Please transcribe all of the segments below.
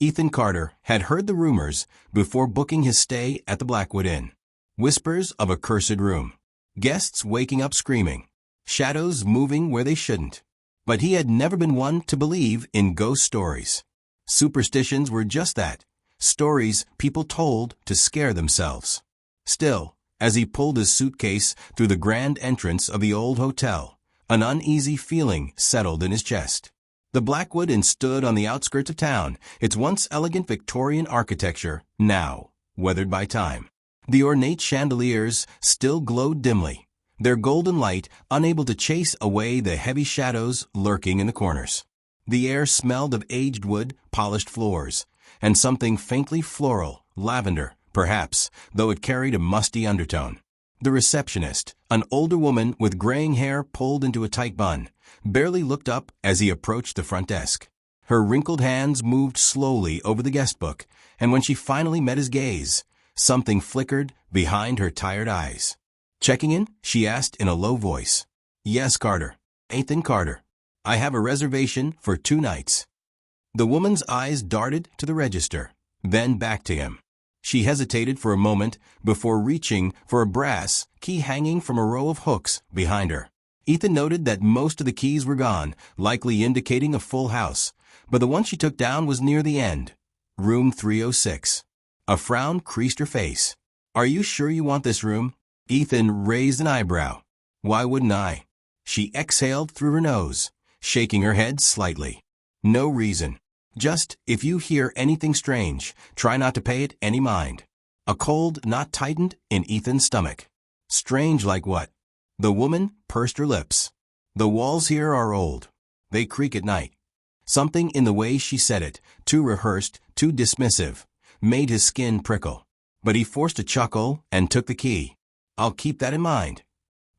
Ethan Carter had heard the rumors before booking his stay at the Blackwood Inn. Whispers of a cursed room. Guests waking up screaming. Shadows moving where they shouldn't. But he had never been one to believe in ghost stories. Superstitions were just that. Stories people told to scare themselves. Still, as he pulled his suitcase through the grand entrance of the old hotel, an uneasy feeling settled in his chest. The Blackwood Inn stood on the outskirts of town, its once elegant Victorian architecture, now weathered by time. The ornate chandeliers still glowed dimly, their golden light unable to chase away the heavy shadows lurking in the corners. The air smelled of aged wood, polished floors, and something faintly floral, lavender, perhaps, though it carried a musty undertone. The receptionist, an older woman with graying hair pulled into a tight bun, barely looked up as he approached the front desk. Her wrinkled hands moved slowly over the guest book, and when she finally met his gaze, something flickered behind her tired eyes. "Checking in?" she asked in a low voice. "Yes, Carter. Ethan Carter. I have a reservation for 2 nights." The woman's eyes darted to the register, then back to him. She hesitated for a moment before reaching for a brass key hanging from a row of hooks behind her. Ethan noted that most of the keys were gone, likely indicating a full house, but the one she took down was near the end. Room 306. A frown creased her face. "Are you sure you want this room?" Ethan raised an eyebrow. "Why wouldn't I?" She exhaled through her nose, shaking her head slightly. "No reason. Just, if you hear anything strange, try not to pay it any mind." A cold knot tightened in Ethan's stomach. "Strange like what?" The woman pursed her lips. "The walls here are old. They creak at night." Something in the way she said it, too rehearsed, too dismissive, made his skin prickle. But he forced a chuckle and took the key. "I'll keep that in mind."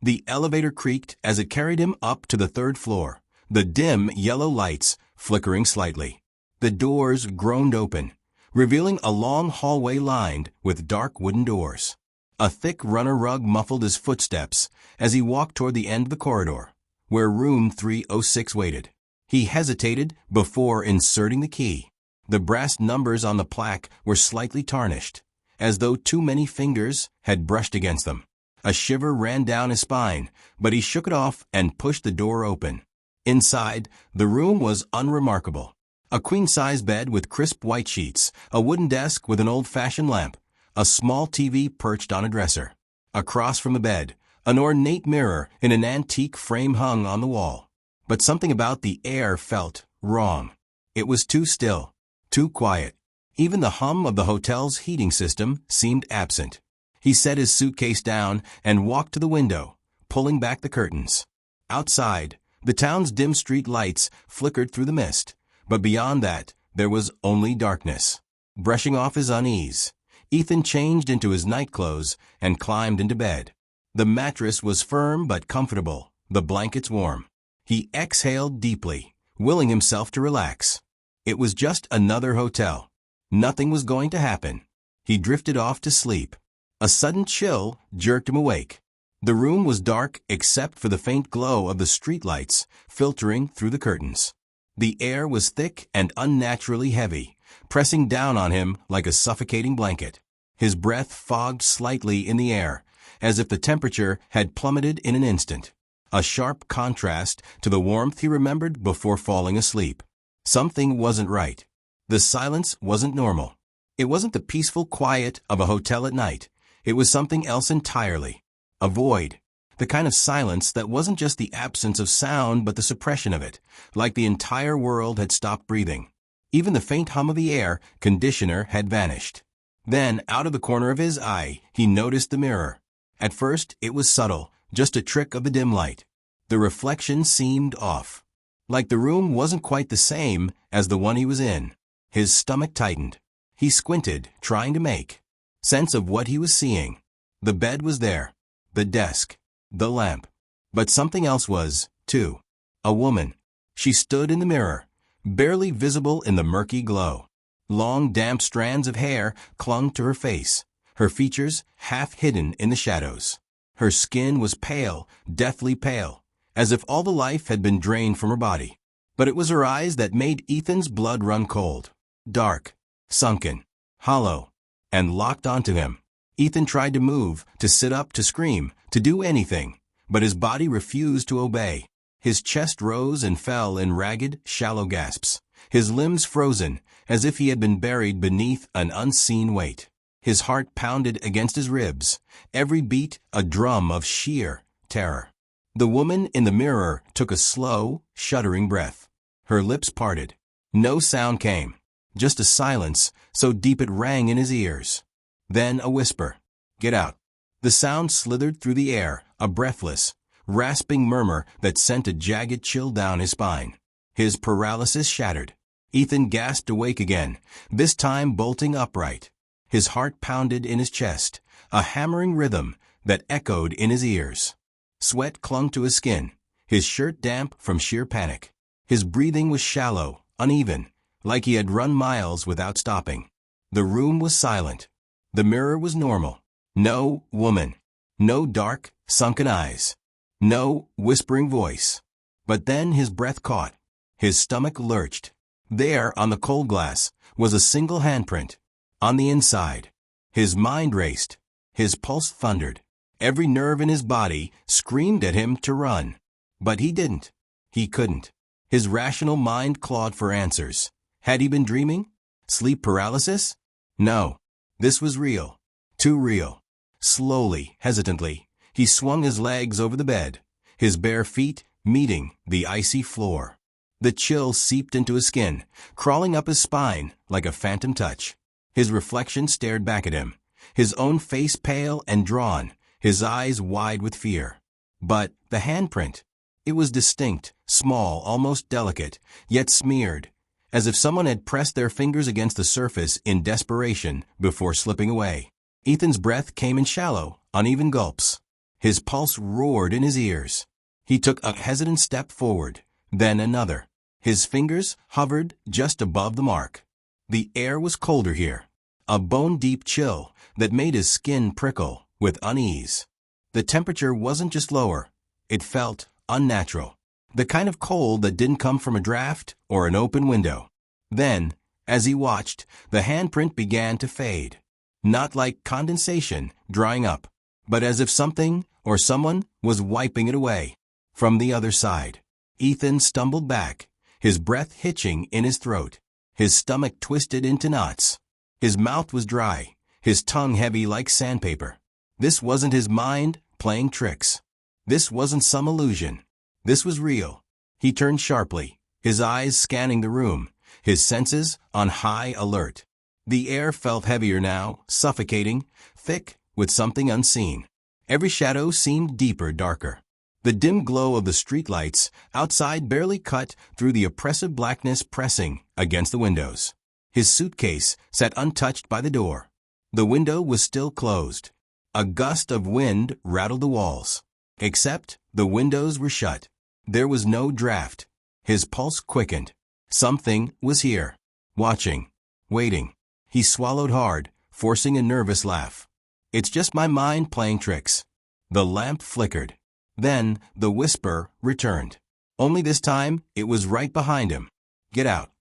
The elevator creaked as it carried him up to the 3rd floor, the dim yellow lights flickering slightly. The doors groaned open, revealing a long hallway lined with dark wooden doors. A thick runner rug muffled his footsteps as he walked toward the end of the corridor, where room 306 waited. He hesitated before inserting the key. The brass numbers on the plaque were slightly tarnished, as though too many fingers had brushed against them. A shiver ran down his spine, but he shook it off and pushed the door open. Inside, the room was unremarkable. A queen-size bed with crisp white sheets, a wooden desk with an old-fashioned lamp, a small TV perched on a dresser. Across from the bed, an ornate mirror in an antique frame hung on the wall. But something about the air felt wrong. It was too still, too quiet. Even the hum of the hotel's heating system seemed absent. He set his suitcase down and walked to the window, pulling back the curtains. Outside, the town's dim street lights flickered through the mist, but beyond that, there was only darkness. Brushing off his unease, Ethan changed into his nightclothes and climbed into bed. The mattress was firm but comfortable, the blankets warm. He exhaled deeply, willing himself to relax. It was just another hotel. Nothing was going to happen. He drifted off to sleep. A sudden chill jerked him awake. The room was dark except for the faint glow of the streetlights filtering through the curtains. The air was thick and unnaturally heavy, pressing down on him like a suffocating blanket. His breath fogged slightly in the air, as if the temperature had plummeted in an instant. A sharp contrast to the warmth he remembered before falling asleep. Something wasn't right. The silence wasn't normal. It wasn't the peaceful quiet of a hotel at night. It was something else entirely. A void. The kind of silence that wasn't just the absence of sound but the suppression of it, like the entire world had stopped breathing. Even the faint hum of the air conditioner had vanished. Then, out of the corner of his eye, he noticed the mirror. At first, it was subtle, just a trick of the dim light. The reflection seemed off. Like the room wasn't quite the same as the one he was in. His stomach tightened. He squinted, trying to make sense of what he was seeing. The bed was there. The desk. The lamp. But something else was, too. A woman. She stood in the mirror, barely visible in the murky glow. Long, damp strands of hair clung to her face, her features half hidden in the shadows. Her skin was pale, deathly pale, as if all the life had been drained from her body. But it was her eyes that made Ethan's blood run cold. dark, sunken, hollow, and locked onto him. Ethan tried to move, to sit up, to scream, to do anything, but his body refused to obey. His chest rose and fell in ragged, shallow gasps, his limbs frozen, as if he had been buried beneath an unseen weight. His heart pounded against his ribs, every beat a drum of sheer terror. The woman in the mirror took a slow, shuddering breath. Her lips parted. No sound came, just a silence so deep it rang in his ears. Then a whisper, "Get out." The sound slithered through the air, a breathless, rasping murmur that sent a jagged chill down his spine. His paralysis shattered. Ethan gasped awake again, this time bolting upright. His heart pounded in his chest, a hammering rhythm that echoed in his ears. Sweat clung to his skin, his shirt damp from sheer panic. His breathing was shallow, uneven, like he had run miles without stopping. The room was silent. The mirror was normal. No woman. No dark, sunken eyes. No whispering voice. But then his breath caught. His stomach lurched. There, on the cold glass, was a single handprint. On the inside. His mind raced. His pulse thundered. Every nerve in his body screamed at him to run. But he didn't. He couldn't. His rational mind clawed for answers. Had he been dreaming? Sleep paralysis? No. This was real. Too real. Slowly, hesitantly, he swung his legs over the bed, his bare feet meeting the icy floor. The chill seeped into his skin, crawling up his spine like a phantom touch. His reflection stared back at him, his own face pale and drawn, his eyes wide with fear. But the handprint, it was distinct, small, almost delicate, yet smeared, as if someone had pressed their fingers against the surface in desperation before slipping away. Ethan's breath came in shallow, uneven gulps. His pulse roared in his ears. He took a hesitant step forward, then another. His fingers hovered just above the mark. The air was colder here, a bone-deep chill that made his skin prickle with unease. The temperature wasn't just lower, it felt unnatural. The kind of cold that didn't come from a draft or an open window. Then, as he watched, the handprint began to fade. Not like condensation drying up, but as if something or someone was wiping it away. From the other side, Ethan stumbled back, his breath hitching in his throat, his stomach twisted into knots. His mouth was dry, his tongue heavy like sandpaper. This wasn't his mind playing tricks. This wasn't some illusion. This was real. He turned sharply, his eyes scanning the room, his senses on high alert. The air felt heavier now, suffocating, thick with something unseen. Every shadow seemed deeper, darker. The dim glow of the streetlights outside barely cut through the oppressive blackness pressing against the windows. His suitcase sat untouched by the door. The window was still closed. A gust of wind rattled the walls. Except the windows were shut. There was no draft. His pulse quickened. Something was here, watching, waiting. He swallowed hard, forcing a nervous laugh. It's just my mind playing tricks. The lamp flickered. Then the whisper returned. Only this time it was right behind him. Get out.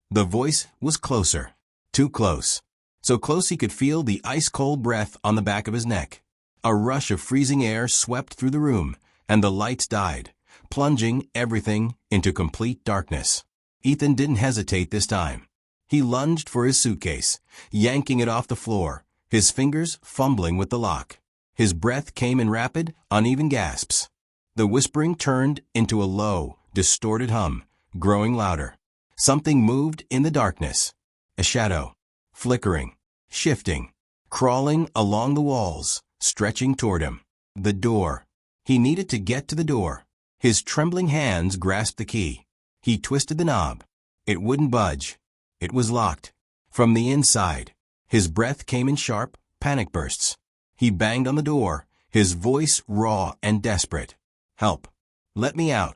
The voice was closer. Too close. So close he could feel the ice-cold breath on the back of his neck. A rush of freezing air swept through the room, and the lights died, plunging everything into complete darkness. Ethan didn't hesitate this time. He lunged for his suitcase, yanking it off the floor, his fingers fumbling with the lock. His breath came in rapid, uneven gasps. The whispering turned into a low, distorted hum, growing louder. Something moved in the darkness. A shadow. Flickering. Shifting. Crawling along the walls, stretching toward him. The door. He needed to get to the door. His trembling hands grasped the key. He twisted the knob. It wouldn't budge. It was locked. From the inside, his breath came in sharp, panic bursts. He banged on the door, his voice raw and desperate. Help. Let me out.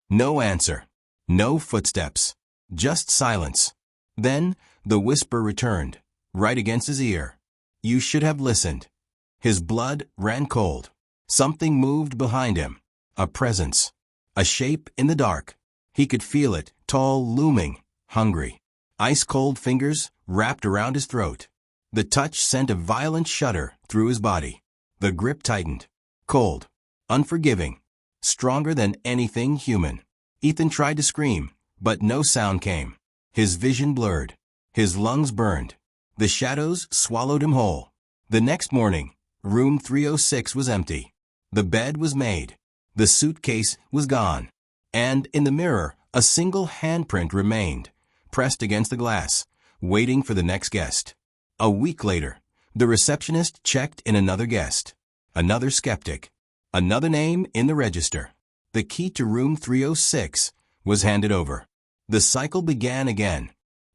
No answer. No footsteps. Just silence. Then the whisper returned, right against his ear. You should have listened. His blood ran cold. Something moved behind him. A presence. A shape in the dark. He could feel it, tall, looming, hungry. Ice-cold fingers wrapped around his throat. The touch sent a violent shudder through his body. The grip tightened. Cold. Unforgiving. Stronger than anything human. Ethan tried to scream, but no sound came. His vision blurred. His lungs burned. The shadows swallowed him whole. The next morning, room 306 was empty. The bed was made. The suitcase was gone. And in the mirror, a single handprint remained, pressed against the glass, waiting for the next guest. A week later, the receptionist checked in another guest. Another skeptic. Another name in the register. The key to room 306 was handed over. The cycle began again.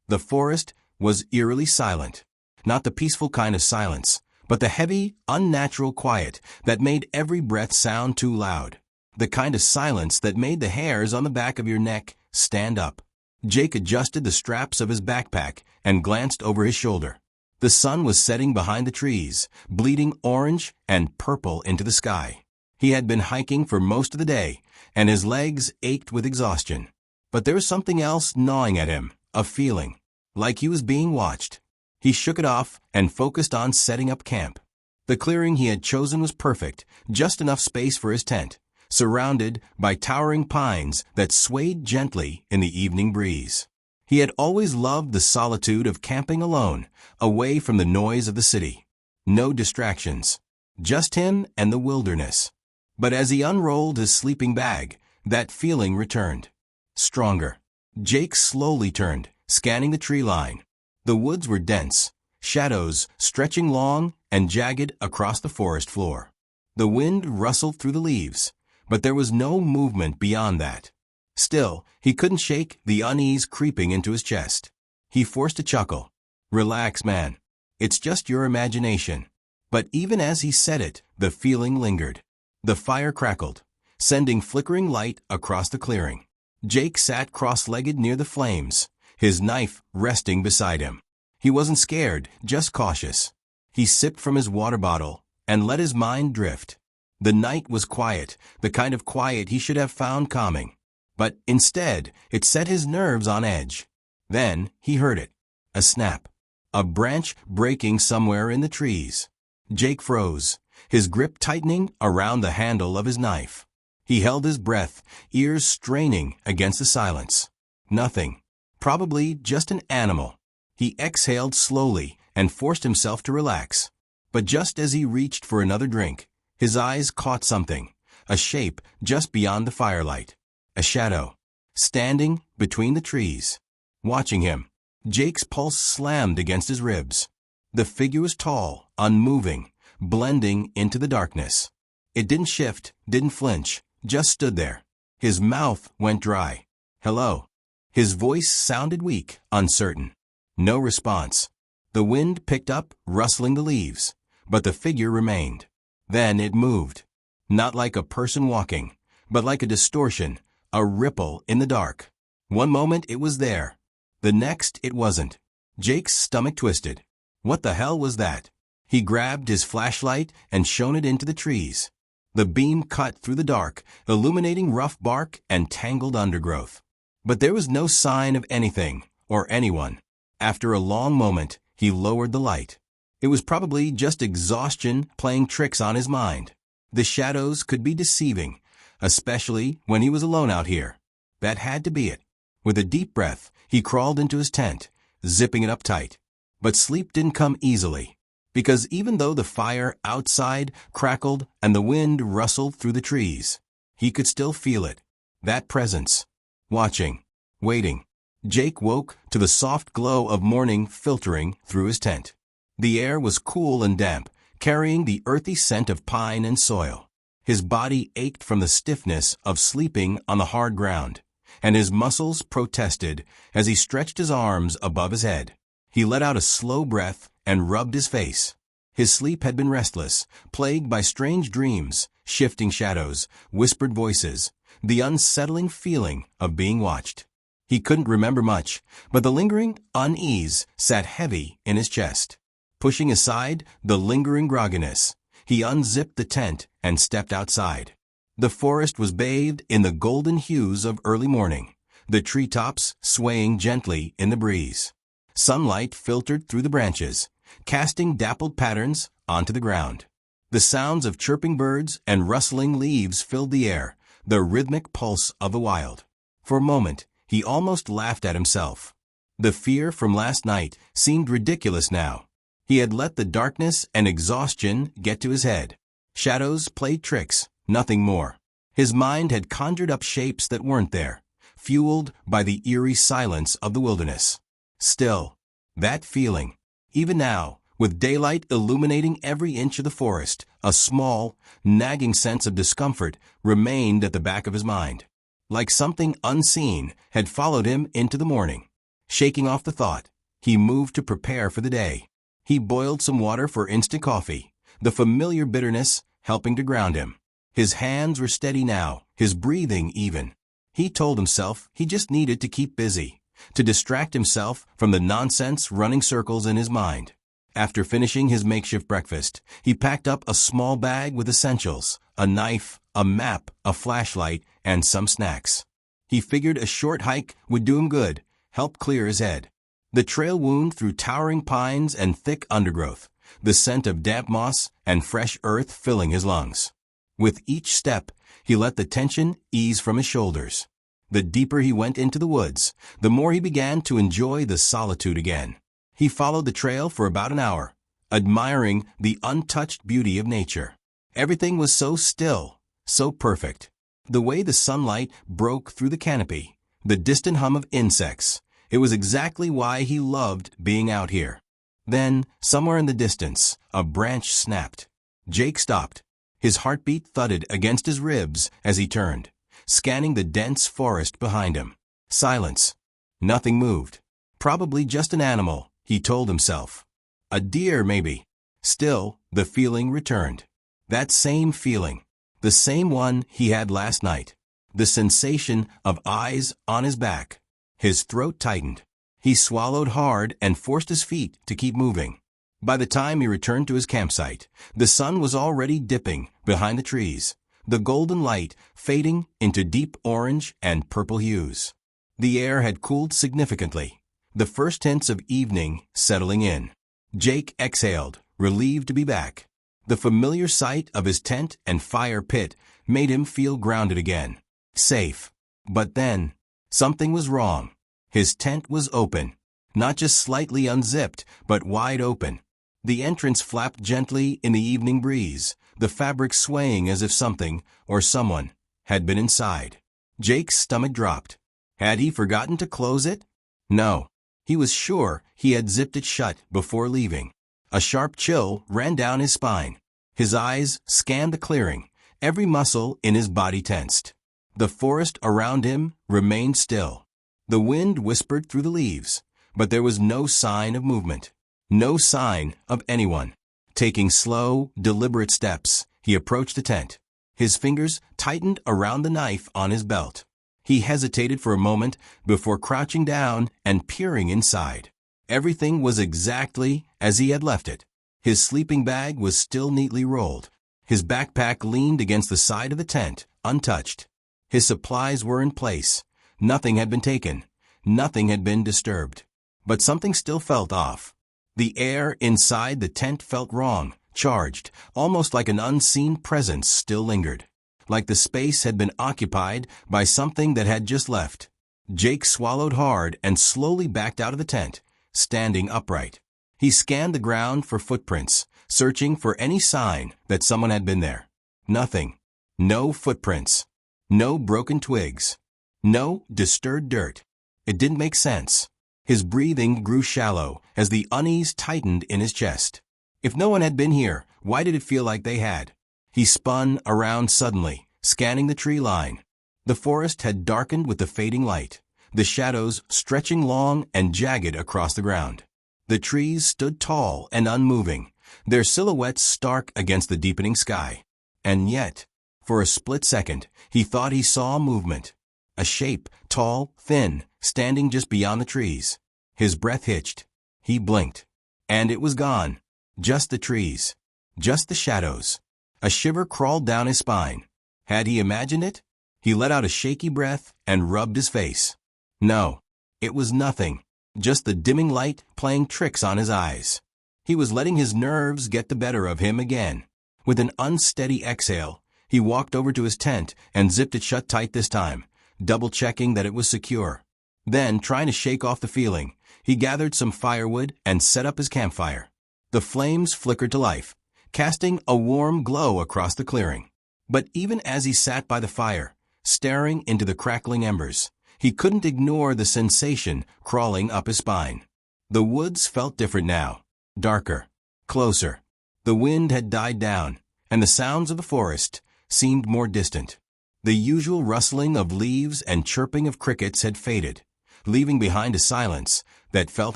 The forest was eerily silent. Not the peaceful kind of silence, but the heavy, unnatural quiet that made every breath sound too loud. The kind of silence that made the hairs on the back of your neck stand up. Jake adjusted the straps of his backpack and glanced over his shoulder. The sun was setting behind the trees, bleeding orange and purple into the sky. He had been hiking for most of the day, and his legs ached with exhaustion. But there was something else gnawing at him, a feeling, like he was being watched. He shook it off and focused on setting up camp. The clearing he had chosen was perfect, just enough space for his tent, surrounded by towering pines that swayed gently in the evening breeze. He had always loved the solitude of camping alone, away from the noise of the city. No distractions, just him and the wilderness. But as he unrolled his sleeping bag, that feeling returned. Stronger. Jake slowly turned, scanning the tree line. The woods were dense, shadows stretching long and jagged across the forest floor. The wind rustled through the leaves, but there was no movement beyond that. Still, he couldn't shake the unease creeping into his chest. He forced a chuckle. Relax, man. It's just your imagination. But even as he said it, the feeling lingered. The fire crackled, sending flickering light across the clearing. Jake sat cross-legged near the flames, his knife resting beside him. He wasn't scared, just cautious. He sipped from his water bottle and let his mind drift. The night was quiet, the kind of quiet he should have found calming. But instead, it set his nerves on edge. Then he heard it. A snap. A branch breaking somewhere in the trees. Jake froze, his grip tightening around the handle of his knife. He held his breath, ears straining against the silence. Nothing. Probably just an animal. He exhaled slowly and forced himself to relax. But just as he reached for another drink, his eyes caught something, a shape just beyond the firelight. A shadow, standing between the trees. Watching him, Jake's pulse slammed against his ribs. The figure was tall, unmoving, blending into the darkness. It didn't shift, didn't flinch, just stood there. His mouth went dry. Hello. His voice sounded weak, uncertain. No response. The wind picked up, rustling the leaves, but the figure remained. Then it moved. Not like a person walking, but like a distortion, a ripple in the dark. One moment it was there. The next it wasn't. Jake's stomach twisted. What the hell was that? He grabbed his flashlight and shone it into the trees. The beam cut through the dark, illuminating rough bark and tangled undergrowth. But there was no sign of anything or anyone. After a long moment, he lowered the light. It was probably just exhaustion playing tricks on his mind. The shadows could be deceiving, especially when he was alone out here. That had to be it. With a deep breath, he crawled into his tent, zipping it up tight. But sleep didn't come easily, because even though the fire outside crackled and the wind rustled through the trees, he could still feel it. That presence. Watching. Waiting. Jake woke to the soft glow of morning filtering through his tent. The air was cool and damp, carrying the earthy scent of pine and soil. His body ached from the stiffness of sleeping on the hard ground, and his muscles protested as he stretched his arms above his head. He let out a slow breath and rubbed his face. His sleep had been restless, plagued by strange dreams, shifting shadows, whispered voices, the unsettling feeling of being watched. He couldn't remember much, but the lingering unease sat heavy in his chest. Pushing aside the lingering grogginess, he unzipped the tent and stepped outside. The forest was bathed in the golden hues of early morning, the treetops swaying gently in the breeze. Sunlight filtered through the branches, casting dappled patterns onto the ground. The sounds of chirping birds and rustling leaves filled the air, the rhythmic pulse of the wild. For a moment, he almost laughed at himself. The fear from last night seemed ridiculous now. He had let the darkness and exhaustion get to his head. Shadows played tricks, nothing more. His mind had conjured up shapes that weren't there, fueled by the eerie silence of the wilderness. Still, that feeling, even now, with daylight illuminating every inch of the forest, a small, nagging sense of discomfort remained at the back of his mind. Like something unseen had followed him into the morning. Shaking off the thought, he moved to prepare for the day. He boiled some water for instant coffee, the familiar bitterness helping to ground him. His hands were steady now, his breathing even. He told himself he just needed to keep busy, to distract himself from the nonsense running circles in his mind. After finishing his makeshift breakfast, he packed up a small bag with essentials, a knife, a map, a flashlight, and some snacks. He figured a short hike would do him good, help clear his head. The trail wound through towering pines and thick undergrowth, the scent of damp moss and fresh earth filling his lungs. With each step, he let the tension ease from his shoulders. The deeper he went into the woods, the more he began to enjoy the solitude again. He followed the trail for about an hour, admiring the untouched beauty of nature. Everything was so still, so perfect. The way the sunlight broke through the canopy, the distant hum of insects, it was exactly why he loved being out here. Then, somewhere in the distance, a branch snapped. Jake stopped. His heartbeat thudded against his ribs as he turned, scanning the dense forest behind him. Silence. Nothing moved. Probably just an animal, he told himself. A deer, maybe. Still, the feeling returned. That same feeling. The same one he had last night. The sensation of eyes on his back. His throat tightened. He swallowed hard and forced his feet to keep moving. By the time he returned to his campsite, the sun was already dipping behind the trees, the golden light fading into deep orange and purple hues. The air had cooled significantly, the first hints of evening settling in. Jake exhaled, relieved to be back. The familiar sight of his tent and fire pit made him feel grounded again. Safe. But then, something was wrong. His tent was open. Not just slightly unzipped, but wide open. The entrance flapped gently in the evening breeze, the fabric swaying as if something, or someone, had been inside. Jake's stomach dropped. Had he forgotten to close it? No. He was sure he had zipped it shut before leaving. A sharp chill ran down his spine. His eyes scanned the clearing, every muscle in his body tensed. The forest around him remained still. The wind whispered through the leaves, but there was no sign of movement. No sign of anyone. Taking slow, deliberate steps, he approached the tent. His fingers tightened around the knife on his belt. He hesitated for a moment before crouching down and peering inside. Everything was exactly as he had left it. His sleeping bag was still neatly rolled. His backpack leaned against the side of the tent, untouched. His supplies were in place. Nothing had been taken. Nothing had been disturbed. But something still felt off. The air inside the tent felt wrong, charged, almost like an unseen presence still lingered. Like the space had been occupied by something that had just left. Jake swallowed hard and slowly backed out of the tent, standing upright. He scanned the ground for footprints, searching for any sign that someone had been there. Nothing. No footprints. No broken twigs. No disturbed dirt. It didn't make sense. His breathing grew shallow as the unease tightened in his chest. If no one had been here, why did it feel like they had? He spun around suddenly, scanning the tree line. The forest had darkened with the fading light, the shadows stretching long and jagged across the ground. The trees stood tall and unmoving, their silhouettes stark against the deepening sky. And yet, for a split second, he thought he saw movement. A shape, tall, thin, standing just beyond the trees. His breath hitched. He blinked. And it was gone. Just the trees. Just the shadows. A shiver crawled down his spine. Had he imagined it? He let out a shaky breath and rubbed his face. No. It was nothing. just the dimming light playing tricks on his eyes. He was letting his nerves get the better of him again. With an unsteady exhale, he walked over to his tent and zipped it shut tight this time, double-checking that it was secure. Then, trying to shake off the feeling, he gathered some firewood and set up his campfire. The flames flickered to life, casting a warm glow across the clearing. But even as he sat by the fire, staring into the crackling embers, he couldn't ignore the sensation crawling up his spine. The woods felt different now, darker, closer. The wind had died down, and the sounds of the forest seemed more distant. The usual rustling of leaves and chirping of crickets had faded, leaving behind a silence that felt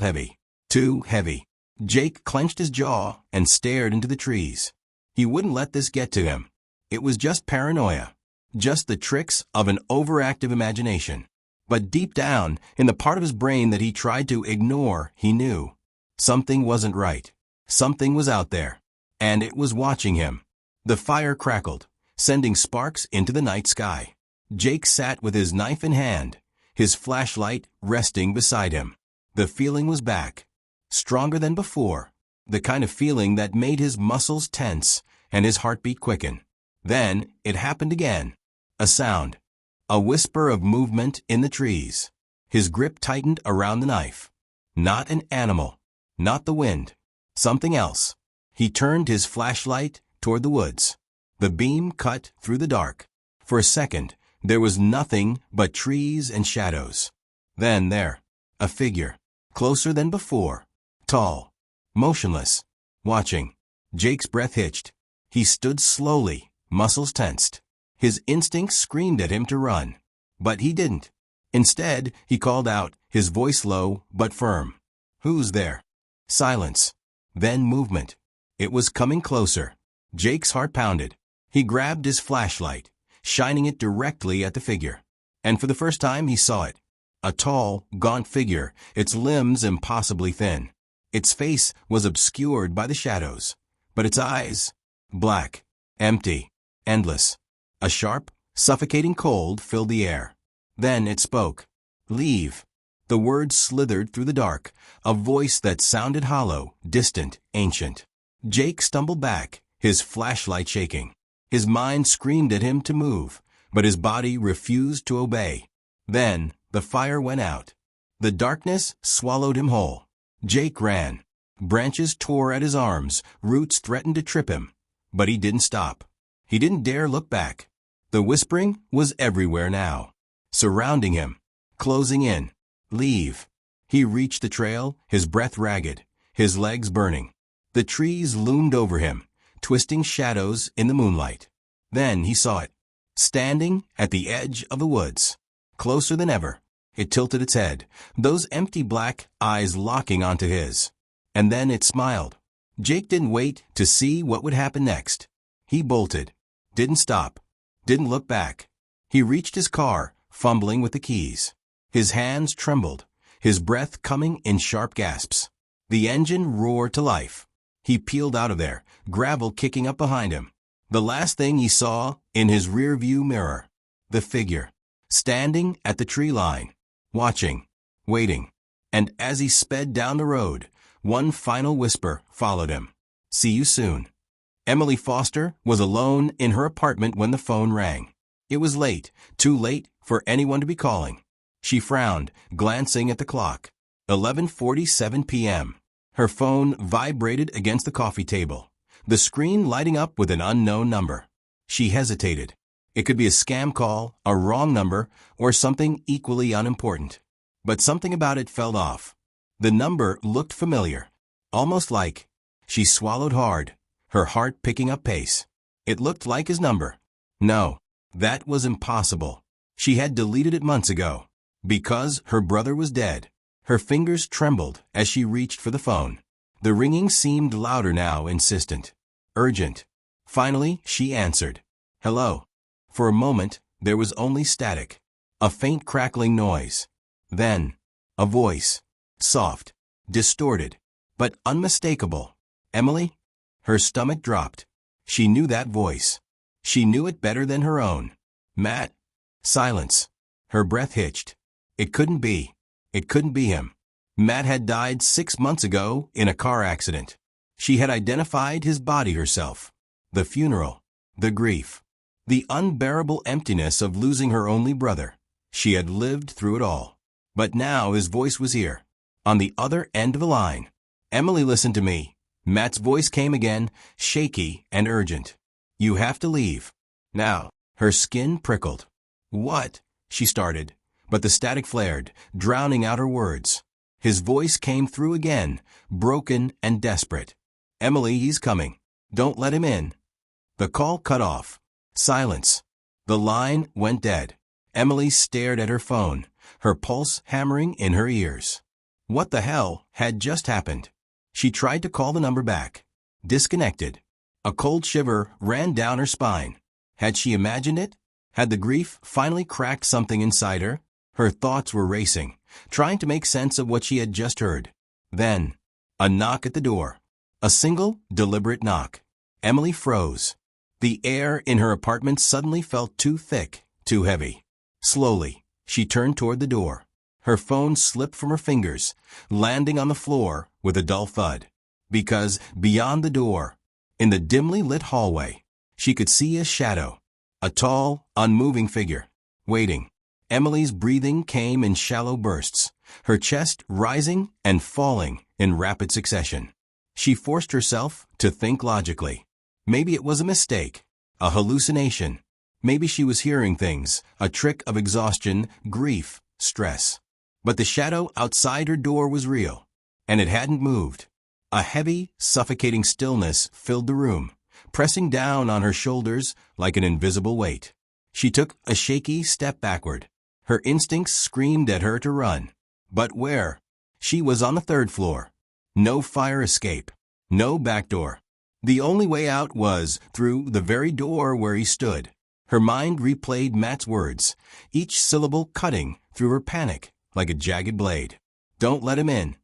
heavy. Too heavy. Jake clenched his jaw and stared into the trees. He wouldn't let this get to him. It was just paranoia, just the tricks of an overactive imagination. But deep down, in the part of his brain that he tried to ignore, he knew something wasn't right. Something was out there, and it was watching him. The fire crackled, sending sparks into the night sky. Jake sat with his knife in hand, his flashlight resting beside him. The feeling was back, stronger than before, the kind of feeling that made his muscles tense and his heartbeat quicken. Then it happened again. A sound, a whisper of movement in the trees. His grip tightened around the knife. Not an animal, not the wind, something else. He turned his flashlight toward the woods. The beam cut through the dark. For a second, there was nothing but trees and shadows. Then there, a figure, closer than before, tall, motionless, watching. Jake's breath hitched. He stood slowly, muscles tensed. His instincts screamed at him to run, but he didn't. Instead, he called out, his voice low but firm. "Who's there?" Silence. Then movement. It was coming closer. Jake's heart pounded. He grabbed his flashlight, shining it directly at the figure. And for the first time he saw it. A tall, gaunt figure, its limbs impossibly thin. Its face was obscured by the shadows, but its eyes, black, empty, endless. A sharp, suffocating cold filled the air. Then it spoke. "Leave." The words slithered through the dark, a voice that sounded hollow, distant, ancient. Jake stumbled back, his flashlight shaking. His mind screamed at him to move, but his body refused to obey. Then the fire went out. The darkness swallowed him whole. Jake ran. Branches tore at his arms, roots threatened to trip him. But he didn't stop. He didn't dare look back. The whispering was everywhere now, surrounding him, closing in. Leave. He reached the trail, his breath ragged, his legs burning. The trees loomed over him, twisting shadows in the moonlight. Then he saw it, standing at the edge of the woods, closer than ever. It tilted its head, those empty black eyes locking onto his. And then it smiled. Jake didn't wait to see what would happen next. He bolted, didn't stop, didn't look back. He reached his car, fumbling with the keys. His hands trembled, his breath coming in sharp gasps. The engine roared to life. He peeled out of there, gravel kicking up behind him. The last thing he saw in his rearview mirror, the figure, standing at the tree line, watching, waiting. And as he sped down the road, one final whisper followed him. "See you soon." Emily Foster was alone in her apartment when the phone rang. It was late, too late for anyone to be calling. She frowned, glancing at the clock. 11:47 p.m. Her phone vibrated against the coffee table, the screen lighting up with an unknown number. She hesitated. It could be a scam call, a wrong number, or something equally unimportant. But something about it felt off. The number looked familiar, almost like. She swallowed hard, her heart picking up pace. It looked like his number. No, that was impossible. She had deleted it months ago, because her brother was dead. Her fingers trembled as she reached for the phone. The ringing seemed louder now, insistent, urgent. Finally, she answered. "Hello." For a moment, there was only static, a faint crackling noise. Then, a voice, soft, distorted, but unmistakable. "Emily?" Her stomach dropped. She knew that voice. She knew it better than her own. "Matt?" Silence. Her breath hitched. It couldn't be. It couldn't be him. Matt had died 6 months ago in a car accident. She had identified his body herself. The funeral, the grief, the unbearable emptiness of losing her only brother. She had lived through it all. But now his voice was here, on the other end of the line. "Emily, listen to me." Matt's voice came again, shaky and urgent. "You have to leave. Now." Her skin prickled. "What?" she started, but the static flared, drowning out her words. His voice came through again, broken and desperate. "Emily, he's coming. Don't let him in." The call cut off. Silence. The line went dead. Emily stared at her phone, her pulse hammering in her ears. What the hell had just happened? She tried to call the number back. Disconnected. A cold shiver ran down her spine. Had she imagined it? Had the grief finally cracked something inside her? Her thoughts were racing, trying to make sense of what she had just heard. Then, a knock at the door. A single, deliberate knock. Emily froze. The air in her apartment suddenly felt too thick, too heavy. Slowly, she turned toward the door. Her phone slipped from her fingers, landing on the floor with a dull thud. Because beyond the door, in the dimly lit hallway, she could see a shadow. A tall, unmoving figure, waiting. Emily's breathing came in shallow bursts, her chest rising and falling in rapid succession. She forced herself to think logically. Maybe it was a mistake, a hallucination. Maybe she was hearing things, a trick of exhaustion, grief, stress. But the shadow outside her door was real, and it hadn't moved. A heavy, suffocating stillness filled the room, pressing down on her shoulders like an invisible weight. She took a shaky step backward. Her instincts screamed at her to run. But where? She was on the 3rd floor. No fire escape. No back door. The only way out was through the very door where he stood. Her mind replayed Matt's words, each syllable cutting through her panic like a jagged blade. "Don't let him in."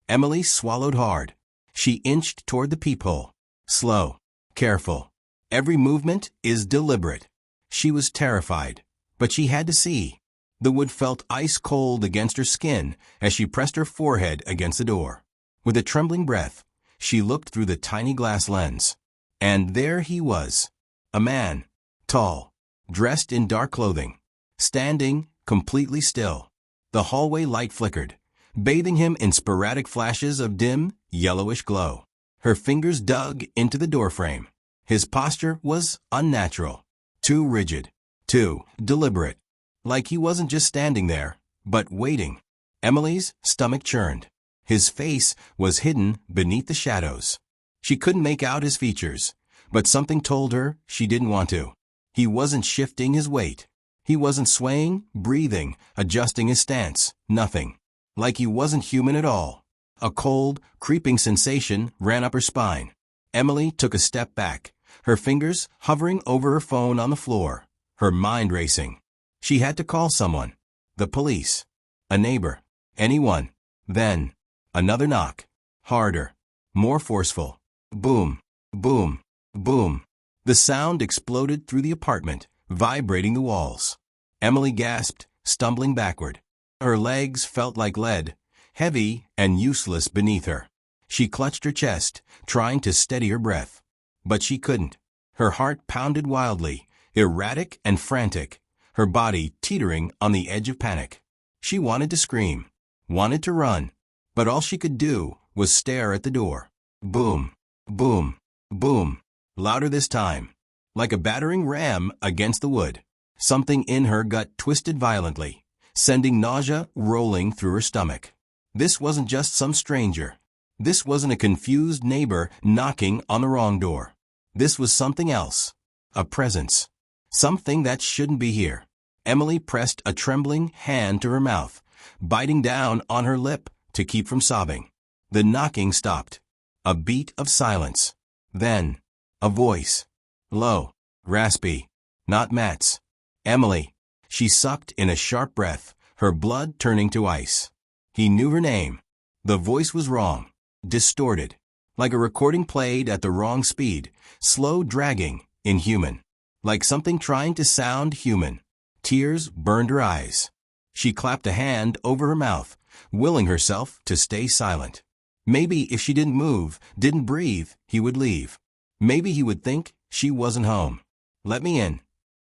Emily swallowed hard. She inched toward the peephole. Slow. Careful. Every movement is deliberate. She was terrified, but she had to see. The wood felt ice cold against her skin as she pressed her forehead against the door. With a trembling breath, she looked through the tiny glass lens. And there he was. A man. Tall. Dressed in dark clothing. Standing, completely still. The hallway light flickered, bathing him in sporadic flashes of dim, yellowish glow. Her fingers dug into the doorframe. His posture was unnatural. Too rigid. Too deliberate. Like he wasn't just standing there, but waiting. Emily's stomach churned. His face was hidden beneath the shadows. She couldn't make out his features, but something told her she didn't want to. He wasn't shifting his weight. He wasn't swaying, breathing, adjusting his stance. Nothing. Like he wasn't human at all. A cold, creeping sensation ran up her spine. Emily took a step back, her fingers hovering over her phone on the floor, her mind racing. She had to call someone. The police. A neighbor. Anyone. Then, another knock. Harder. More forceful. Boom. Boom. Boom. The sound exploded through the apartment, vibrating the walls. Emily gasped, stumbling backward. Her legs felt like lead, heavy and useless beneath her. She clutched her chest, trying to steady her breath. But she couldn't. Her heart pounded wildly, erratic and frantic, her body teetering on the edge of panic. She wanted to scream, wanted to run, but all she could do was stare at the door. Boom, boom, boom, louder this time. Like a battering ram against the wood, something in her gut twisted violently, sending nausea rolling through her stomach. This wasn't just some stranger. This wasn't a confused neighbor knocking on the wrong door. This was something else. A presence. Something that shouldn't be here. Emily pressed a trembling hand to her mouth, biting down on her lip to keep from sobbing. The knocking stopped. A beat of silence. Then, a voice. Low, raspy. Not Matt's. Emily. She sucked in a sharp breath, her blood turning to ice. He knew her name. The voice was wrong. Distorted. Like a recording played at the wrong speed. Slow dragging, inhuman. Like something trying to sound human. Tears burned her eyes. She clapped a hand over her mouth, willing herself to stay silent. Maybe if she didn't move, didn't breathe, he would leave. Maybe he would think she wasn't home. "Let me in."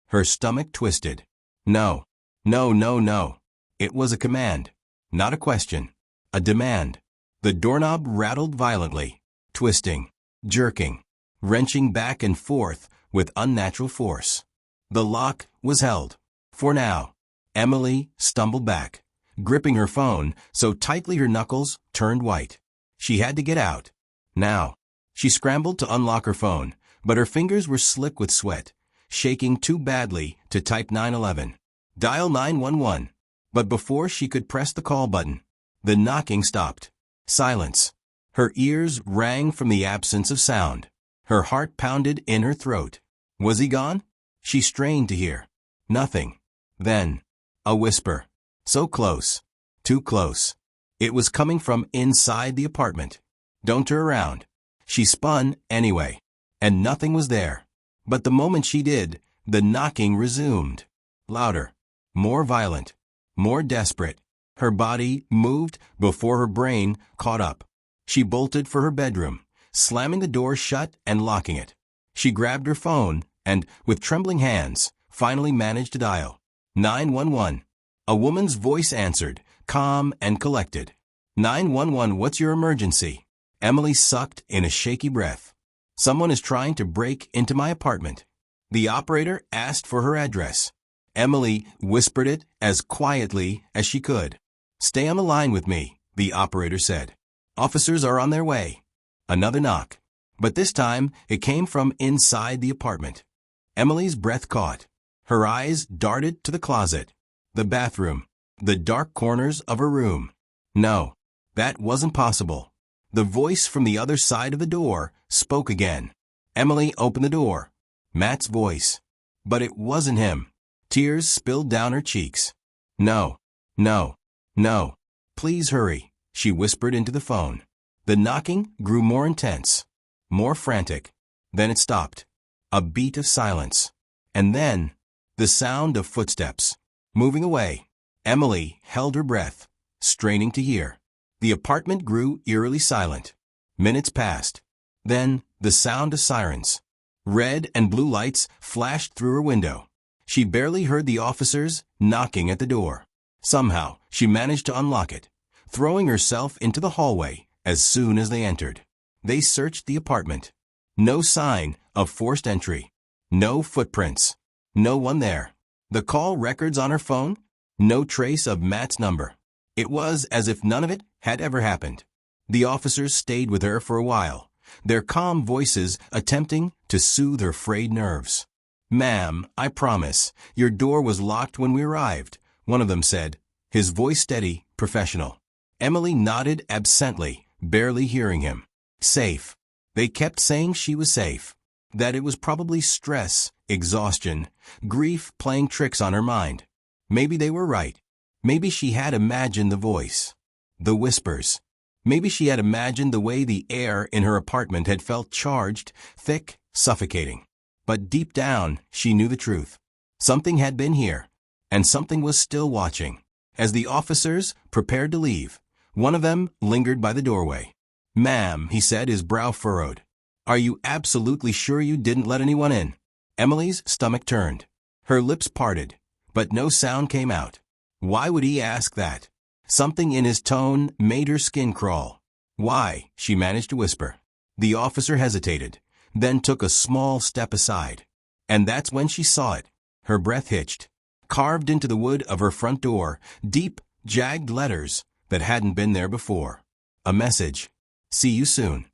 Her stomach twisted. No. No, no, no. It was a command. Not a question. A demand. The doorknob rattled violently, twisting, jerking, wrenching back and forth with unnatural force. The lock was held. For now. Emily stumbled back, gripping her phone so tightly her knuckles turned white. She had to get out. Now. She scrambled to unlock her phone, but her fingers were slick with sweat, shaking too badly to type 911. Dial 911. But before she could press the call button, the knocking stopped. Silence. Her ears rang from the absence of sound. Her heart pounded in her throat. Was he gone? She strained to hear. Nothing. Then, a whisper. So close. Too close. It was coming from inside the apartment. Don't turn around. She spun anyway, and nothing was there. But the moment she did, the knocking resumed. Louder. More violent. More desperate. Her body moved before her brain caught up. She bolted for her bedroom, slamming the door shut and locking it. She grabbed her phone and, with trembling hands, finally managed to dial 911. A woman's voice answered, calm and collected. 911, what's your emergency? Emily sucked in a shaky breath. Someone is trying to break into my apartment. The operator asked for her address. Emily whispered it as quietly as she could. Stay on the line with me, the operator said. Officers are on their way. Another knock. But this time, it came from inside the apartment. Emily's breath caught. Her eyes darted to the closet, the bathroom, the dark corners of her room. No, that wasn't possible. The voice from the other side of the door spoke again. Emily opened the door. Matt's voice. But it wasn't him. Tears spilled down her cheeks. No, no, no. Please hurry, she whispered into the phone. The knocking grew more intense, more frantic. Then it stopped. A beat of silence. And then, the sound of footsteps. Moving away. Emily held her breath, straining to hear. The apartment grew eerily silent. Minutes passed. Then, the sound of sirens. Red and blue lights flashed through her window. She barely heard the officers knocking at the door. Somehow, she managed to unlock it, throwing herself into the hallway as soon as they entered. They searched the apartment. No sign of forced entry. No footprints. No one there. The call records on her phone? No trace of Matt's number. It was as if none of it had ever happened. The officers stayed with her for a while, their calm voices attempting to soothe her frayed nerves. Ma'am, I promise, your door was locked when we arrived, one of them said, his voice steady, professional. Emily nodded absently, barely hearing him. Safe. They kept saying she was safe, that it was probably stress, exhaustion, grief playing tricks on her mind. Maybe they were right. Maybe she had imagined the voice, the whispers. Maybe she had imagined the way the air in her apartment had felt charged, thick, suffocating. But deep down, she knew the truth. Something had been here, and something was still watching. As the officers prepared to leave, one of them lingered by the doorway. Ma'am, he said, his brow furrowed. Are you absolutely sure you didn't let anyone in? Emily's stomach turned. Her lips parted, but no sound came out. Why would he ask that? Something in his tone made her skin crawl. Why? She managed to whisper. The officer hesitated, then took a small step aside. And that's when she saw it. Her breath hitched. Carved into the wood of her front door, deep, jagged letters that hadn't been there before. A message. See you soon.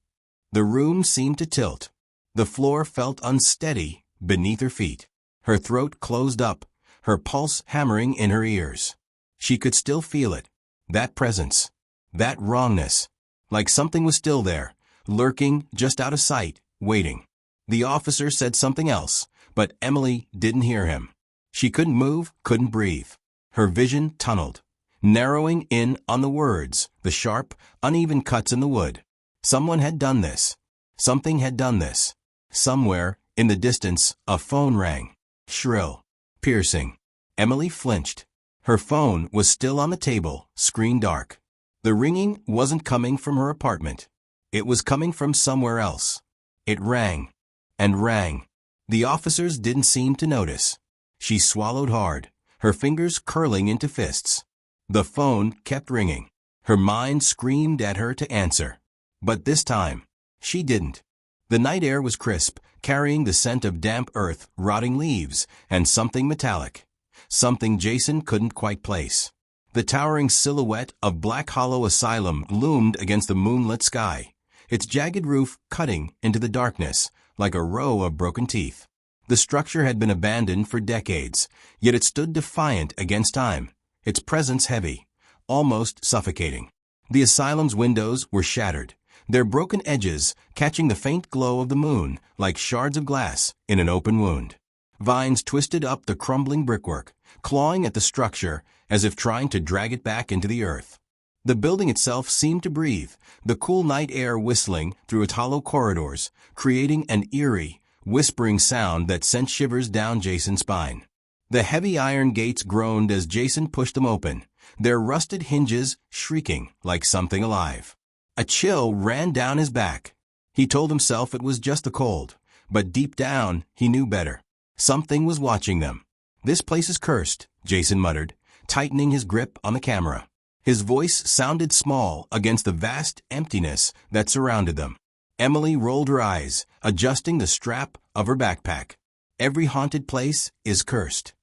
The room seemed to tilt. The floor felt unsteady beneath her feet. Her throat closed up, her pulse hammering in her ears. She could still feel it. That presence. That wrongness. Like something was still there, lurking just out of sight, waiting. The officer said something else, but Emily didn't hear him. She couldn't move, couldn't breathe. Her vision tunneled, narrowing in on the words, the sharp, uneven cuts in the wood. Someone had done this. Something had done this. Somewhere, in the distance, a phone rang. Shrill. Piercing. Emily flinched. Her phone was still on the table, screen dark. The ringing wasn't coming from her apartment. It was coming from somewhere else. It rang and rang. The officers didn't seem to notice. She swallowed hard, her fingers curling into fists. The phone kept ringing. Her mind screamed at her to answer. But this time, she didn't. The night air was crisp, carrying the scent of damp earth, rotting leaves, and something metallic. Something Jason couldn't quite place. The towering silhouette of Black Hollow Asylum loomed against the moonlit sky, its jagged roof cutting into the darkness like a row of broken teeth. The structure had been abandoned for decades, yet it stood defiant against time, its presence heavy, almost suffocating. The asylum's windows were shattered, their broken edges catching the faint glow of the moon like shards of glass in an open wound. Vines twisted up the crumbling brickwork, clawing at the structure as if trying to drag it back into the earth. The building itself seemed to breathe, the cool night air whistling through its hollow corridors, creating an eerie, whispering sound that sent shivers down Jason's spine. The heavy iron gates groaned as Jason pushed them open, their rusted hinges shrieking like something alive. A chill ran down his back. He told himself it was just the cold, but deep down he knew better. Something was watching them. "This place is cursed," Jason muttered, tightening his grip on the camera. His voice sounded small against the vast emptiness that surrounded them. Emily rolled her eyes, adjusting the strap of her backpack. "Every haunted place is cursed.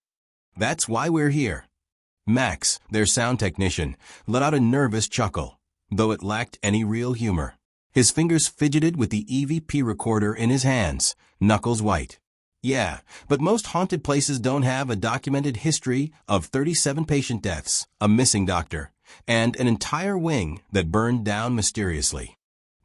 That's why we're here." Max, their sound technician, let out a nervous chuckle, though it lacked any real humor. His fingers fidgeted with the EVP recorder in his hands, knuckles white. "Yeah, but most haunted places don't have a documented history of 37 patient deaths, a missing doctor, and an entire wing that burned down mysteriously."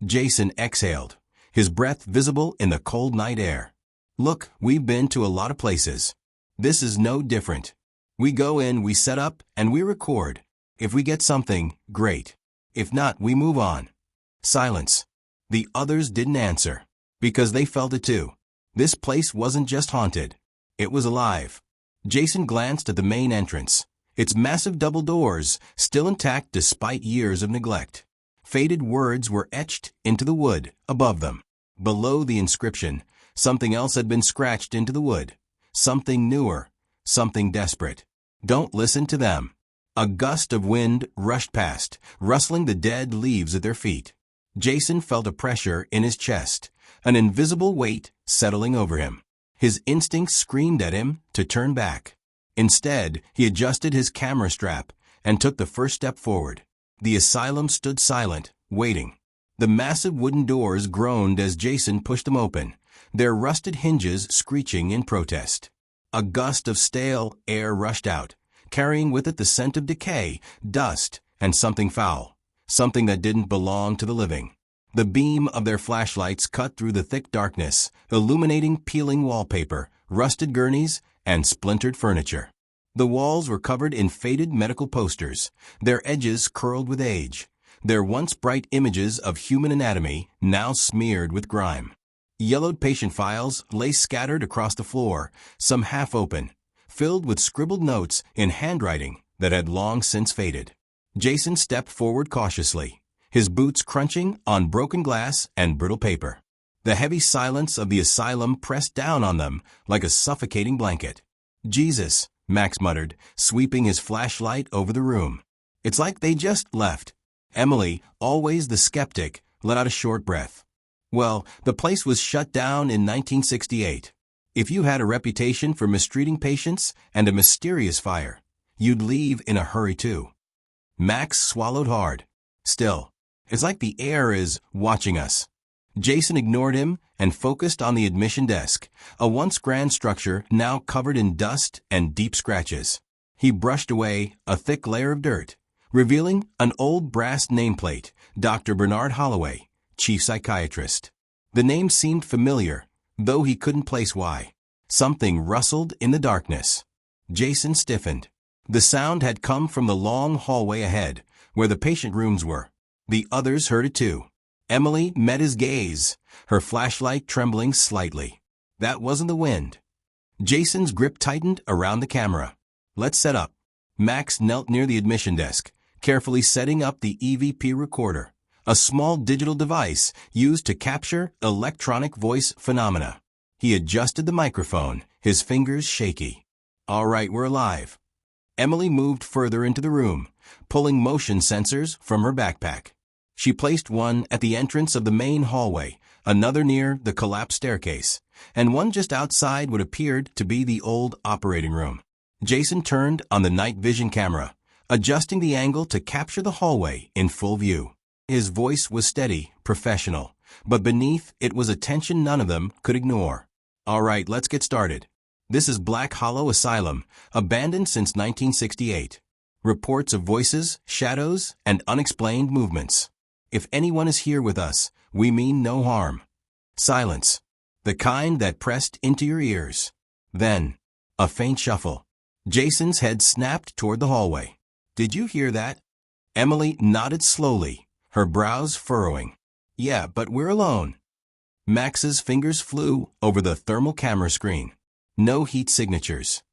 Jason exhaled, his breath visible in the cold night air. "Look, we've been to a lot of places. This is no different. We go in, we set up, and we record. If we get something, great. If not, we move on." Silence. The others didn't answer, because they felt it too. This place wasn't just haunted. It was alive. Jason glanced at the main entrance, its massive double doors still intact despite years of neglect. Faded words were etched into the wood above them. Below the inscription, something else had been scratched into the wood. Something newer, something desperate. "Don't listen to them." A gust of wind rushed past, rustling the dead leaves at their feet. Jason felt a pressure in his chest, an invisible weight settling over him. His instincts screamed at him to turn back. Instead, he adjusted his camera strap and took the first step forward. The asylum stood silent, waiting. The massive wooden doors groaned as Jason pushed them open, their rusted hinges screeching in protest. A gust of stale air rushed out, carrying with it the scent of decay, dust, and something foul, something that didn't belong to the living. The beam of their flashlights cut through the thick darkness, illuminating peeling wallpaper, rusted gurneys, and splintered furniture. The walls were covered in faded medical posters, their edges curled with age, their once bright images of human anatomy now smeared with grime. Yellowed patient files lay scattered across the floor, some half open, filled with scribbled notes in handwriting that had long since faded. Jason stepped forward cautiously, his boots crunching on broken glass and brittle paper. The heavy silence of the asylum pressed down on them like a suffocating blanket. "Jesus," Max muttered, sweeping his flashlight over the room. "It's like they just left." Emily, always the skeptic, let out a short breath. "Well, the place was shut down in 1968. If you had a reputation for mistreating patients and a mysterious fire, you'd leave in a hurry too." Max swallowed hard. "Still, it's like the air is watching us." Jason ignored him and focused on the admission desk, a once grand structure now covered in dust and deep scratches. He brushed away a thick layer of dirt, revealing an old brass nameplate, Dr. Bernard Holloway, chief psychiatrist. The name seemed familiar, though he couldn't place why. Something rustled in the darkness. Jason stiffened. The sound had come from the long hallway ahead, where the patient rooms were. The others heard it too. Emily met his gaze, her flashlight trembling slightly. That wasn't the wind. Jason's grip tightened around the camera. "Let's set up." Max knelt near the admission desk, carefully setting up the EVP recorder, a small digital device used to capture electronic voice phenomena. He adjusted the microphone, his fingers shaky. All right, we're live. Emily moved further into the room, pulling motion sensors from her backpack. She placed one at the entrance of the main hallway, another near the collapsed staircase, and one just outside what appeared to be the old operating room. Jason turned on the night vision camera, adjusting the angle to capture the hallway in full view. His voice was steady, professional, but beneath it was a tension none of them could ignore. All right, let's get started. This is Black Hollow Asylum, abandoned since 1968. Reports of voices, shadows, and unexplained movements. If anyone is here with us, we mean no harm. Silence. The kind that pressed into your ears. Then, a faint shuffle. Jason's head snapped toward the hallway. Did you hear that? Emily nodded slowly, her brows furrowing. Yeah, but we're alone. Max's fingers flew over the thermal camera screen. No heat signatures.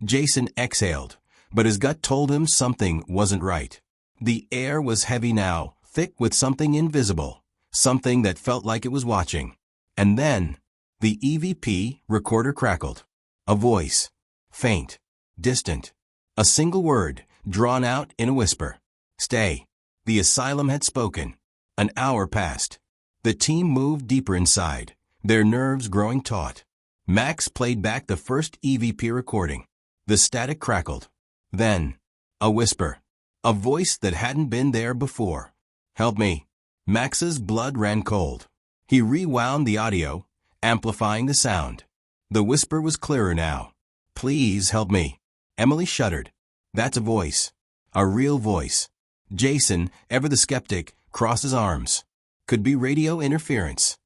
Jason exhaled, but his gut told him something wasn't right. The air was heavy now, thick with something invisible, something that felt like it was watching. And then, the EVP recorder crackled. A voice. Faint. Distant. A single word, drawn out in a whisper. Stay. The asylum had spoken. An hour passed. The team moved deeper inside, their nerves growing taut. Max played back the first EVP recording. The static crackled. Then, a whisper. A voice that hadn't been there before. Help me. Max's blood ran cold. He rewound the audio, amplifying the sound. The whisper was clearer now. Please help me. Emily shuddered. That's a voice. A real voice. Jason, ever the skeptic, crossed his arms. Could be radio interference.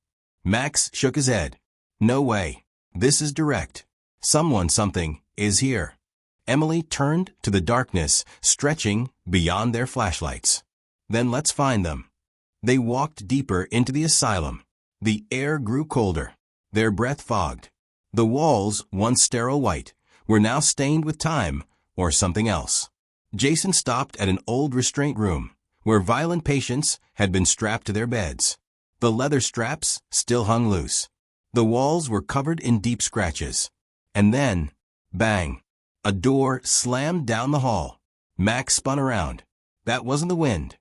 Max shook his head. No way. This is direct. Something, is here. Emily turned to the darkness, stretching beyond their flashlights. Then let's find them. They walked deeper into the asylum. The air grew colder. Their breath fogged. The walls, once sterile white, were now stained with time or something else. Jason stopped at an old restraint room, where violent patients had been strapped to their beds. The leather straps still hung loose. The walls were covered in deep scratches. And then, bang, a door slammed down the hall. Max spun around. That wasn't the wind.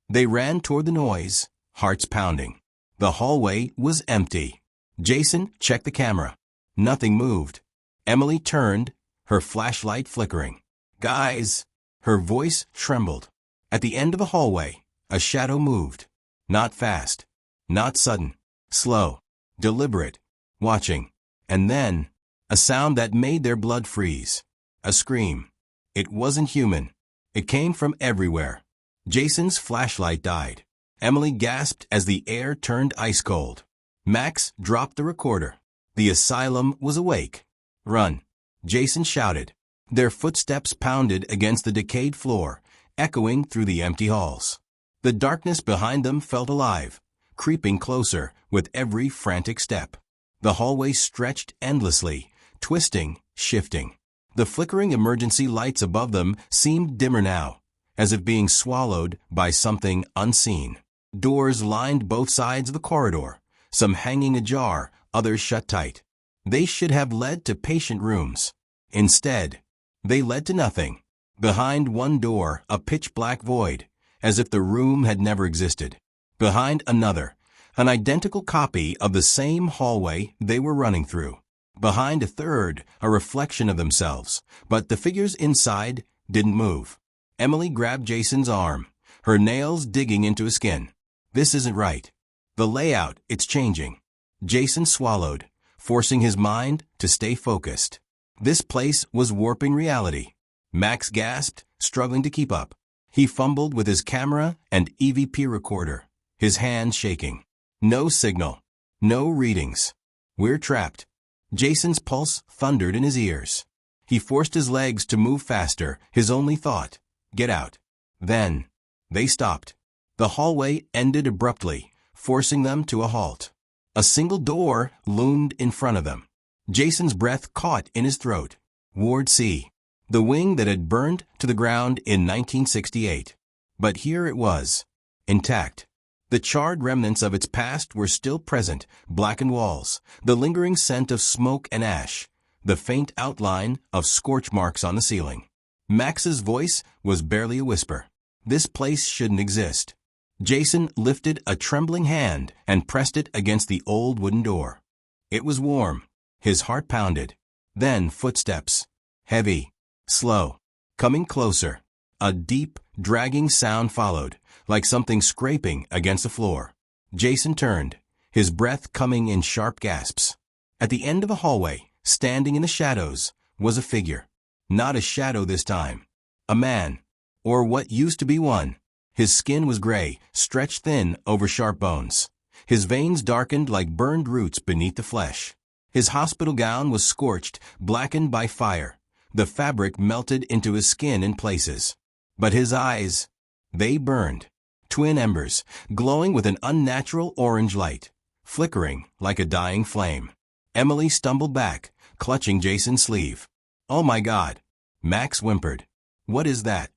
They ran toward the noise, hearts pounding. The hallway was empty. Jason checked the camera. Nothing moved. Emily turned, her flashlight flickering. Guys! Her voice trembled. At the end of the hallway, a shadow moved. Not fast. Not sudden. Slow. Deliberate. Watching. And then, a sound that made their blood freeze. A scream. It wasn't human. It came from everywhere. Jason's flashlight died. Emily gasped as the air turned ice cold. Max dropped the recorder. The asylum was awake. Run. Jason shouted. Their footsteps pounded against the decayed floor, echoing through the empty halls. The darkness behind them felt alive, creeping closer with every frantic step. The hallway stretched endlessly, twisting, shifting. The flickering emergency lights above them seemed dimmer now, as if being swallowed by something unseen. Doors lined both sides of the corridor, some hanging ajar, others shut tight. They should have led to patient rooms. Instead, they led to nothing. Behind one door, a pitch-black void, as if the room had never existed. Behind another, an identical copy of the same hallway they were running through. Behind a third, a reflection of themselves, but the figures inside didn't move. Emily grabbed Jason's arm, her nails digging into his skin. This isn't right. The layout, it's changing. Jason swallowed, forcing his mind to stay focused. This place was warping reality. Max gasped, struggling to keep up. He fumbled with his camera and EVP recorder, his hands shaking. No signal. No readings. We're trapped. Jason's pulse thundered in his ears. He forced his legs to move faster, his only thought. Get out. Then, they stopped. The hallway ended abruptly, forcing them to a halt. A single door loomed in front of them. Jason's breath caught in his throat. Ward C. The wing that had burned to the ground in 1968. But here it was, intact. The charred remnants of its past were still present, blackened walls, the lingering scent of smoke and ash, the faint outline of scorch marks on the ceiling. Max's voice was barely a whisper. This place shouldn't exist. Jason lifted a trembling hand and pressed it against the old wooden door. It was warm. His heart pounded. Then footsteps. Heavy. Slow. Coming closer. A deep, dragging sound followed, like something scraping against the floor. Jason turned, his breath coming in sharp gasps. At the end of the hallway, standing in the shadows, was a figure. Not a shadow this time. A man. Or what used to be one. His skin was gray, stretched thin over sharp bones. His veins darkened like burned roots beneath the flesh. His hospital gown was scorched, blackened by fire. The fabric melted into his skin in places. But his eyes, they burned. Twin embers, glowing with an unnatural orange light, flickering like a dying flame. Emily stumbled back, clutching Jason's sleeve. "Oh my God!" Max whimpered. "What is that?"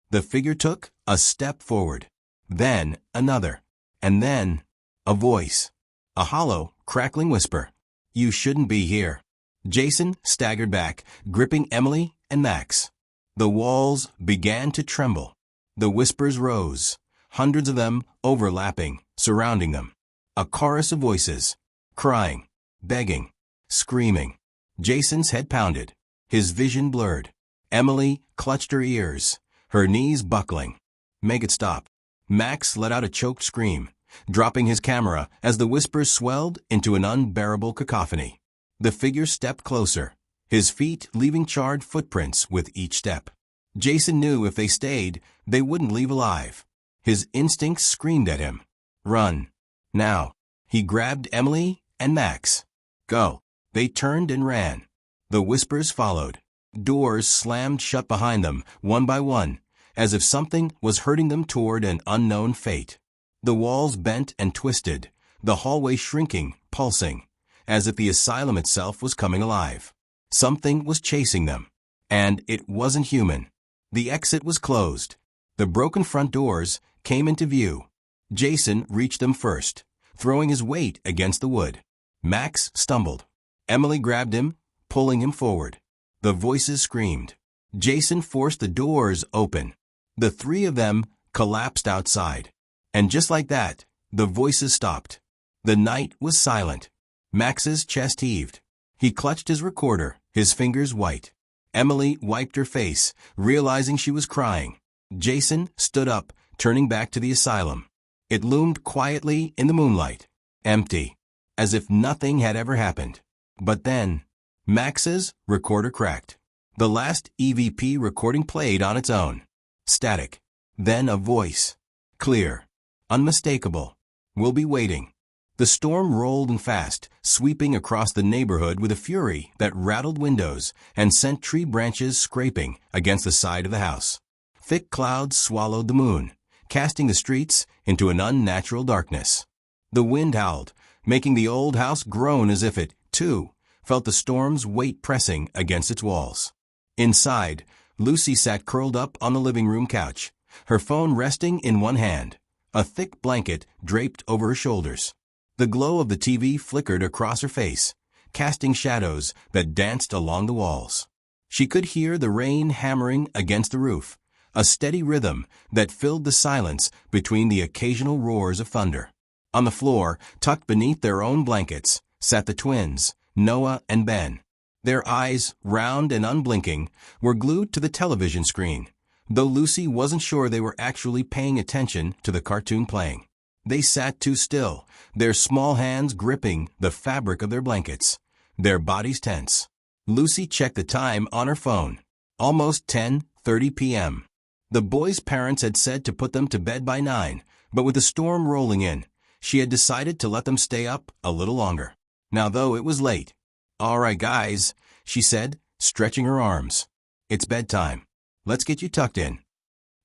The figure took a step forward. Then another. And then a voice. A hollow, crackling whisper. "You shouldn't be here." Jason staggered back, gripping Emily and Max. The walls began to tremble. The whispers rose, hundreds of them overlapping, surrounding them. A chorus of voices, crying, begging, screaming. Jason's head pounded, his vision blurred. Emily clutched her ears, her knees buckling. "Make it stop." Max let out a choked scream, dropping his camera as the whispers swelled into an unbearable cacophony. The figure stepped closer, his feet leaving charred footprints with each step. Jason knew if they stayed, they wouldn't leave alive. His instincts screamed at him. "Run. Now." He grabbed Emily and Max. "Go." They turned and ran. The whispers followed. Doors slammed shut behind them, one by one, as if something was herding them toward an unknown fate. The walls bent and twisted, the hallway shrinking, pulsing, as if the asylum itself was coming alive. Something was chasing them, and it wasn't human. The exit was closed. The broken front doors came into view. Jason reached them first, throwing his weight against the wood. Max stumbled. Emily grabbed him, pulling him forward. The voices screamed. Jason forced the doors open. The three of them collapsed outside. And just like that, the voices stopped. The night was silent. Max's chest heaved. He clutched his recorder, his fingers white. Emily wiped her face, realizing she was crying. Jason stood up, turning back to the asylum. It loomed quietly in the moonlight, empty, as if nothing had ever happened. But then, Max's recorder cracked. The last EVP recording played on its own. Static. Then a voice. Clear. Unmistakable. "We'll be waiting." The storm rolled in fast, sweeping across the neighborhood with a fury that rattled windows and sent tree branches scraping against the side of the house. Thick clouds swallowed the moon, casting the streets into an unnatural darkness. The wind howled, making the old house groan as if it, too, felt the storm's weight pressing against its walls. Inside, Lucy sat curled up on the living room couch, her phone resting in one hand, a thick blanket draped over her shoulders. The glow of the TV flickered across her face, casting shadows that danced along the walls. She could hear the rain hammering against the roof, a steady rhythm that filled the silence between the occasional roars of thunder. On the floor, tucked beneath their own blankets, sat the twins, Noah and Ben. Their eyes, round and unblinking, were glued to the television screen, though Lucy wasn't sure they were actually paying attention to the cartoon playing. They sat too still, their small hands gripping the fabric of their blankets, their bodies tense. Lucy checked the time on her phone. Almost 10:30 p.m. The boys' parents had said to put them to bed by 9, but with the storm rolling in, she had decided to let them stay up a little longer. Now, though it was late. "All right, guys," she said, stretching her arms. "It's bedtime. Let's get you tucked in."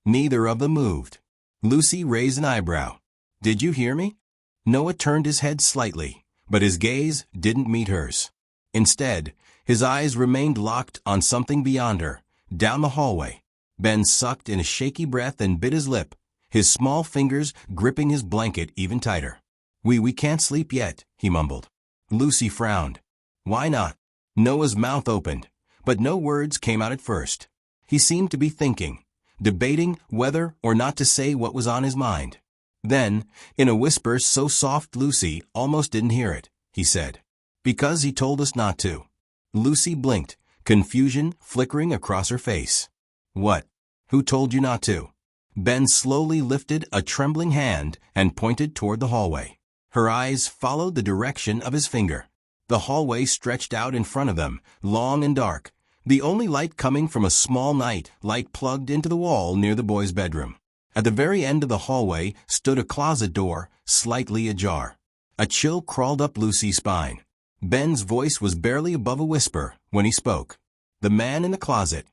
Neither of them moved. Lucy raised an eyebrow. "Did you hear me?" Noah turned his head slightly, but his gaze didn't meet hers. Instead, his eyes remained locked on something beyond her, down the hallway. Ben sucked in a shaky breath and bit his lip, his small fingers gripping his blanket even tighter. We can't sleep yet," he mumbled. Lucy frowned. "Why not?" Noah's mouth opened, but no words came out at first. He seemed to be thinking, debating whether or not to say what was on his mind. Then, in a whisper so soft Lucy almost didn't hear it, he said, "Because he told us not to." Lucy blinked, confusion flickering across her face. "What? Who told you not to?" Ben slowly lifted a trembling hand and pointed toward the hallway. Her eyes followed the direction of his finger. The hallway stretched out in front of them, long and dark, the only light coming from a small night light plugged into the wall near the boy's bedroom. At the very end of the hallway stood a closet door, slightly ajar. A chill crawled up Lucy's spine. Ben's voice was barely above a whisper when he spoke. "The man in the closet."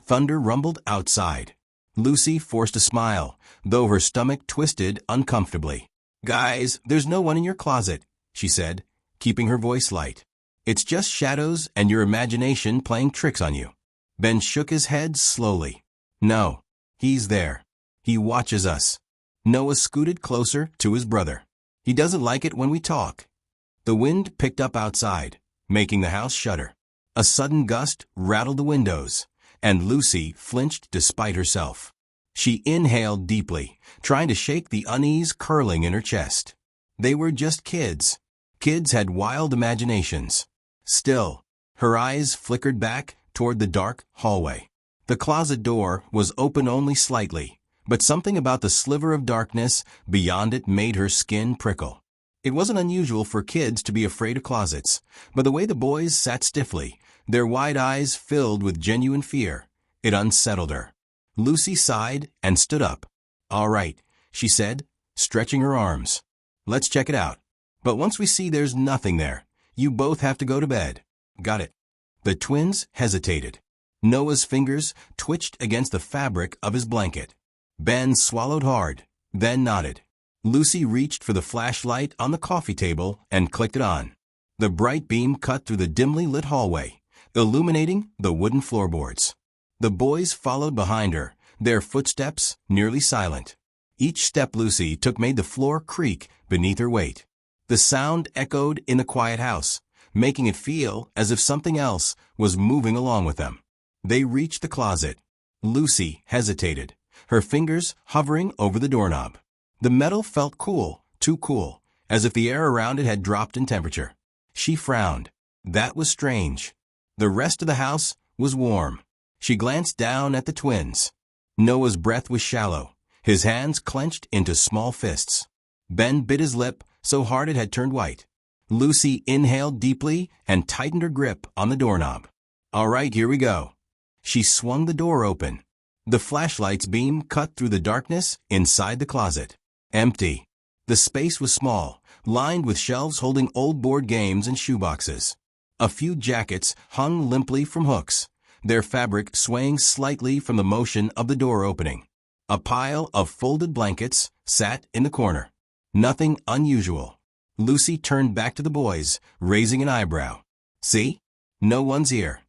Thunder rumbled outside. Lucy forced a smile, though her stomach twisted uncomfortably. "Guys, there's no one in your closet," she said, keeping her voice light. "It's just shadows and your imagination playing tricks on you." Ben shook his head slowly. "No, he's there. He watches us." Noah scooted closer to his brother. "He doesn't like it when we talk." The wind picked up outside, making the house shudder. A sudden gust rattled the windows, and Lucy flinched despite herself. She inhaled deeply, trying to shake the unease curling in her chest. They were just kids. Kids had wild imaginations. Still, her eyes flickered back toward the dark hallway. The closet door was open only slightly, but something about the sliver of darkness beyond it made her skin prickle. It wasn't unusual for kids to be afraid of closets, but the way the boys sat stiffly, their wide eyes filled with genuine fear, it unsettled her. Lucy sighed and stood up. "All right," she said, stretching her arms. "Let's check it out. But once we see there's nothing there, you both have to go to bed." "Got it." The twins hesitated. Noah's fingers twitched against the fabric of his blanket. Ben swallowed hard, then nodded. Lucy reached for the flashlight on the coffee table and clicked it on. The bright beam cut through the dimly lit hallway, illuminating the wooden floorboards. The boys followed behind her, their footsteps nearly silent. Each step Lucy took made the floor creak beneath her weight. The sound echoed in the quiet house, making it feel as if something else was moving along with them. They reached the closet. Lucy hesitated, her fingers hovering over the doorknob. The metal felt cool, too cool, as if the air around it had dropped in temperature. She frowned. That was strange. The rest of the house was warm. She glanced down at the twins. Noah's breath was shallow, his hands clenched into small fists. Ben bit his lip so hard it had turned white. Lucy inhaled deeply and tightened her grip on the doorknob. "All right, here we go." She swung the door open. The flashlight's beam cut through the darkness inside the closet. Empty. The space was small, lined with shelves holding old board games and shoeboxes. A few jackets hung limply from hooks, their fabric swaying slightly from the motion of the door opening. A pile of folded blankets sat in the corner. Nothing unusual. Lucy turned back to the boys, raising an eyebrow. "See? No one's here."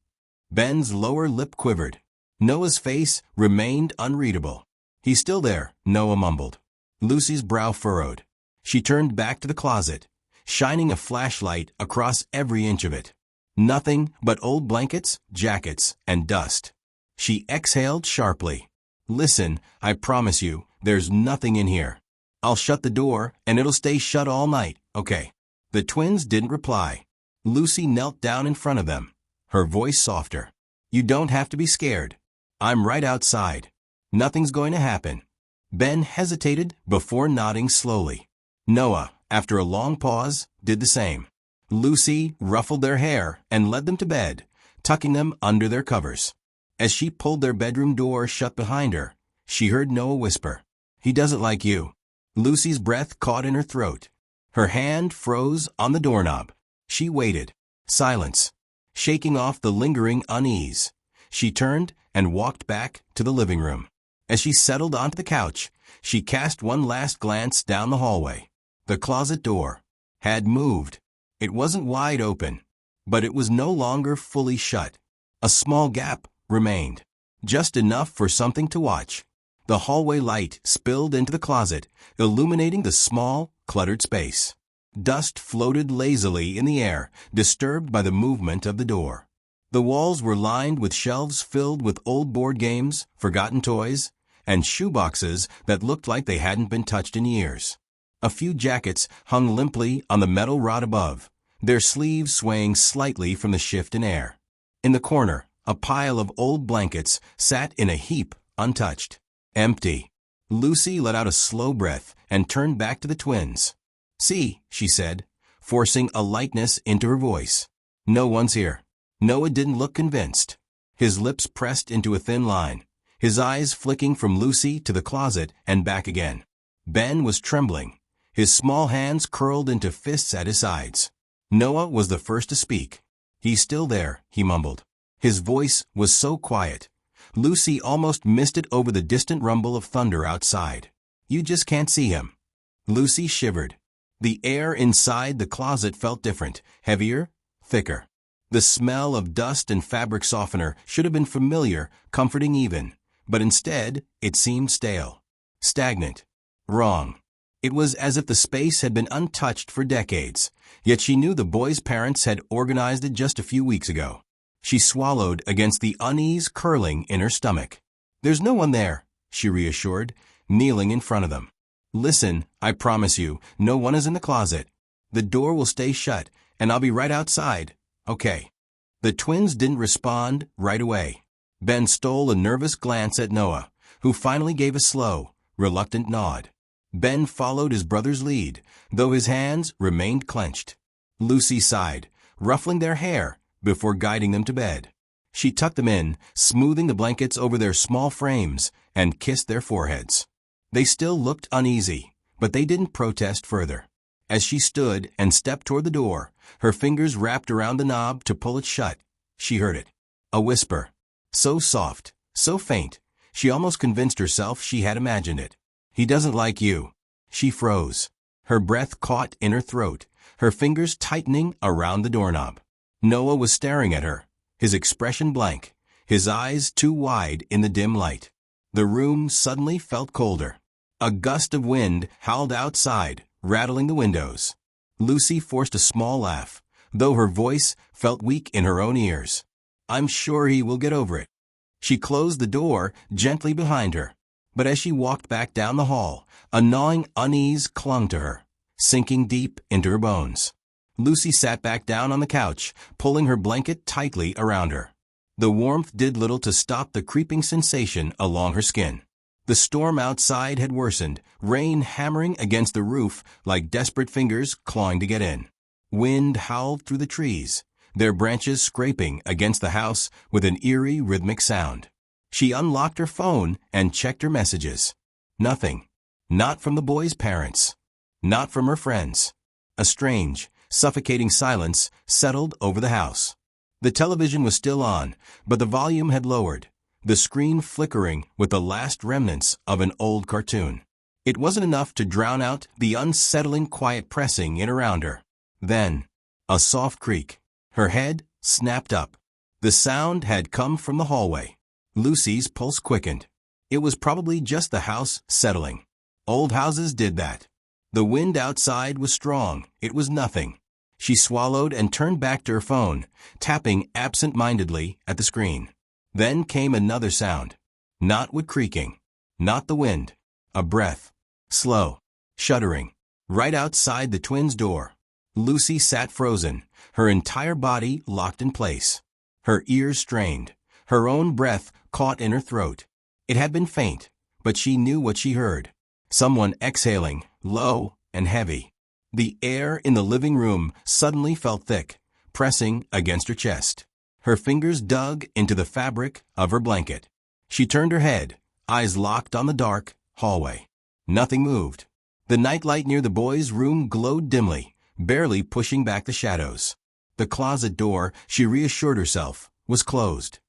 Ben's lower lip quivered. Noah's face remained unreadable. "He's still there," Noah mumbled. Lucy's brow furrowed. She turned back to the closet, shining a flashlight across every inch of it. Nothing but old blankets, jackets, and dust. She exhaled sharply. "Listen, I promise you, there's nothing in here. I'll shut the door, and it'll stay shut all night, okay?" The twins didn't reply. Lucy knelt down in front of them, her voice softer. "You don't have to be scared. I'm right outside. Nothing's going to happen." Ben hesitated before nodding slowly. Noah, after a long pause, did the same. Lucy ruffled their hair and led them to bed, tucking them under their covers. As she pulled their bedroom door shut behind her, she heard Noah whisper, "He doesn't like you." Lucy's breath caught in her throat. Her hand froze on the doorknob. She waited. Silence. Shaking off the lingering unease, she turned and walked back to the living room. As she settled onto the couch, she cast one last glance down the hallway. The closet door had moved. It wasn't wide open, but it was no longer fully shut. A small gap remained, just enough for something to watch. The hallway light spilled into the closet, illuminating the small, cluttered space. Dust floated lazily in the air, disturbed by the movement of the door. The walls were lined with shelves filled with old board games, forgotten toys, and shoeboxes that looked like they hadn't been touched in years. A few jackets hung limply on the metal rod above, their sleeves swaying slightly from the shift in air. In the corner, a pile of old blankets sat in a heap, untouched. Empty. Lucy let out a slow breath and turned back to the twins. "See," she said, forcing a lightness into her voice. "No one's here." Noah didn't look convinced. His lips pressed into a thin line, his eyes flicking from Lucy to the closet and back again. Ben was trembling, his small hands curled into fists at his sides. Noah was the first to speak. "He's still there," he mumbled. His voice was so quiet, Lucy almost missed it over the distant rumble of thunder outside. "You just can't see him." Lucy shivered. The air inside the closet felt different, heavier, thicker. The smell of dust and fabric softener should have been familiar, comforting even, but instead it seemed stale, stagnant, wrong. It was as if the space had been untouched for decades, yet she knew the boy's parents had organized it just a few weeks ago. She swallowed against the unease curling in her stomach. "There's no one there," she reassured, kneeling in front of them. "Listen, I promise you, no one is in the closet. The door will stay shut, and I'll be right outside. Okay." The twins didn't respond right away. Ben stole a nervous glance at Noah, who finally gave a slow, reluctant nod. Ben followed his brother's lead, though his hands remained clenched. Lucy sighed, ruffling their hair before guiding them to bed. She tucked them in, smoothing the blankets over their small frames, and kissed their foreheads. They still looked uneasy, but they didn't protest further. As she stood and stepped toward the door, her fingers wrapped around the knob to pull it shut, she heard it. A whisper. So soft, so faint, she almost convinced herself she had imagined it. "He doesn't like you." She froze. Her breath caught in her throat, her fingers tightening around the doorknob. Noah was staring at her, his expression blank, his eyes too wide in the dim light. The room suddenly felt colder. A gust of wind howled outside, rattling the windows. Lucy forced a small laugh, though her voice felt weak in her own ears. "I'm sure he will get over it." She closed the door gently behind her, but as she walked back down the hall, a gnawing unease clung to her, sinking deep into her bones. Lucy sat back down on the couch, pulling her blanket tightly around her. The warmth did little to stop the creeping sensation along her skin. The storm outside had worsened, rain hammering against the roof like desperate fingers clawing to get in. Wind howled through the trees, their branches scraping against the house with an eerie rhythmic sound. She unlocked her phone and checked her messages. Nothing. Not from the boy's parents. Not from her friends. A strange, suffocating silence settled over the house. The television was still on, but the volume had lowered, the screen flickering with the last remnants of an old cartoon. It wasn't enough to drown out the unsettling quiet pressing in around her. Then, a soft creak. Her head snapped up. The sound had come from the hallway. Lucy's pulse quickened. It was probably just the house settling. Old houses did that. The wind outside was strong. It was nothing. She swallowed and turned back to her phone, tapping absent-mindedly at the screen. Then came another sound. Not wood creaking. Not the wind. A breath. Slow. Shuddering. Right outside the twins' door. Lucy sat frozen, her entire body locked in place. Her ears strained. Her own breath caught in her throat. It had been faint, but she knew what she heard. Someone exhaling, low and heavy. The air in the living room suddenly felt thick, pressing against her chest. Her fingers dug into the fabric of her blanket. She turned her head, eyes locked on the dark hallway. Nothing moved. The nightlight near the boys' room glowed dimly, barely pushing back the shadows. The closet door, she reassured herself, was closed.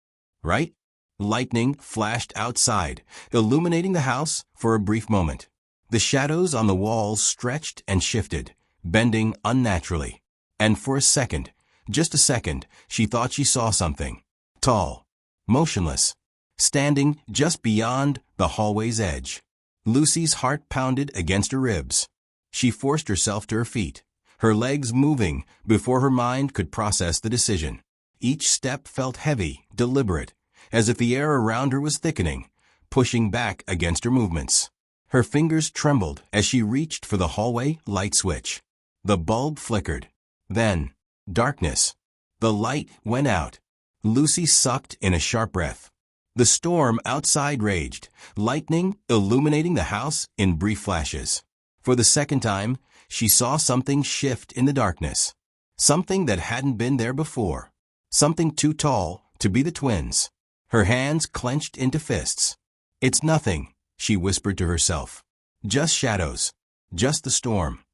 Right? Lightning flashed outside, illuminating the house for a brief moment. The shadows on the walls stretched and shifted, bending unnaturally. And for a second, just a second, she thought she saw something. Tall, motionless, standing just beyond the hallway's edge. Lucy's heart pounded against her ribs. She forced herself to her feet, her legs moving before her mind could process the decision. Each step felt heavy, deliberate, as if the air around her was thickening, pushing back against her movements. Her fingers trembled as she reached for the hallway light switch. The bulb flickered. Then, darkness. The light went out. Lucy sucked in a sharp breath. The storm outside raged, lightning illuminating the house in brief flashes. For the second time, she saw something shift in the darkness. Something that hadn't been there before. Something too tall to be the twins. Her hands clenched into fists. "It's nothing," she whispered to herself. "Just shadows. Just the storm."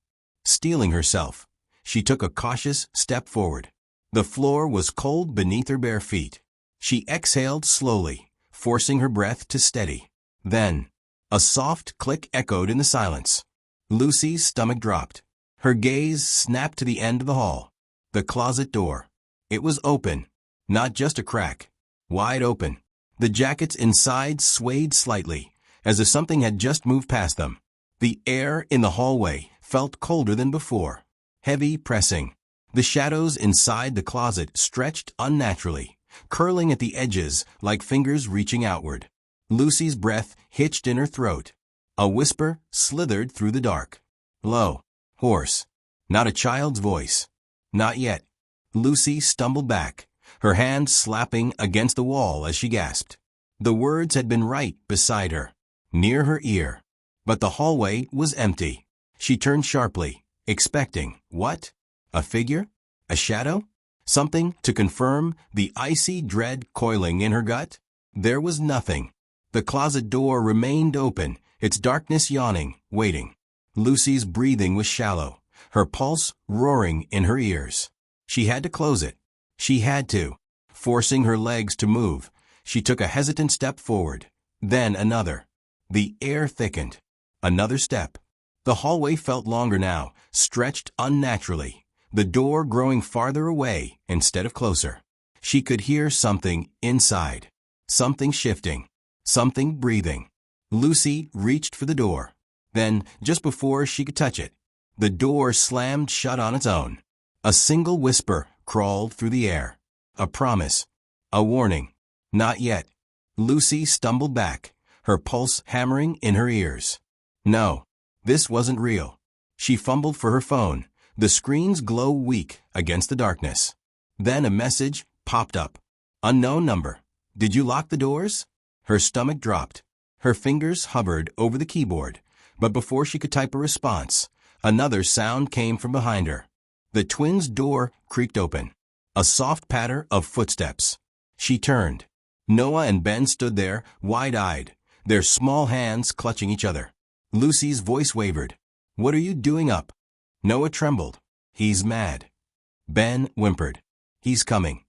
Steeling herself, she took a cautious step forward. The floor was cold beneath her bare feet. She exhaled slowly, forcing her breath to steady. Then, a soft click echoed in the silence. Lucy's stomach dropped. Her gaze snapped to the end of the hall. The closet door. It was open, not just a crack. Wide open. The jackets inside swayed slightly, as if something had just moved past them. The air in the hallway felt colder than before. Heavy pressing. The shadows inside the closet stretched unnaturally, curling at the edges like fingers reaching outward. Lucy's breath hitched in her throat. A whisper slithered through the dark. Low. Hoarse. Not a child's voice. Not yet. Lucy stumbled back, her hand slapping against the wall as she gasped. The words had been right beside her, near her ear. But the hallway was empty. She turned sharply, expecting, what? A figure? A shadow? Something to confirm the icy dread coiling in her gut? There was nothing. The closet door remained open, its darkness yawning, waiting. Lucy's breathing was shallow, her pulse roaring in her ears. She had to close it. She had to. Forcing her legs to move, she took a hesitant step forward, then another. The air thickened. Another step. The hallway felt longer now, stretched unnaturally, the door growing farther away instead of closer. She could hear something inside. Something shifting. Something breathing. Lucy reached for the door. Then, just before she could touch it, the door slammed shut on its own. A single whisper crawled through the air. A promise. A warning. Not yet. Lucy stumbled back, her pulse hammering in her ears. No, this wasn't real. She fumbled for her phone, the screen's glow weak against the darkness. Then a message popped up. Unknown number. Did you lock the doors? Her stomach dropped. Her fingers hovered over the keyboard, but before she could type a response, another sound came from behind her. The twins' door creaked open. A soft patter of footsteps. She turned. Noah and Ben stood there, wide-eyed, their small hands clutching each other. Lucy's voice wavered. What are you doing up? Noah trembled. He's mad. Ben whimpered. He's coming.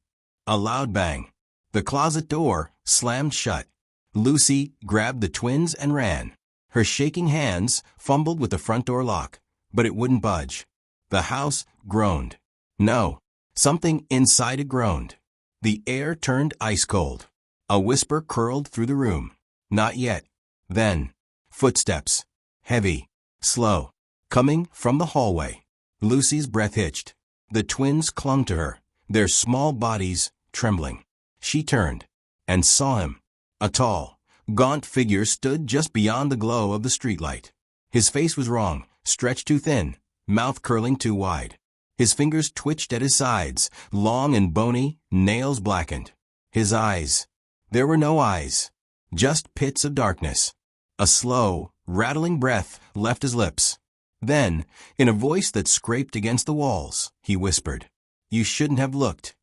A loud bang. The closet door slammed shut. Lucy grabbed the twins and ran. Her shaking hands fumbled with the front door lock, but it wouldn't budge. The house groaned. No, something inside it groaned. The air turned ice cold. A whisper curled through the room. Not yet. Then, footsteps. Heavy, slow, coming from the hallway. Lucy's breath hitched. The twins clung to her, their small bodies trembling. She turned and saw him. A tall, gaunt figure stood just beyond the glow of the streetlight. His face was wrong, stretched too thin, mouth curling too wide. His fingers twitched at his sides, long and bony, nails blackened. His eyes. There were no eyes, just pits of darkness. A slow, rattling breath left his lips. Then, in a voice that scraped against the walls, he whispered, "You shouldn't have looked."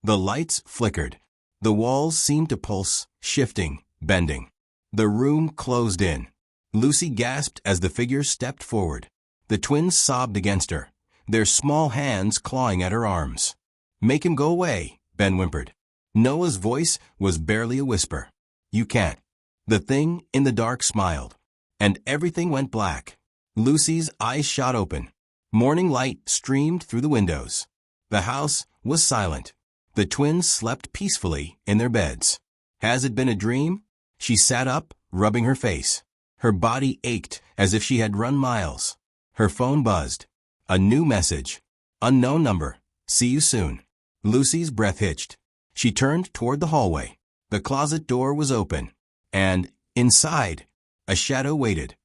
The lights flickered. The walls seemed to pulse, shifting, bending. The room closed in. Lucy gasped as the figure stepped forward. The twins sobbed against her, their small hands clawing at her arms. "Make him go away," Ben whimpered. Noah's voice was barely a whisper. "You can't." The thing in the dark smiled. And everything went black. Lucy's eyes shot open. Morning light streamed through the windows. The house was silent. The twins slept peacefully in their beds. Has it been a dream? She sat up, rubbing her face. Her body ached as if she had run miles. Her phone buzzed. A new message. Unknown number. See you soon. Lucy's breath hitched. She turned toward the hallway. The closet door was open. And, inside, a shadow waited.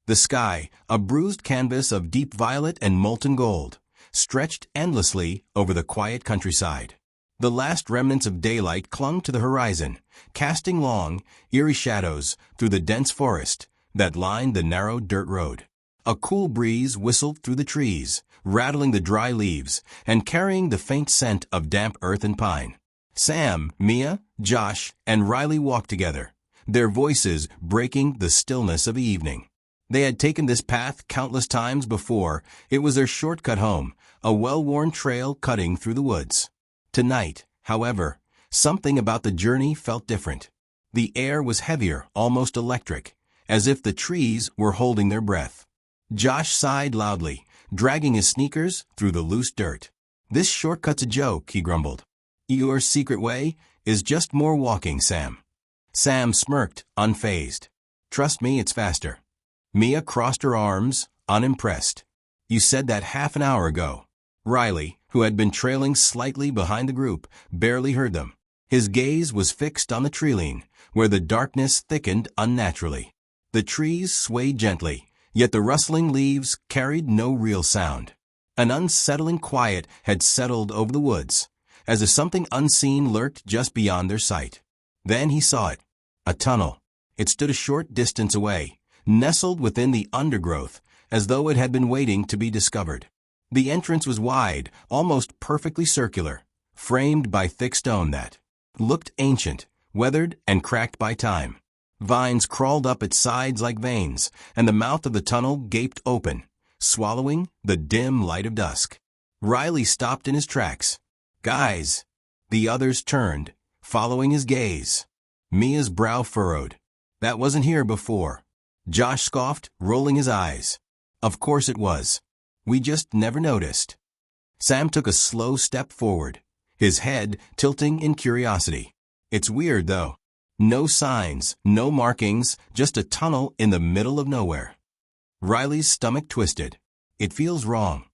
The sky, a bruised canvas of deep violet and molten gold, stretched endlessly over the quiet countryside. The last remnants of daylight clung to the horizon, casting long, eerie shadows through the dense forest that lined the narrow dirt road. A cool breeze whistled through the trees, rattling the dry leaves and carrying the faint scent of damp earth and pine. Sam, Mia, Josh, and Riley walked together, their voices breaking the stillness of the evening. They had taken this path countless times before. It was their shortcut home, a well-worn trail cutting through the woods. Tonight, however, something about the journey felt different. The air was heavier, almost electric, as if the trees were holding their breath. Josh sighed loudly, dragging his sneakers through the loose dirt. This shortcut's a joke, he grumbled. Your secret way is just more walking, Sam. Sam smirked, unfazed. Trust me, it's faster. Mia crossed her arms, unimpressed. You said that half an hour ago. Riley, who had been trailing slightly behind the group, barely heard them. His gaze was fixed on the tree-line, where the darkness thickened unnaturally. The trees swayed gently, yet the rustling leaves carried no real sound. An unsettling quiet had settled over the woods, as if something unseen lurked just beyond their sight. Then he saw it. A tunnel. It stood a short distance away, nestled within the undergrowth, as though it had been waiting to be discovered. The entrance was wide, almost perfectly circular, framed by thick stone that looked ancient, weathered, and cracked by time. Vines crawled up its sides like veins, and the mouth of the tunnel gaped open, swallowing the dim light of dusk. Riley stopped in his tracks. Guys! The others turned, following his gaze. Mia's brow furrowed. That wasn't here before. Josh scoffed, rolling his eyes. Of course it was. We just never noticed. Sam took a slow step forward, his head tilting in curiosity. It's weird, though. No signs, no markings, just a tunnel in the middle of nowhere. Riley's stomach twisted. It feels wrong.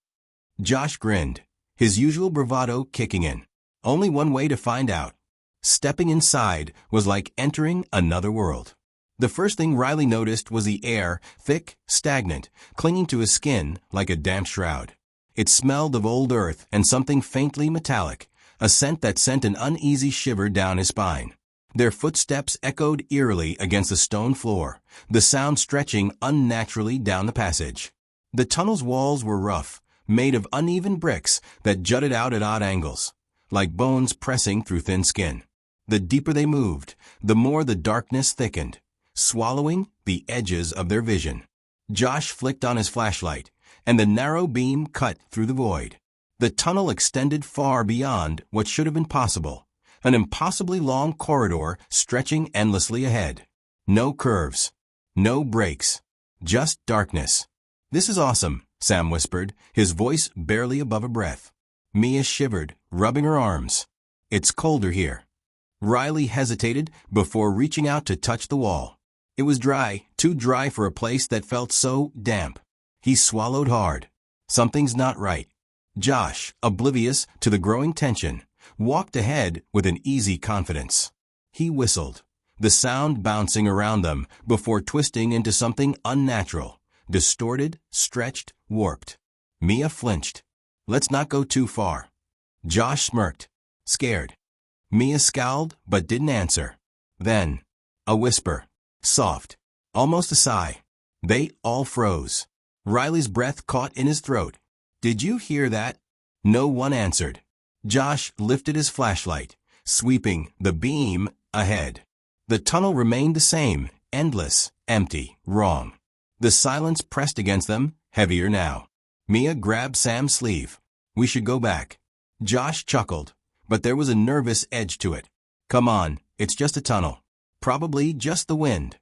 Josh grinned, his usual bravado kicking in. Only one way to find out. Stepping inside was like entering another world. The first thing Riley noticed was the air, thick, stagnant, clinging to his skin like a damp shroud. It smelled of old earth and something faintly metallic, a scent that sent an uneasy shiver down his spine. Their footsteps echoed eerily against the stone floor, the sound stretching unnaturally down the passage. The tunnel's walls were rough, made of uneven bricks that jutted out at odd angles, like bones pressing through thin skin. The deeper they moved, the more the darkness thickened, swallowing the edges of their vision. Josh flicked on his flashlight, and the narrow beam cut through the void. The tunnel extended far beyond what should have been possible, an impossibly long corridor stretching endlessly ahead. No curves, no breaks, just darkness. This is awesome, Sam whispered, his voice barely above a breath. Mia shivered, rubbing her arms. It's colder here. Riley hesitated before reaching out to touch the wall. It was dry, too dry for a place that felt so damp. He swallowed hard. Something's not right. Josh, oblivious to the growing tension, walked ahead with an easy confidence. He whistled, the sound bouncing around them before twisting into something unnatural, distorted, stretched, warped. Mia flinched. Let's not go too far. Josh smirked, scared. Mia scowled but didn't answer. Then, a whisper. Soft, almost a sigh. They all froze. Riley's breath caught in his throat. Did you hear that? No one answered. Josh lifted his flashlight, sweeping the beam ahead. The tunnel remained the same, endless, empty, wrong. The silence pressed against them, heavier now. Mia grabbed Sam's sleeve. We should go back. Josh chuckled, but there was a nervous edge to it. Come on, it's just a tunnel. Probably just the wind.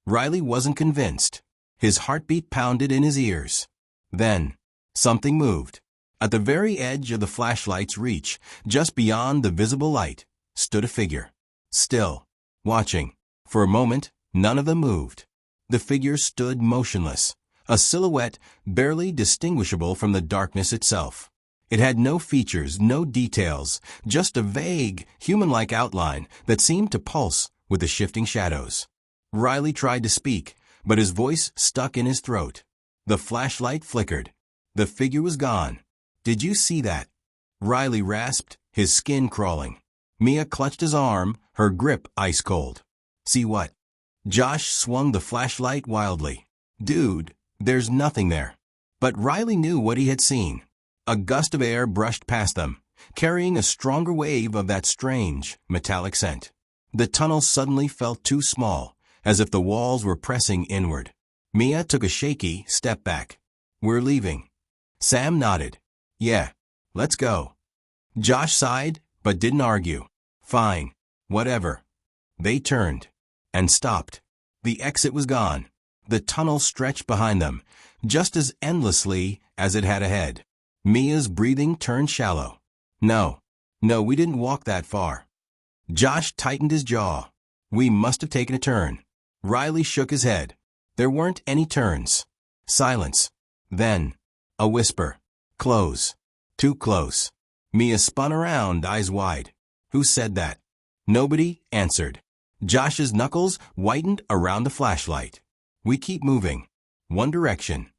Riley wasn't convinced. His heartbeat pounded in his ears. Then, something moved. At the very edge of the flashlight's reach, just beyond the visible light, stood a figure. Still, watching. For a moment, none of them moved. The figure stood motionless, a silhouette barely distinguishable from the darkness itself. It had no features, no details, just a vague, human-like outline that seemed to pulse with the shifting shadows. Riley tried to speak, but his voice stuck in his throat. The flashlight flickered. The figure was gone. "Did you see that?" Riley rasped, his skin crawling. Mia clutched his arm, her grip ice cold. "See what?" Josh swung the flashlight wildly. "Dude, there's nothing there." But Riley knew what he had seen. A gust of air brushed past them, carrying a stronger wave of that strange, metallic scent. The tunnel suddenly felt too small, as if the walls were pressing inward. Mia took a shaky step back. "We're leaving." Sam nodded. "Yeah, let's go." Josh sighed, but didn't argue. "Fine, whatever." They turned and stopped. The exit was gone. The tunnel stretched behind them, just as endlessly as it had ahead. Mia's breathing turned shallow. No, we didn't walk that far." Josh tightened his jaw. "We must have taken a turn." Riley shook his head. There weren't any turns. Silence. Then, a whisper. "Close. Too close." Mia spun around, eyes wide. "Who said that?" Nobody answered. Josh's knuckles whitened around the flashlight. "We keep moving. One direction."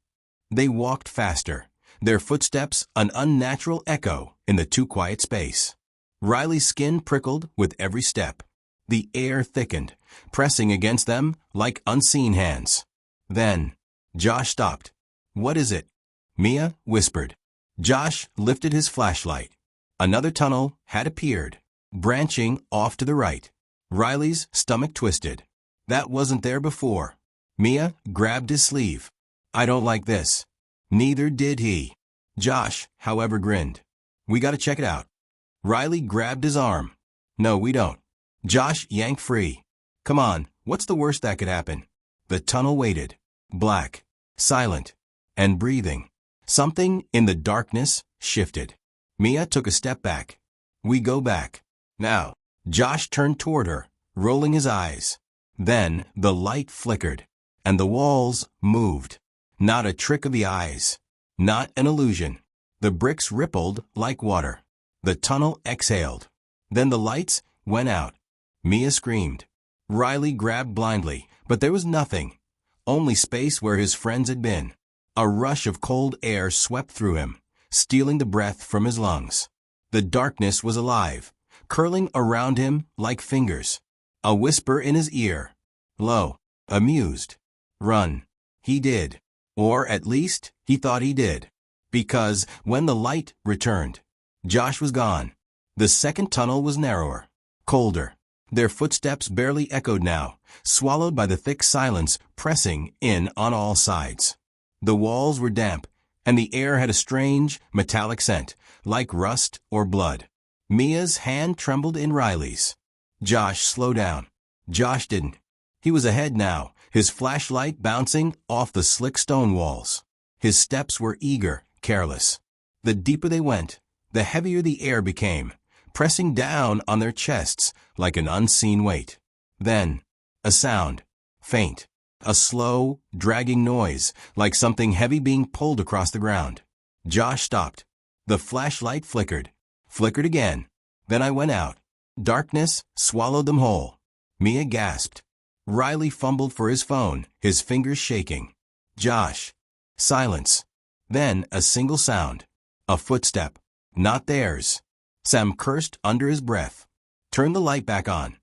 They walked faster, their footsteps an unnatural echo in the too quiet space. Riley's skin prickled with every step. The air thickened, pressing against them like unseen hands. Then, Josh stopped. "What is it?" Mia whispered. Josh lifted his flashlight. Another tunnel had appeared, branching off to the right. Riley's stomach twisted. That wasn't there before. Mia grabbed his sleeve. "I don't like this." Neither did he. Josh, however, grinned. "We gotta check it out." Riley grabbed his arm. "No, we don't." Josh yanked free. "Come on, what's the worst that could happen?" The tunnel waited. Black, silent, and breathing. Something in the darkness shifted. Mia took a step back. "We go back. Now." Josh turned toward her, rolling his eyes. Then the light flickered, and the walls moved. Not a trick of the eyes. Not an illusion. The bricks rippled like water. The tunnel exhaled. Then the lights went out. Mia screamed. Riley grabbed blindly, but there was nothing. Only space where his friends had been. A rush of cold air swept through him, stealing the breath from his lungs. The darkness was alive, curling around him like fingers. A whisper in his ear. Low, amused. "Run." He did. Or at least, he thought he did. Because when the light returned, Josh was gone. The second tunnel was narrower, colder. Their footsteps barely echoed now, swallowed by the thick silence pressing in on all sides. The walls were damp, and the air had a strange, metallic scent, like rust or blood. Mia's hand trembled in Riley's. Josh, slow down. Josh didn't. He was ahead now, his flashlight bouncing off the slick stone walls. His steps were eager, careless. The deeper they went, the heavier the air became, pressing down on their chests like an unseen weight. Then, a sound, faint, a slow, dragging noise, like something heavy being pulled across the ground. Josh stopped. The flashlight flickered again. Then I went out. Darkness swallowed them whole. Mia gasped. Riley fumbled for his phone, his fingers shaking. Josh. Silence. Then a single sound. A footstep. Not theirs. Sam cursed under his breath. Turn the light back on.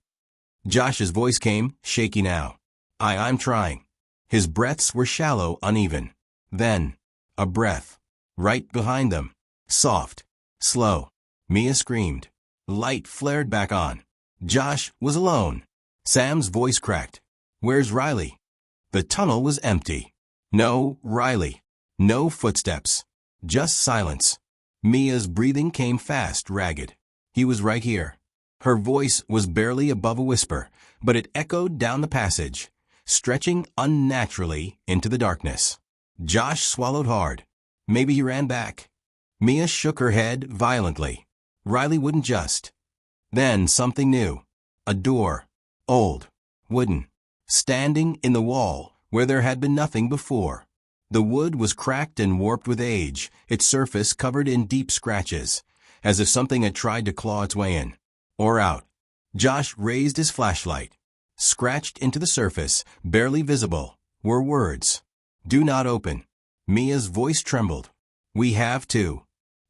Josh's voice came, shaky now. I'm trying. His breaths were shallow, uneven. Then, a breath. Right behind them. Soft. Slow. Mia screamed. Light flared back on. Josh was alone. Sam's voice cracked. Where's Riley? The tunnel was empty. No Riley. No footsteps. Just silence. Mia's breathing came fast, ragged. He was right here. Her voice was barely above a whisper, but it echoed down the passage, stretching unnaturally into the darkness. Josh swallowed hard. Maybe he ran back. Mia shook her head violently. Riley wouldn't just. Then something new. A door. Old. Wooden. Standing in the wall where there had been nothing before. The wood was cracked and warped with age, its surface covered in deep scratches, as if something had tried to claw its way in. Or out. Josh raised his flashlight. Scratched into the surface, barely visible, were words. "Do not open." Mia's voice trembled. "We have to."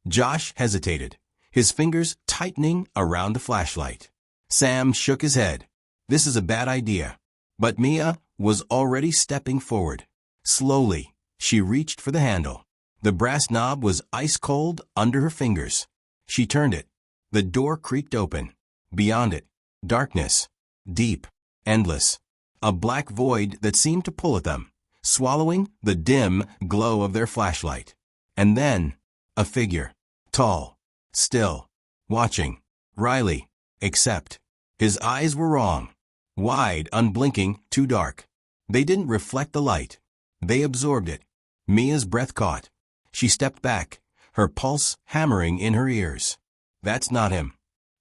Josh hesitated, his fingers tightening around the flashlight. Sam shook his head. "This is a bad idea." But Mia was already stepping forward. Slowly, she reached for the handle. The brass knob was ice cold under her fingers. She turned it. The door creaked open. Beyond it, darkness. Deep. Endless. A black void that seemed to pull at them, swallowing the dim glow of their flashlight. And then, a figure. Tall. Still. Watching. Riley. Except, his eyes were wrong. Wide, unblinking, too dark. They didn't reflect the light. They absorbed it. Mia's breath caught. She stepped back, her pulse hammering in her ears. "That's not him."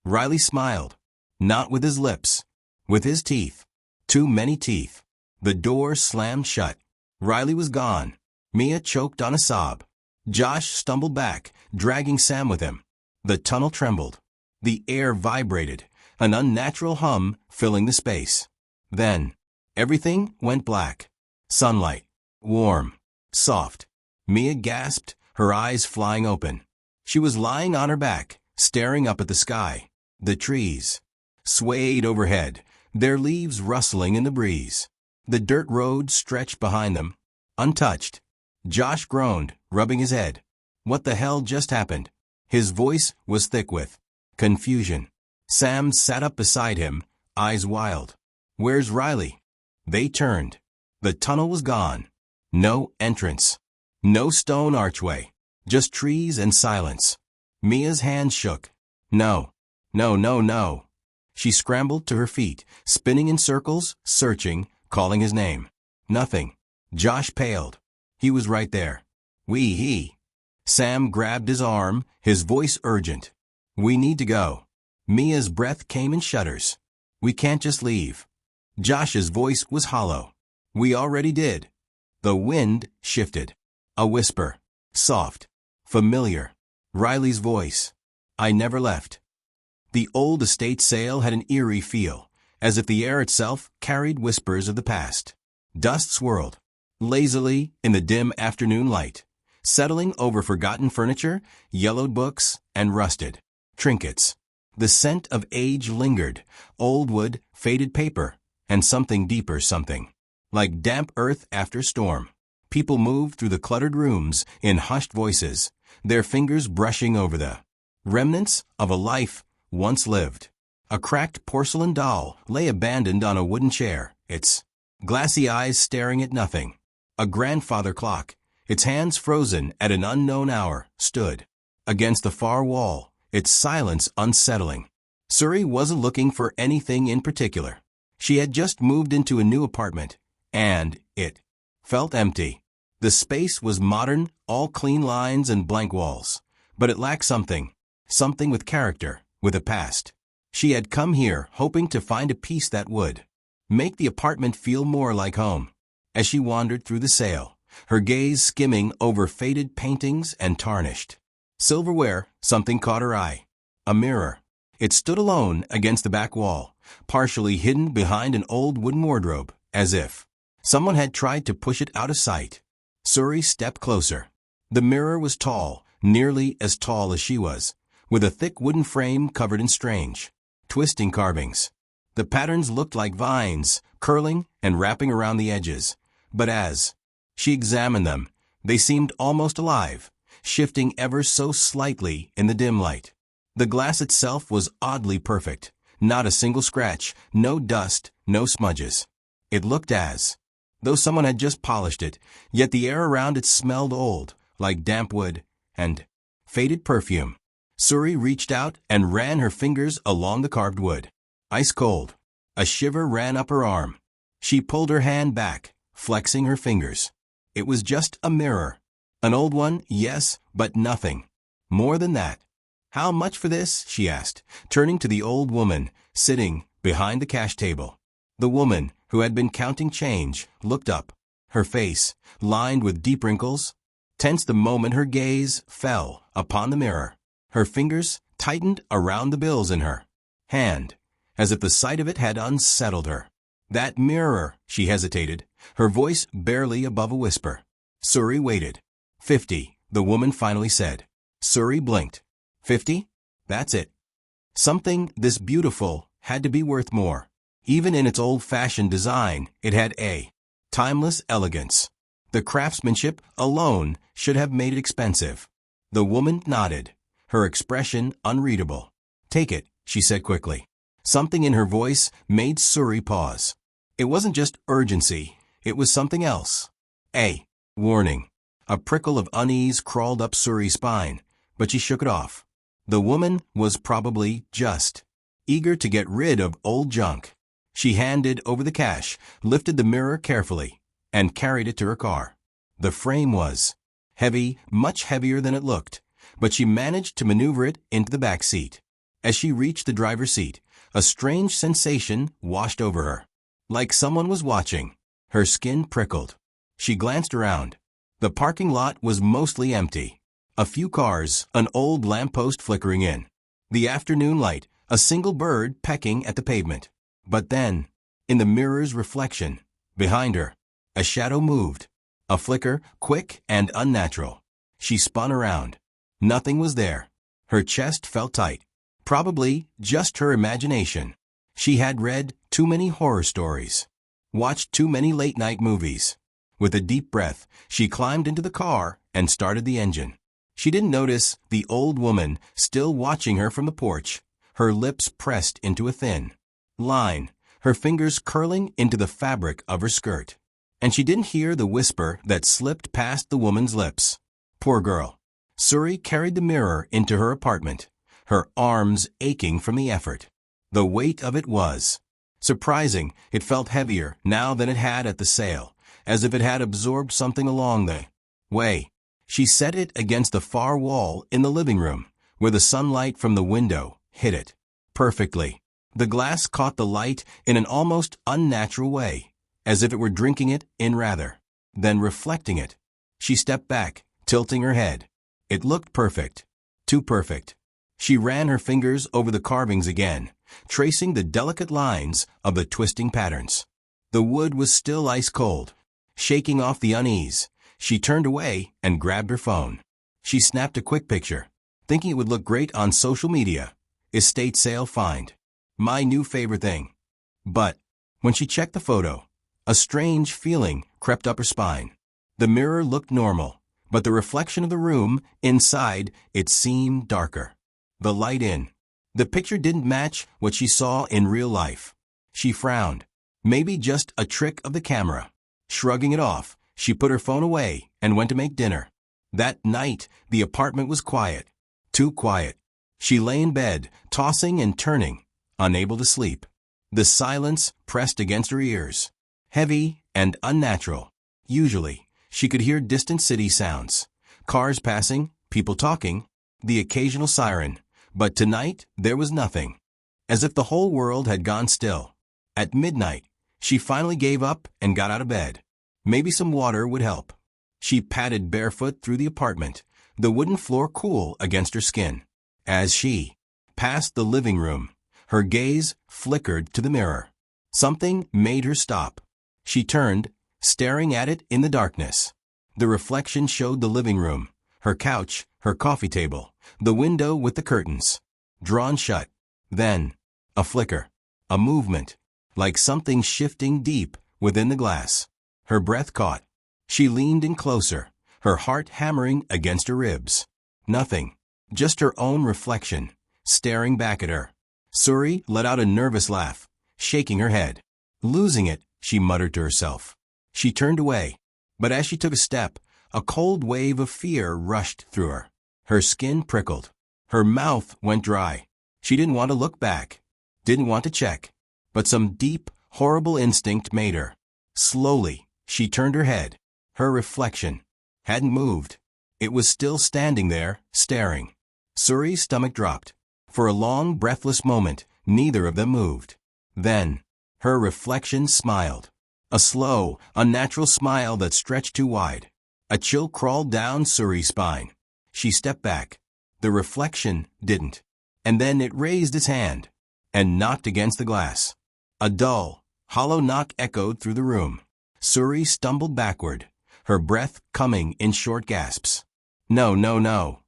Riley smiled. Not with his lips. With his teeth. Too many teeth. The door slammed shut. Riley was gone. Mia choked on a sob. Josh stumbled back, dragging Sam with him. The tunnel trembled. The air vibrated, an unnatural hum filling the space. Then, everything went black. Sunlight. Warm. Soft. Mia gasped, her eyes flying open. She was lying on her back, staring up at the sky. The trees swayed overhead, their leaves rustling in the breeze. The dirt road stretched behind them, untouched. Josh groaned, rubbing his head. What the hell just happened? His voice was thick with confusion. Sam sat up beside him, eyes wild. "Where's Riley?" They turned. The tunnel was gone. No entrance. No stone archway. Just trees and silence. Mia's hand shook. No. No, no, no. She scrambled to her feet, spinning in circles, searching, calling his name. Nothing. Josh paled. He was right there. He. Sam grabbed his arm, his voice urgent. "We need to go." Mia's breath came in shudders. "We can't just leave." Josh's voice was hollow. "We already did." The wind shifted. A whisper. Soft. Familiar. Riley's voice. "I never left." The old estate sail had an eerie feel, as if the air itself carried whispers of the past. Dust swirled lazily in the dim afternoon light, settling over forgotten furniture, yellowed books, and rusted trinkets. The scent of age lingered, old wood, faded paper, and something deeper something. Like damp earth after storm. People moved through the cluttered rooms in hushed voices, their fingers brushing over the remnants of a life once lived. A cracked porcelain doll lay abandoned on a wooden chair, its glassy eyes staring at nothing. A grandfather clock, its hands frozen at an unknown hour, stood against the far wall, its silence unsettling. Suri wasn't looking for anything in particular. She had just moved into a new apartment, and it felt empty. The space was modern, all clean lines and blank walls, but it lacked something with character, with a past. She had come here hoping to find a piece that would make the apartment feel more like home. As she wandered through the sail, her gaze skimming over faded paintings and tarnished silverware, something caught her eye. A mirror. It stood alone against the back wall, partially hidden behind an old wooden wardrobe, as if someone had tried to push it out of sight. Suri stepped closer. The mirror was tall, nearly as tall as she was, with a thick wooden frame covered in strange, twisting carvings. The patterns looked like vines, curling and wrapping around the edges. But as she examined them, they seemed almost alive, shifting ever so slightly in the dim light. The glass itself was oddly perfect, not a single scratch, no dust, no smudges. It looked as though someone had just polished it, yet the air around it smelled old, like damp wood and faded perfume. Suri reached out and ran her fingers along the carved wood. Ice cold. A shiver ran up her arm. She pulled her hand back, flexing her fingers. It was just a mirror. An old one, yes, but nothing more than that. "How much for this?" she asked, turning to the old woman, sitting behind the cash table. The woman, who had been counting change, looked up. Her face, lined with deep wrinkles, tensed the moment her gaze fell upon the mirror. Her fingers tightened around the bills in her hand, as if the sight of it had unsettled her. That mirror, she hesitated, her voice barely above a whisper. Suri waited. 50, the woman finally said. Suri blinked. 50? That's it. Something this beautiful had to be worth more. Even in its old-fashioned design, it had a timeless elegance. The craftsmanship alone should have made it expensive. The woman nodded, her expression unreadable. Take it, she said quickly. Something in her voice made Suri pause. It wasn't just urgency, it was something else. A warning. A prickle of unease crawled up Suri's spine, but she shook it off. The woman was probably just eager to get rid of old junk. She handed over the cash, lifted the mirror carefully, and carried it to her car. The frame was heavy, much heavier than it looked, but she managed to maneuver it into the back seat. As she reached the driver's seat, a strange sensation washed over her. Like someone was watching. Her skin prickled. She glanced around. The parking lot was mostly empty. A few cars, an old lamppost flickering in the afternoon light, a single bird pecking at the pavement. But then, in the mirror's reflection, behind her, a shadow moved. A flicker, quick and unnatural. She spun around. Nothing was there. Her chest felt tight. Probably just her imagination. She had read too many horror stories, watched too many late-night movies. With a deep breath, she climbed into the car and started the engine. She didn't notice the old woman still watching her from the porch, her lips pressed into a thin line, her fingers curling into the fabric of her skirt. And she didn't hear the whisper that slipped past the woman's lips. Poor girl. Suri carried the mirror into her apartment, her arms aching from the effort. The weight of it was surprising. It felt heavier now than it had at the sale, as if it had absorbed something along the way. She set it against the far wall in the living room, where the sunlight from the window hit it perfectly. The glass caught the light in an almost unnatural way, as if it were drinking it in rather than reflecting it. She stepped back, tilting her head. It looked perfect. Too perfect. She ran her fingers over the carvings again, tracing the delicate lines of the twisting patterns. The wood was still ice cold. Shaking off the unease, she turned away and grabbed her phone. She snapped a quick picture, thinking it would look great on social media. Estate sale find. My new favorite thing. But when she checked the photo, a strange feeling crept up her spine. The mirror looked normal, but the reflection of the room inside it seemed darker. The light in the picture didn't match what she saw in real life. She frowned. Maybe just a trick of the camera. Shrugging it off, she put her phone away and went to make dinner. That night, the apartment was quiet. Too quiet. She lay in bed, tossing and turning, unable to sleep. The silence pressed against her ears, heavy and unnatural. Usually, she could hear distant city sounds, cars passing, people talking, the occasional siren. But tonight, there was nothing. As if the whole world had gone still. At midnight, she finally gave up and got out of bed. Maybe some water would help. She padded barefoot through the apartment, the wooden floor cool against her skin. As she passed the living room, her gaze flickered to the mirror. Something made her stop. She turned, staring at it in the darkness. The reflection showed the living room, her couch, her coffee table, the window with the curtains drawn shut. Then, a flicker, a movement, like something shifting deep within the glass. Her breath caught. She leaned in closer, her heart hammering against her ribs. Nothing, just her own reflection, staring back at her. Suri let out a nervous laugh, shaking her head. Losing it, she muttered to herself. She turned away, but as she took a step, a cold wave of fear rushed through her. Her skin prickled. Her mouth went dry. She didn't want to look back, didn't want to check, but some deep, horrible instinct made her. Slowly, she turned her head. Her reflection hadn't moved. It was still standing there, staring. Suri's stomach dropped. For a long, breathless moment, neither of them moved. Then, Her reflection smiled. A slow, unnatural smile that stretched too wide. A chill crawled down Suri's spine. She stepped back. The reflection didn't. And then it raised its hand and knocked against the glass. A dull, hollow knock echoed through the room. Suri stumbled backward, her breath coming in short gasps. No, no, no.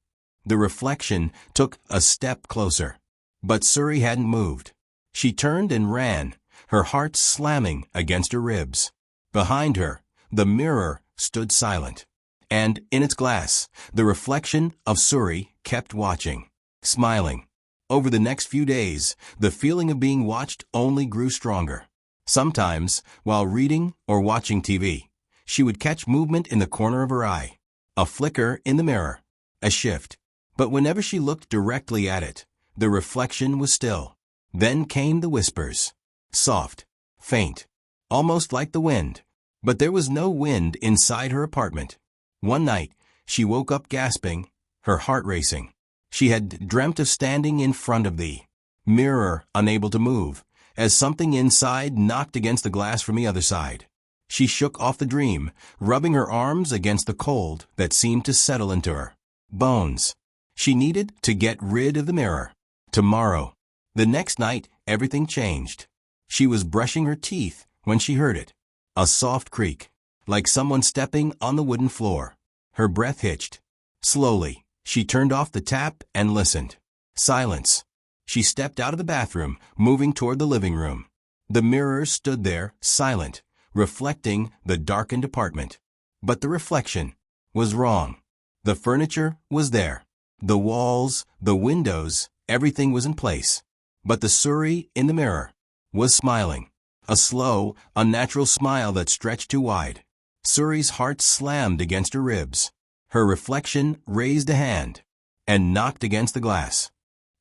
The reflection took a step closer. But Suri hadn't moved. She turned and ran, her heart slamming against her ribs. Behind her, the mirror stood silent. And in its glass, the reflection of Suri kept watching, smiling. Over the next few days, the feeling of being watched only grew stronger. Sometimes, while reading or watching TV, she would catch movement in the corner of her eye, a flicker in the mirror, a shift. But whenever she looked directly at it, the reflection was still. Then came the whispers. Soft, faint, almost like the wind. But there was no wind inside her apartment. One night, she woke up gasping, her heart racing. She had dreamt of standing in front of the mirror, unable to move, as something inside knocked against the glass from the other side. She shook off the dream, rubbing her arms against the cold that seemed to settle into her bones. She needed to get rid of the mirror. Tomorrow. The next night, everything changed. She was brushing her teeth when she heard it. A soft creak, like someone stepping on the wooden floor. Her breath hitched. Slowly, she turned off the tap and listened. Silence. She stepped out of the bathroom, moving toward the living room. The mirror stood there, silent, reflecting the darkened apartment. But the reflection was wrong. The furniture was there. The walls, the windows, everything was in place. But the Suri in the mirror was smiling. A slow, unnatural smile that stretched too wide. Suri's heart slammed against her ribs. Her reflection raised a hand and knocked against the glass.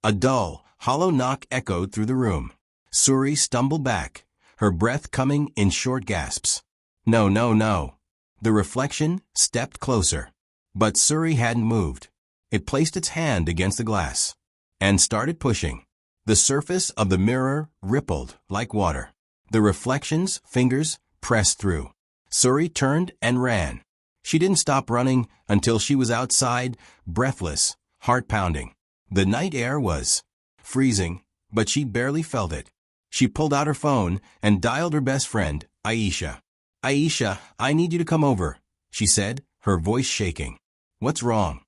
A dull, hollow knock echoed through the room. Suri stumbled back, her breath coming in short gasps. No, no, no. The reflection stepped closer. But Suri hadn't moved. It placed its hand against the glass and started pushing. The surface of the mirror rippled like water. The reflection's fingers pressed through. Suri turned and ran. She didn't stop running until she was outside, breathless, heart pounding. The night air was freezing, but she barely felt it. She pulled out her phone and dialed her best friend, Aisha. Aisha, I need you to come over, she said, her voice shaking. What's wrong?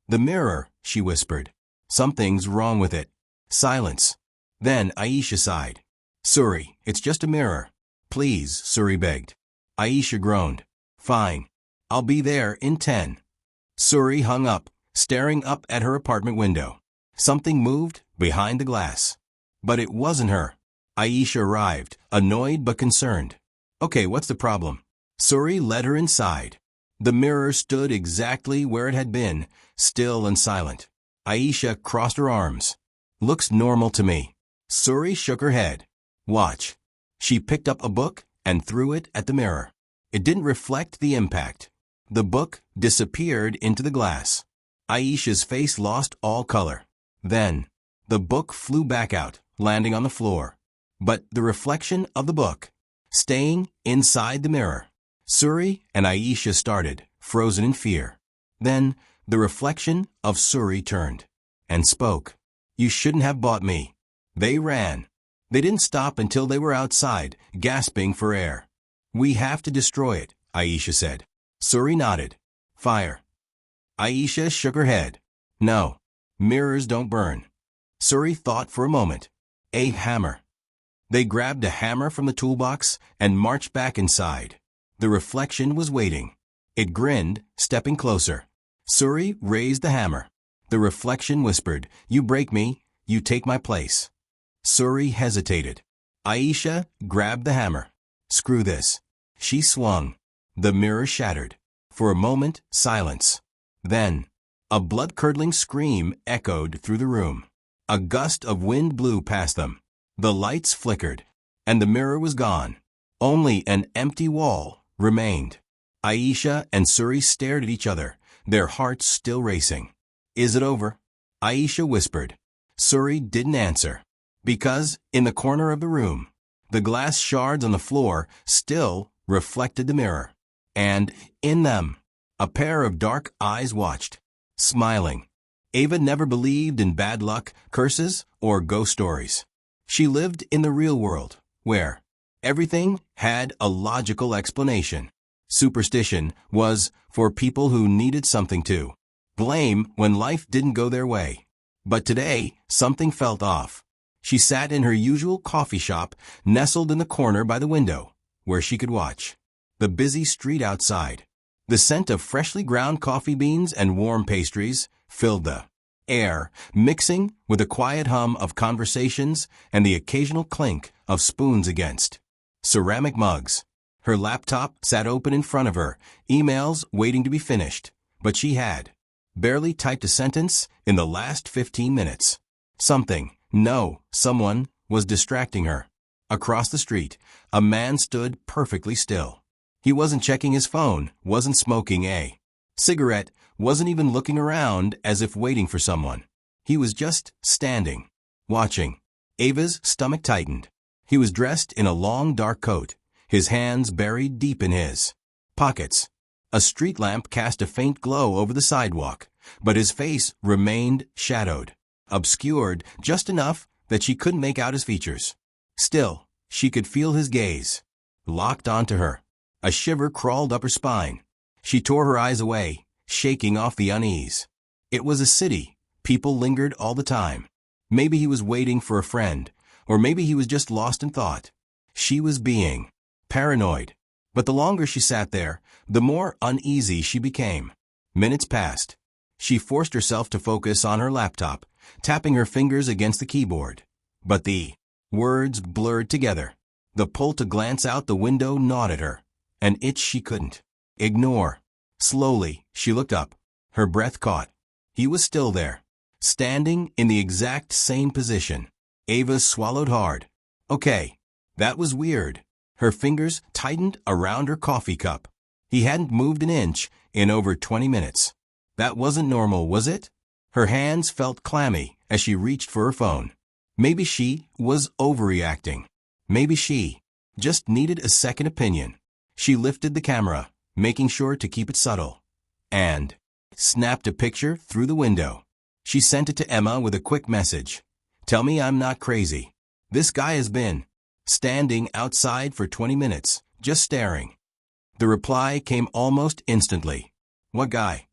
The mirror, she whispered. Something's wrong with it. Silence. Then Aisha sighed. Suri, it's just a mirror. Please, Suri begged. Aisha groaned. Fine. I'll be there in 10. Suri hung up, staring up at her apartment window. Something moved behind the glass. But it wasn't her. Aisha arrived, annoyed but concerned. Okay, what's the problem? Suri led her inside. The mirror stood exactly where it had been, still and silent. Aisha crossed her arms. Looks normal to me. Suri shook her head. Watch. She picked up a book and threw it at the mirror. It didn't reflect the impact. The book disappeared into the glass. Aisha's face lost all color. Then, the book flew back out, landing on the floor. But the reflection of the book, staying inside the mirror. Suri and Aisha started, frozen in fear. Then, the reflection of Suri turned and spoke. You shouldn't have bought me. They ran. They didn't stop until they were outside, gasping for air. We have to destroy it, Aisha said. Suri nodded. Fire. Aisha shook her head. No. Mirrors don't burn. Suri thought for a moment. A hammer. They grabbed a hammer from the toolbox and marched back inside. The reflection was waiting. It grinned, stepping closer. Suri raised the hammer. The reflection whispered, You break me, you take my place. Suri hesitated. Aisha grabbed the hammer. Screw this. She swung. The mirror shattered. For a moment, silence. Then, a blood-curdling scream echoed through the room. A gust of wind blew past them. The lights flickered, and the mirror was gone. Only an empty wall remained. Aisha and Suri stared at each other, their hearts still racing. Is it over? Aisha whispered. Suri didn't answer. Because, in the corner of the room, The glass shards on the floor still reflected the mirror. And in them, a pair of dark eyes watched, smiling. Ava never believed in bad luck, curses, or ghost stories. She lived in the real world, where everything had a logical explanation. Superstition was for people who needed something to blame when life didn't go their way. But today, something felt off. She sat in her usual coffee shop, nestled in the corner by the window, where she could watch the busy street outside. The scent of freshly ground coffee beans and warm pastries filled the air, mixing with a quiet hum of conversations and the occasional clink of spoons against ceramic mugs. Her laptop sat open in front of her, emails waiting to be finished, but she had barely typed a sentence in the last 15 minutes. Someone was distracting her. Across the street, a man stood perfectly still. He wasn't checking his phone, wasn't smoking a cigarette, wasn't even looking around as if waiting for someone. He was just standing, watching. Ava's stomach tightened. He was dressed in a long dark coat, his hands buried deep in his pockets. A street lamp cast a faint glow over the sidewalk, but his face remained shadowed, obscured just enough that she couldn't make out his features. Still, she could feel his gaze, locked onto her. A shiver crawled up her spine. She tore her eyes away, shaking off the unease. It was a city. People lingered all the time. Maybe he was waiting for a friend, or maybe he was just lost in thought. She was being paranoid. But the longer she sat there, the more uneasy she became. Minutes passed. She forced herself to focus on her laptop, tapping her fingers against the keyboard. But the words blurred together. The pull to glance out the window gnawed at her, an itch she couldn't ignore. Slowly, she looked up. Her breath caught. He was still there, standing in the exact same position. Ava swallowed hard. Okay, that was weird. Her fingers tightened around her coffee cup. He hadn't moved an inch in over 20 minutes. That wasn't normal, was it? Her hands felt clammy as she reached for her phone. Maybe she was overreacting. Maybe she just needed a second opinion. She lifted the camera, making sure to keep it subtle, and snapped a picture through the window. She sent it to Emma with a quick message. Tell me I'm not crazy. This guy has been standing outside for 20 minutes, just staring. The reply came almost instantly. What guy?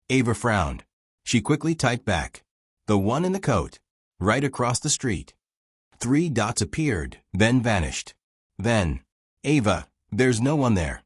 Ava frowned. She quickly typed back. The one in the coat, right across the street. 3 dots appeared, then vanished. Then, Ava, there's no one there.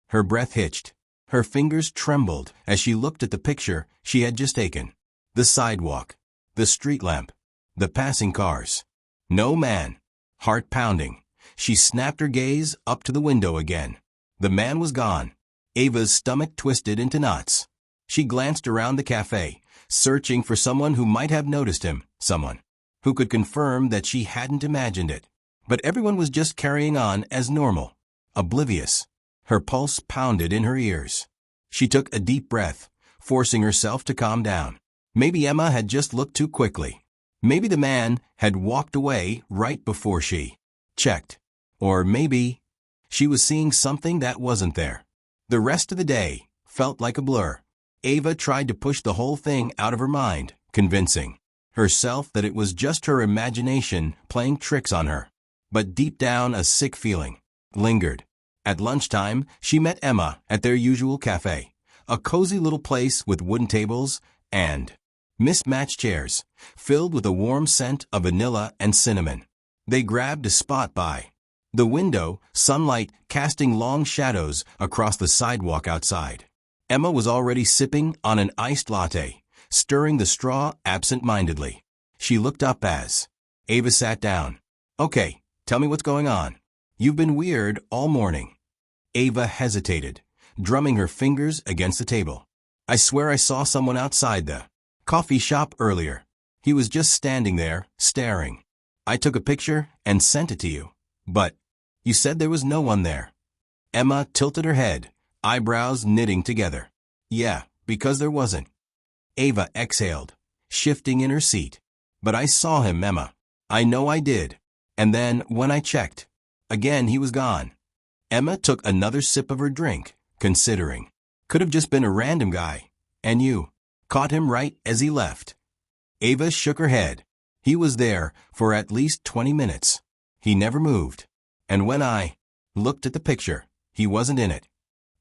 Her breath hitched. Her fingers trembled as she looked at the picture she had just taken. The sidewalk, the street lamp, the passing cars. No man. Heart pounding. She snapped her gaze up to the window again. The man was gone. Ava's stomach twisted into knots. She glanced around the cafe, searching for someone who might have noticed him, someone who could confirm that she hadn't imagined it. But everyone was just carrying on as normal, oblivious. Her pulse pounded in her ears. She took a deep breath, forcing herself to calm down. Maybe Emma had just looked too quickly. Maybe the man had walked away right before she checked. Or maybe she was seeing something that wasn't there. The rest of the day felt like a blur. Ava tried to push the whole thing out of her mind, convincing herself that it was just her imagination playing tricks on her. But deep down, a sick feeling lingered. At lunchtime, she met Emma at their usual cafe, a cozy little place with wooden tables and mismatched chairs, filled with a warm scent of vanilla and cinnamon. They grabbed a spot by the window, sunlight casting long shadows across the sidewalk outside. Emma was already sipping on an iced latte, stirring the straw absent-mindedly. She looked up as Ava sat down. Okay, tell me what's going on. You've been weird all morning. Ava hesitated, drumming her fingers against the table. I swear I saw someone outside the coffee shop earlier. He was just standing there, staring. I took a picture and sent it to you. But you said there was no one there. Emma tilted her head, eyebrows knitting together. Yeah, because there wasn't. Ava exhaled, shifting in her seat. But I saw him, Emma. I know I did. And then, when I checked, Again he was gone. Emma took another sip of her drink, considering. Could have just been a random guy. And you caught him right as he left. Ava shook her head. He was there for at least 20 minutes. He never moved. And when I looked at the picture, he wasn't in it.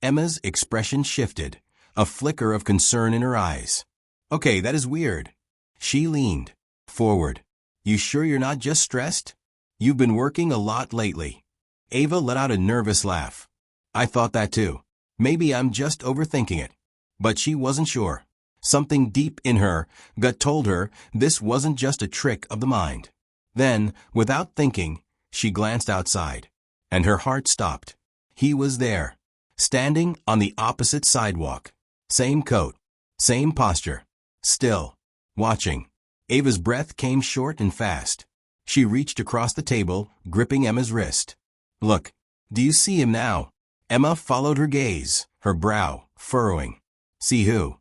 Emma's expression shifted, a flicker of concern in her eyes. Okay, that is weird. She leaned forward. You sure you're not just stressed? You've been working a lot lately. Ava let out a nervous laugh. I thought that too. Maybe I'm just overthinking it. But she wasn't sure. Something deep in her gut told her this wasn't just a trick of the mind. Then, without thinking, she glanced outside. And her heart stopped. He was there, standing on the opposite sidewalk. Same coat, same posture, still, watching. Ava's breath came short and fast. She reached across the table, gripping Emma's wrist. Look, do you see him now? Emma followed her gaze, her brow furrowing. See who?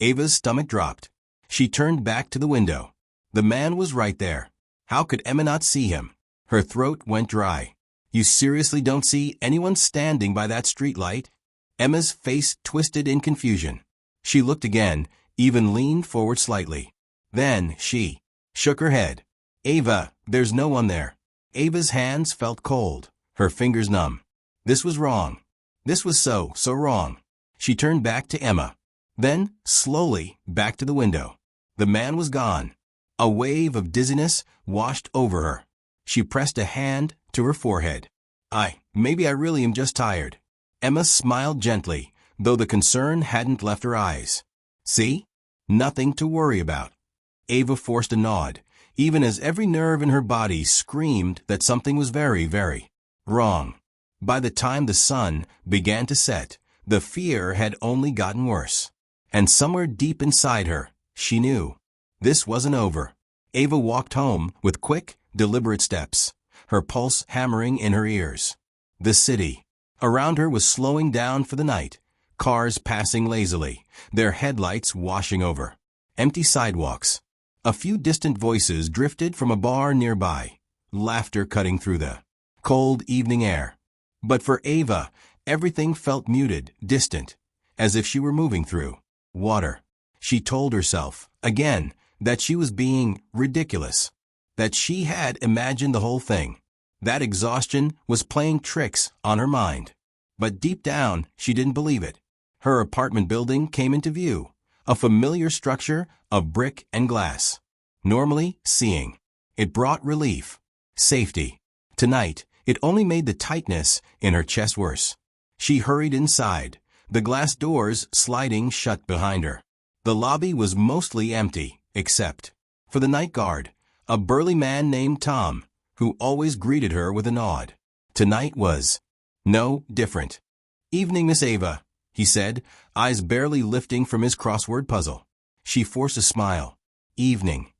Ava's stomach dropped. She turned back to the window. The man was right there. How could Emma not see him? Her throat went dry. You seriously don't see anyone standing by that streetlight? Emma's face twisted in confusion. She looked again, even leaned forward slightly. Then she shook her head. Ava, there's no one there. Ava's hands felt cold, her fingers numb. This was wrong. This was so wrong. She turned back to Emma. Then, slowly, back to the window. The man was gone. A wave of dizziness washed over her. She pressed a hand to her forehead. Maybe I really am just tired. Emma smiled gently, though the concern hadn't left her eyes. See? Nothing to worry about. Ava forced a nod, even as every nerve in her body screamed that something was very, very wrong. By the time the sun began to set, the fear had only gotten worse. And somewhere deep inside her, she knew this wasn't over. Ava walked home with quick, deliberate steps, her pulse hammering in her ears. The city around her was slowing down for the night, cars passing lazily, their headlights washing over. Empty sidewalks. A few distant voices drifted from a bar nearby, laughter cutting through the cold evening air. But for Ava, everything felt muted, distant, as if she were moving through water. She told herself, again, that she was being ridiculous, that she had imagined the whole thing, that exhaustion was playing tricks on her mind. But deep down, she didn't believe it. Her apartment building came into view, a familiar structure of brick and glass. Normally, seeing. It brought relief, safety. Tonight, it only made the tightness in her chest worse. She hurried inside, the glass doors sliding shut behind her. The lobby was mostly empty, except for the night guard, a burly man named Tom, who always greeted her with a nod. Tonight was no different. Evening, Miss Ava, he said, eyes barely lifting from his crossword puzzle. She forced a smile. Evening.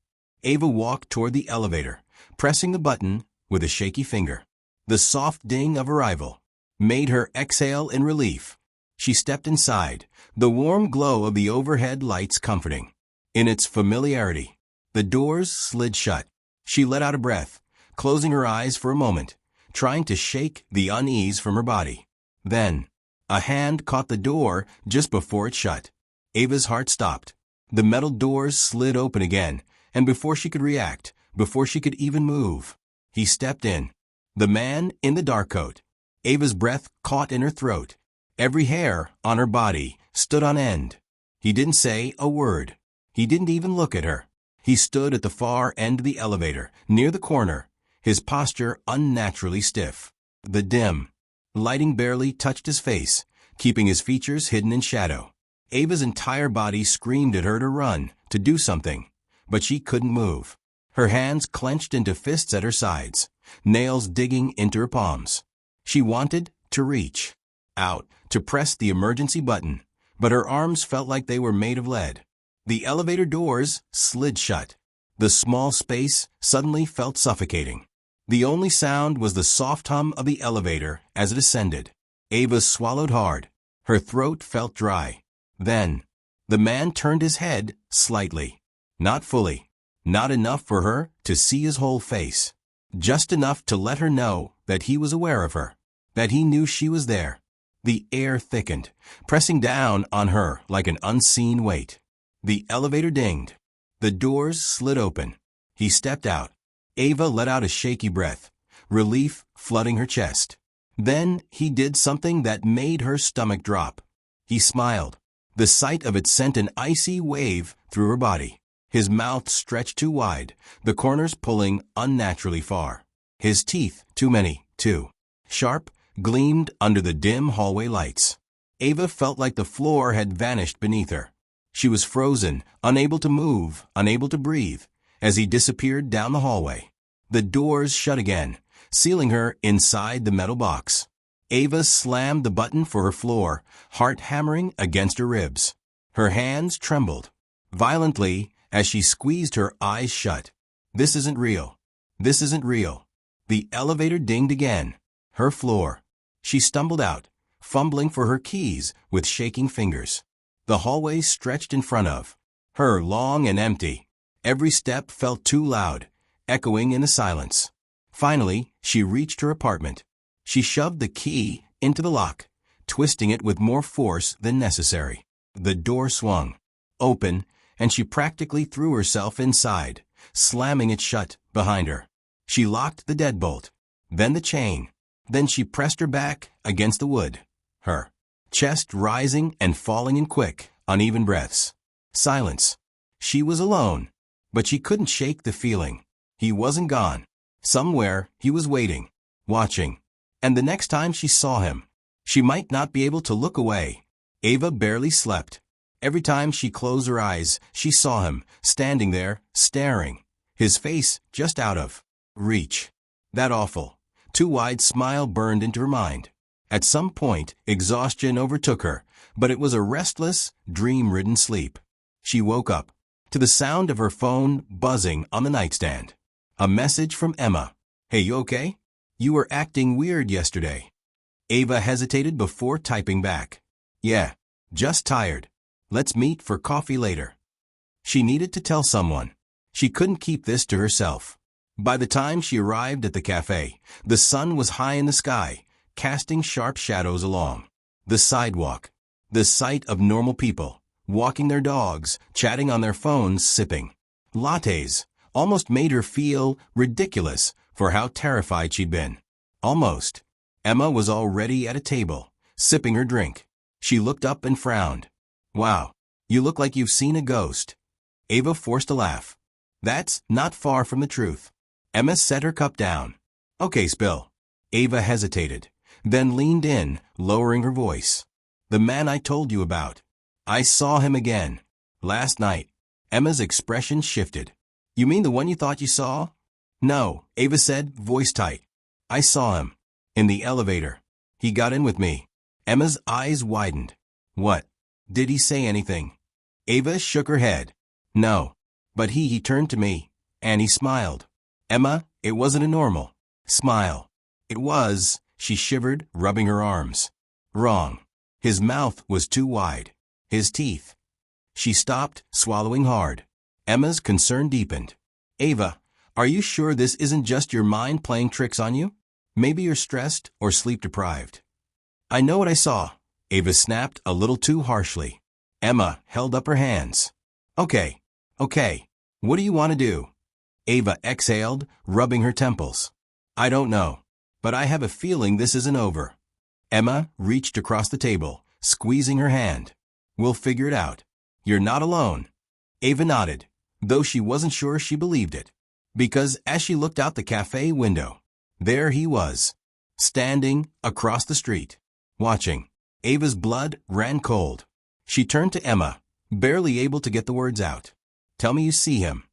Ava walked toward the elevator, pressing the button with a shaky finger. The soft ding of arrival made her exhale in relief. She stepped inside, the warm glow of the overhead lights comforting. In its familiarity, the doors slid shut. She let out a breath, closing her eyes for a moment, trying to shake the unease from her body. Then, a hand caught the door just before it shut. Ava's heart stopped. The metal doors slid open again, and before she could react, before she could even move, he stepped in. The man in the dark coat. Ava's breath caught in her throat. Every hair on her body stood on end. He didn't say a word. He didn't even look at her. He stood at the far end of the elevator, near the corner, his posture unnaturally stiff. The dim lighting barely touched his face, keeping his features hidden in shadow. Ava's entire body screamed at her to run, to do something, but she couldn't move. Her hands clenched into fists at her sides, nails digging into her palms. She wanted to reach out, to press the emergency button, but her arms felt like they were made of lead. The elevator doors slid shut. The small space suddenly felt suffocating. The only sound was the soft hum of the elevator as it ascended. Ava swallowed hard. Her throat felt dry. Then, the man turned his head slightly. Not fully. Not enough for her to see his whole face. just enough to let her know that he was aware of her, that he knew she was there. The air thickened, pressing down on her like an unseen weight. The elevator dinged. The doors slid open. He stepped out. Ava let out a shaky breath, relief flooding her chest. Then he did something that made her stomach drop. He smiled. The sight of it sent an icy wave through her body. His mouth stretched too wide, the corners pulling unnaturally far. His teeth, too many, too sharp, gleamed under the dim hallway lights. Ava felt like the floor had vanished beneath her. She was frozen, unable to move, unable to breathe, as he disappeared down the hallway. The doors shut again, sealing her inside the metal box. Ava slammed the button for her floor, heart hammering against her ribs. Her hands trembled violently as she squeezed her eyes shut. This isn't real. This isn't real. The elevator dinged again. Her floor. She stumbled out, fumbling for her keys with shaking fingers. The hallway stretched in front of her, long and empty. Every step felt too loud, echoing in the silence. Finally, she reached her apartment. She shoved the key into the lock, twisting it with more force than necessary. The door swung open, and she practically threw herself inside, slamming it shut behind her. She locked the deadbolt, then the chain. Then she pressed her back against the wood, her chest rising and falling in quick, uneven breaths. Silence. She was alone, but she couldn't shake the feeling. He wasn't gone. Somewhere he was waiting, watching. And the next time she saw him, she might not be able to look away. Ava barely slept. Every time she closed her eyes, she saw him, standing there, staring, his face just out of reach. That awful, too wide smile burned into her mind. At some point, exhaustion overtook her, but it was a restless, dream-ridden sleep. She woke up to the sound of her phone buzzing on the nightstand. A message from Emma. "Hey, you okay? You were acting weird yesterday." Ava hesitated before typing back. "Yeah, just tired. Let's meet for coffee later." She needed to tell someone. She couldn't keep this to herself. By the time she arrived at the cafe, the sun was high in the sky, casting sharp shadows along the sidewalk. The sight of normal people, walking their dogs, chatting on their phones, sipping lattes, almost made her feel ridiculous for how terrified she'd been. Almost. Emma was already at a table, sipping her drink. She looked up and frowned. "Wow, you look like you've seen a ghost." Ava forced a laugh. "That's not far from the truth." Emma set her cup down. "Okay, spill." Ava hesitated, then leaned in, lowering her voice. "The man I told you about. I saw him again. Last night." Emma's expression shifted. "You mean the one you thought you saw?" "No," Ava said, voice tight. "I saw him. In the elevator. He got in with me." Emma's eyes widened. "What? Did he say anything?" Ava shook her head. "No. But he turned to me, and he smiled." "Emma, it wasn't a normal smile." "It was." She shivered, rubbing her arms. "Wrong. His mouth was too wide. His teeth." She stopped, swallowing hard. Emma's concern deepened. "Ava, are you sure this isn't just your mind playing tricks on you? Maybe you're stressed or sleep-deprived." "I know what I saw," Ava snapped a little too harshly. Emma held up her hands. Okay. What do you want to do?" Ava exhaled, rubbing her temples. "I don't know, but I have a feeling this isn't over." Emma reached across the table, squeezing her hand. "We'll figure it out. You're not alone." Ava nodded, though she wasn't sure she believed it. Because as she looked out the cafe window, there he was, standing across the street, watching. Ava's blood ran cold. She turned to Emma, barely able to get the words out. "Tell me you see him."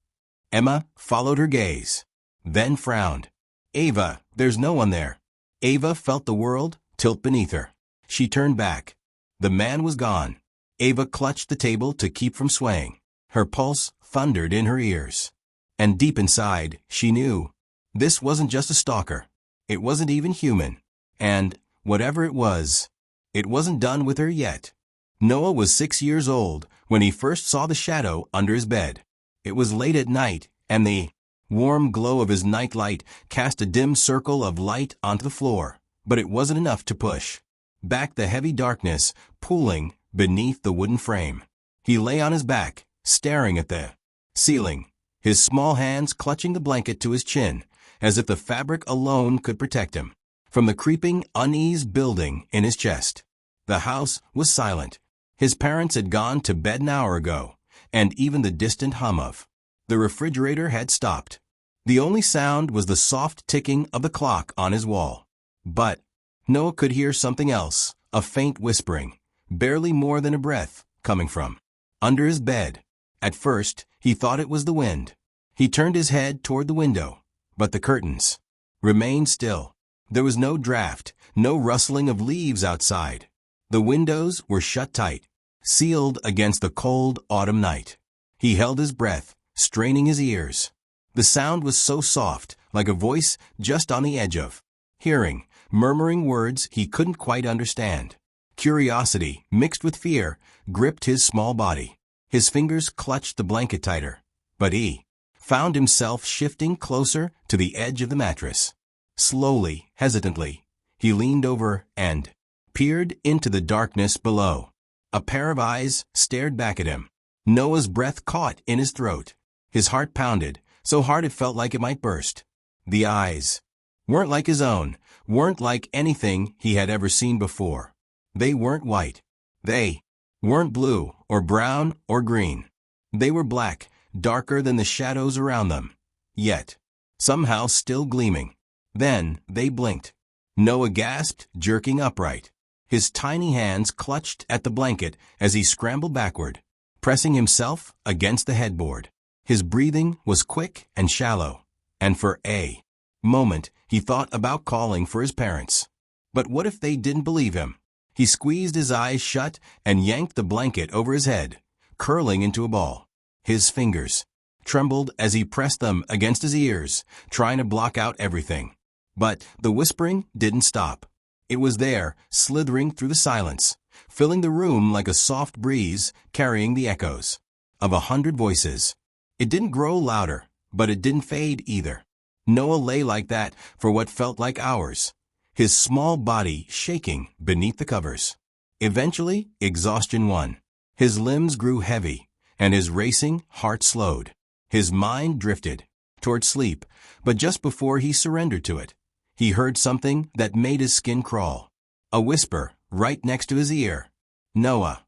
Emma followed her gaze, then frowned. "Ava, there's no one there." Ava felt the world tilt beneath her. She turned back. The man was gone. Ava clutched the table to keep from swaying. Her pulse thundered in her ears. And deep inside, she knew. This wasn't just a stalker. It wasn't even human. And, whatever it wasn't done with her yet. Noah was 6 years old when he first saw the shadow under his bed. It was late at night, and the Warm glow of his night light cast a dim circle of light onto the floor, but it wasn't enough to push back the heavy darkness pooling beneath the wooden frame. He lay on his back, staring at the ceiling, his small hands clutching the blanket to his chin, as if the fabric alone could protect him from the creeping unease building in his chest. The house was silent. His parents had gone to bed an hour ago, and even the distant hum of the refrigerator had stopped. The only sound was the soft ticking of the clock on his wall. But Noah could hear something else, a faint whispering, barely more than a breath, coming from under his bed. At first, he thought it was the wind. He turned his head toward the window, but the curtains remained still. There was no draft, no rustling of leaves outside. The windows were shut tight, sealed against the cold autumn night. He held his breath, straining his ears. The sound was so soft, like a voice just on the edge of hearing, murmuring words he couldn't quite understand. Curiosity, mixed with fear, gripped his small body. His fingers clutched the blanket tighter, but he found himself shifting closer to the edge of the mattress. Slowly, hesitantly, he leaned over and peered into the darkness below. A pair of eyes stared back at him. Noah's breath caught in his throat. His heart pounded, so hard it felt like it might burst. The eyes weren't like his own, weren't like anything he had ever seen before. They weren't white. They weren't blue or brown or green. They were black, darker than the shadows around them, yet somehow still gleaming. Then they blinked. Noah gasped, jerking upright. His tiny hands clutched at the blanket as he scrambled backward, pressing himself against the headboard. His breathing was quick and shallow, and for a moment he thought about calling for his parents. But what if they didn't believe him? He squeezed his eyes shut and yanked the blanket over his head, curling into a ball. His fingers trembled as he pressed them against his ears, trying to block out everything. But the whispering didn't stop. It was there, slithering through the silence, filling the room like a soft breeze, carrying the echoes of 100 voices. It didn't grow louder, but it didn't fade either. Noah lay like that for what felt like hours, his small body shaking beneath the covers. Eventually, exhaustion won. His limbs grew heavy, and his racing heart slowed. His mind drifted toward sleep, but just before he surrendered to it, he heard something that made his skin crawl. A whisper right next to his ear. Noah.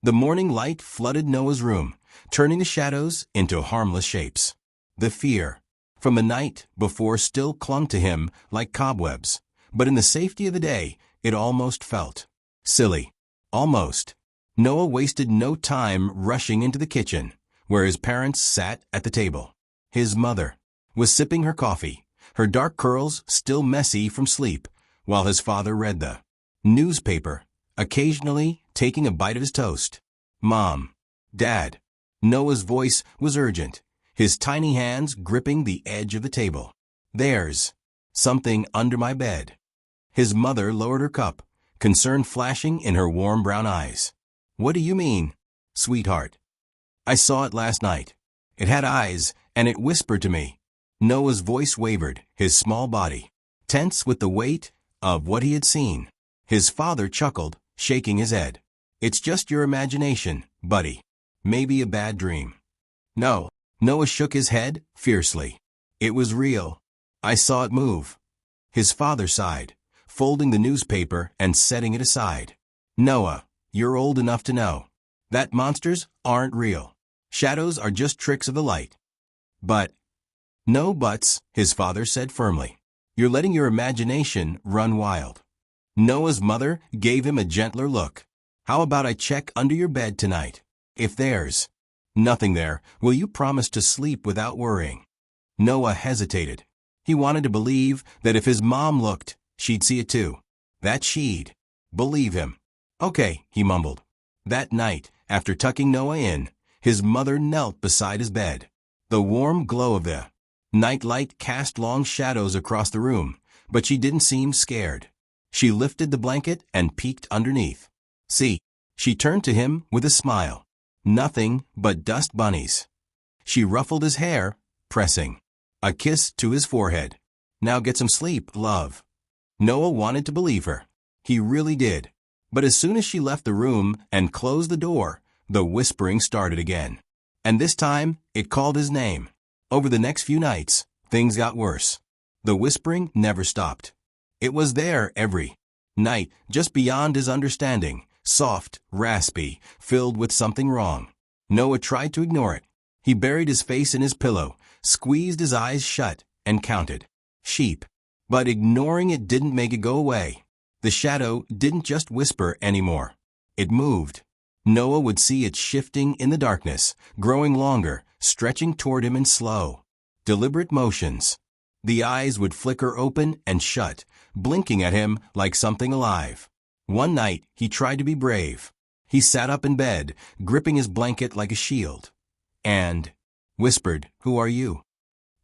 The morning light flooded Noah's room, turning the shadows into harmless shapes. The fear from the night before still clung to him like cobwebs, but in the safety of the day, it almost felt silly. Almost. Noah wasted no time rushing into the kitchen, where his parents sat at the table. His mother was sipping her coffee, her dark curls still messy from sleep, while his father read the newspaper, occasionally taking a bite of his toast. Mom. Dad. Noah's voice was urgent, his tiny hands gripping the edge of the table. There's something under my bed. His mother lowered her cup, concern flashing in her warm brown eyes. What do you mean, sweetheart? I saw it last night. It had eyes, and it whispered to me. Noah's voice wavered, his small body tense with the weight of what he had seen. His father chuckled, shaking his head. It's just your imagination, buddy. Maybe a bad dream. No. Noah shook his head fiercely. It was real. I saw it move. His father sighed, folding the newspaper and setting it aside. Noah, you're old enough to know that monsters aren't real. Shadows are just tricks of the light. But, no buts, his father said firmly. You're letting your imagination run wild. Noah's mother gave him a gentler look. How about I check under your bed tonight? If there's nothing there, will you promise to sleep without worrying? Noah hesitated. He wanted to believe that if his mom looked, she'd see it too. That she'd believe him. Okay, he mumbled. That night, after tucking Noah in, his mother knelt beside his bed. The warm glow of the night light cast long shadows across the room, but she didn't seem scared. She lifted the blanket and peeked underneath. See, she turned to him with a smile. Nothing but dust bunnies. She ruffled his hair, pressing A kiss to his forehead. Now get some sleep, love. Noah wanted to believe her. He really did. But as soon as she left the room and closed the door, the whispering started again. And this time, it called his name. Over the next few nights, things got worse. The whispering never stopped. It was there every night, just beyond his understanding, soft, raspy, filled with something wrong. Noah tried to ignore it. He buried his face in his pillow, squeezed his eyes shut, and counted sheep. But ignoring it didn't make it go away. The shadow didn't just whisper anymore. It moved. Noah would see it shifting in the darkness, growing longer, stretching toward him in slow, deliberate motions. The eyes would flicker open and shut, blinking at him like something alive. One night, he tried to be brave. He sat up in bed, gripping his blanket like a shield, and whispered, "Who are you?"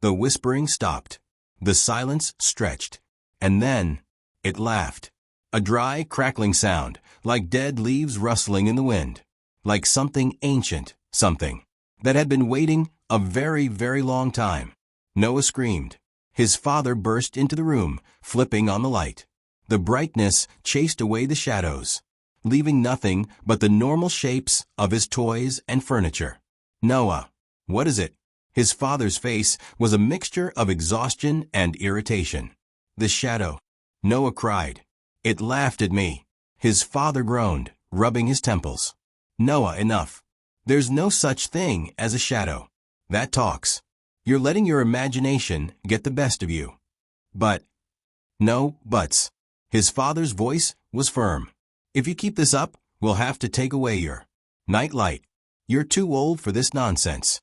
The whispering stopped. The silence stretched. And then it laughed. A dry, crackling sound, like dead leaves rustling in the wind. Like something ancient, something that had been waiting a very, very long time. Noah screamed. His father burst into the room, flipping on the light. The brightness chased away the shadows, leaving nothing but the normal shapes of his toys and furniture. "Noah, what is it?" His father's face was a mixture of exhaustion and irritation. "The shadow," Noah cried. "It laughed at me." His father groaned, rubbing his temples. "Noah, enough. There's no such thing as a shadow. That talks. You're letting your imagination get the best of you." "But." "No buts." His father's voice was firm. "If you keep this up, we'll have to take away your night light. You're too old for this nonsense."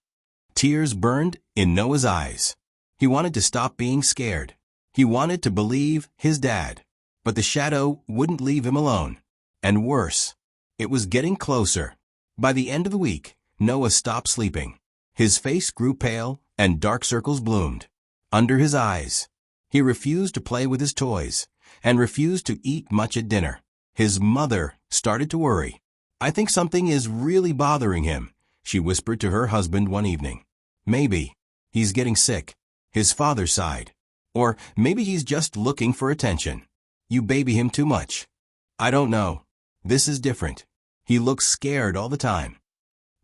Tears burned in Noah's eyes. He wanted to stop being scared. He wanted to believe his dad. But the shadow wouldn't leave him alone. And worse, it was getting closer. By the end of the week, Noah stopped sleeping. His face grew pale and dark circles bloomed under his eyes. He refused to play with his toys and refused to eat much at dinner. His mother started to worry. "I think something is really bothering him," she whispered to her husband one evening. "Maybe he's getting sick." His father sighed. "Or maybe he's just looking for attention. You baby him too much." "I don't know. This is different. He looks scared all the time."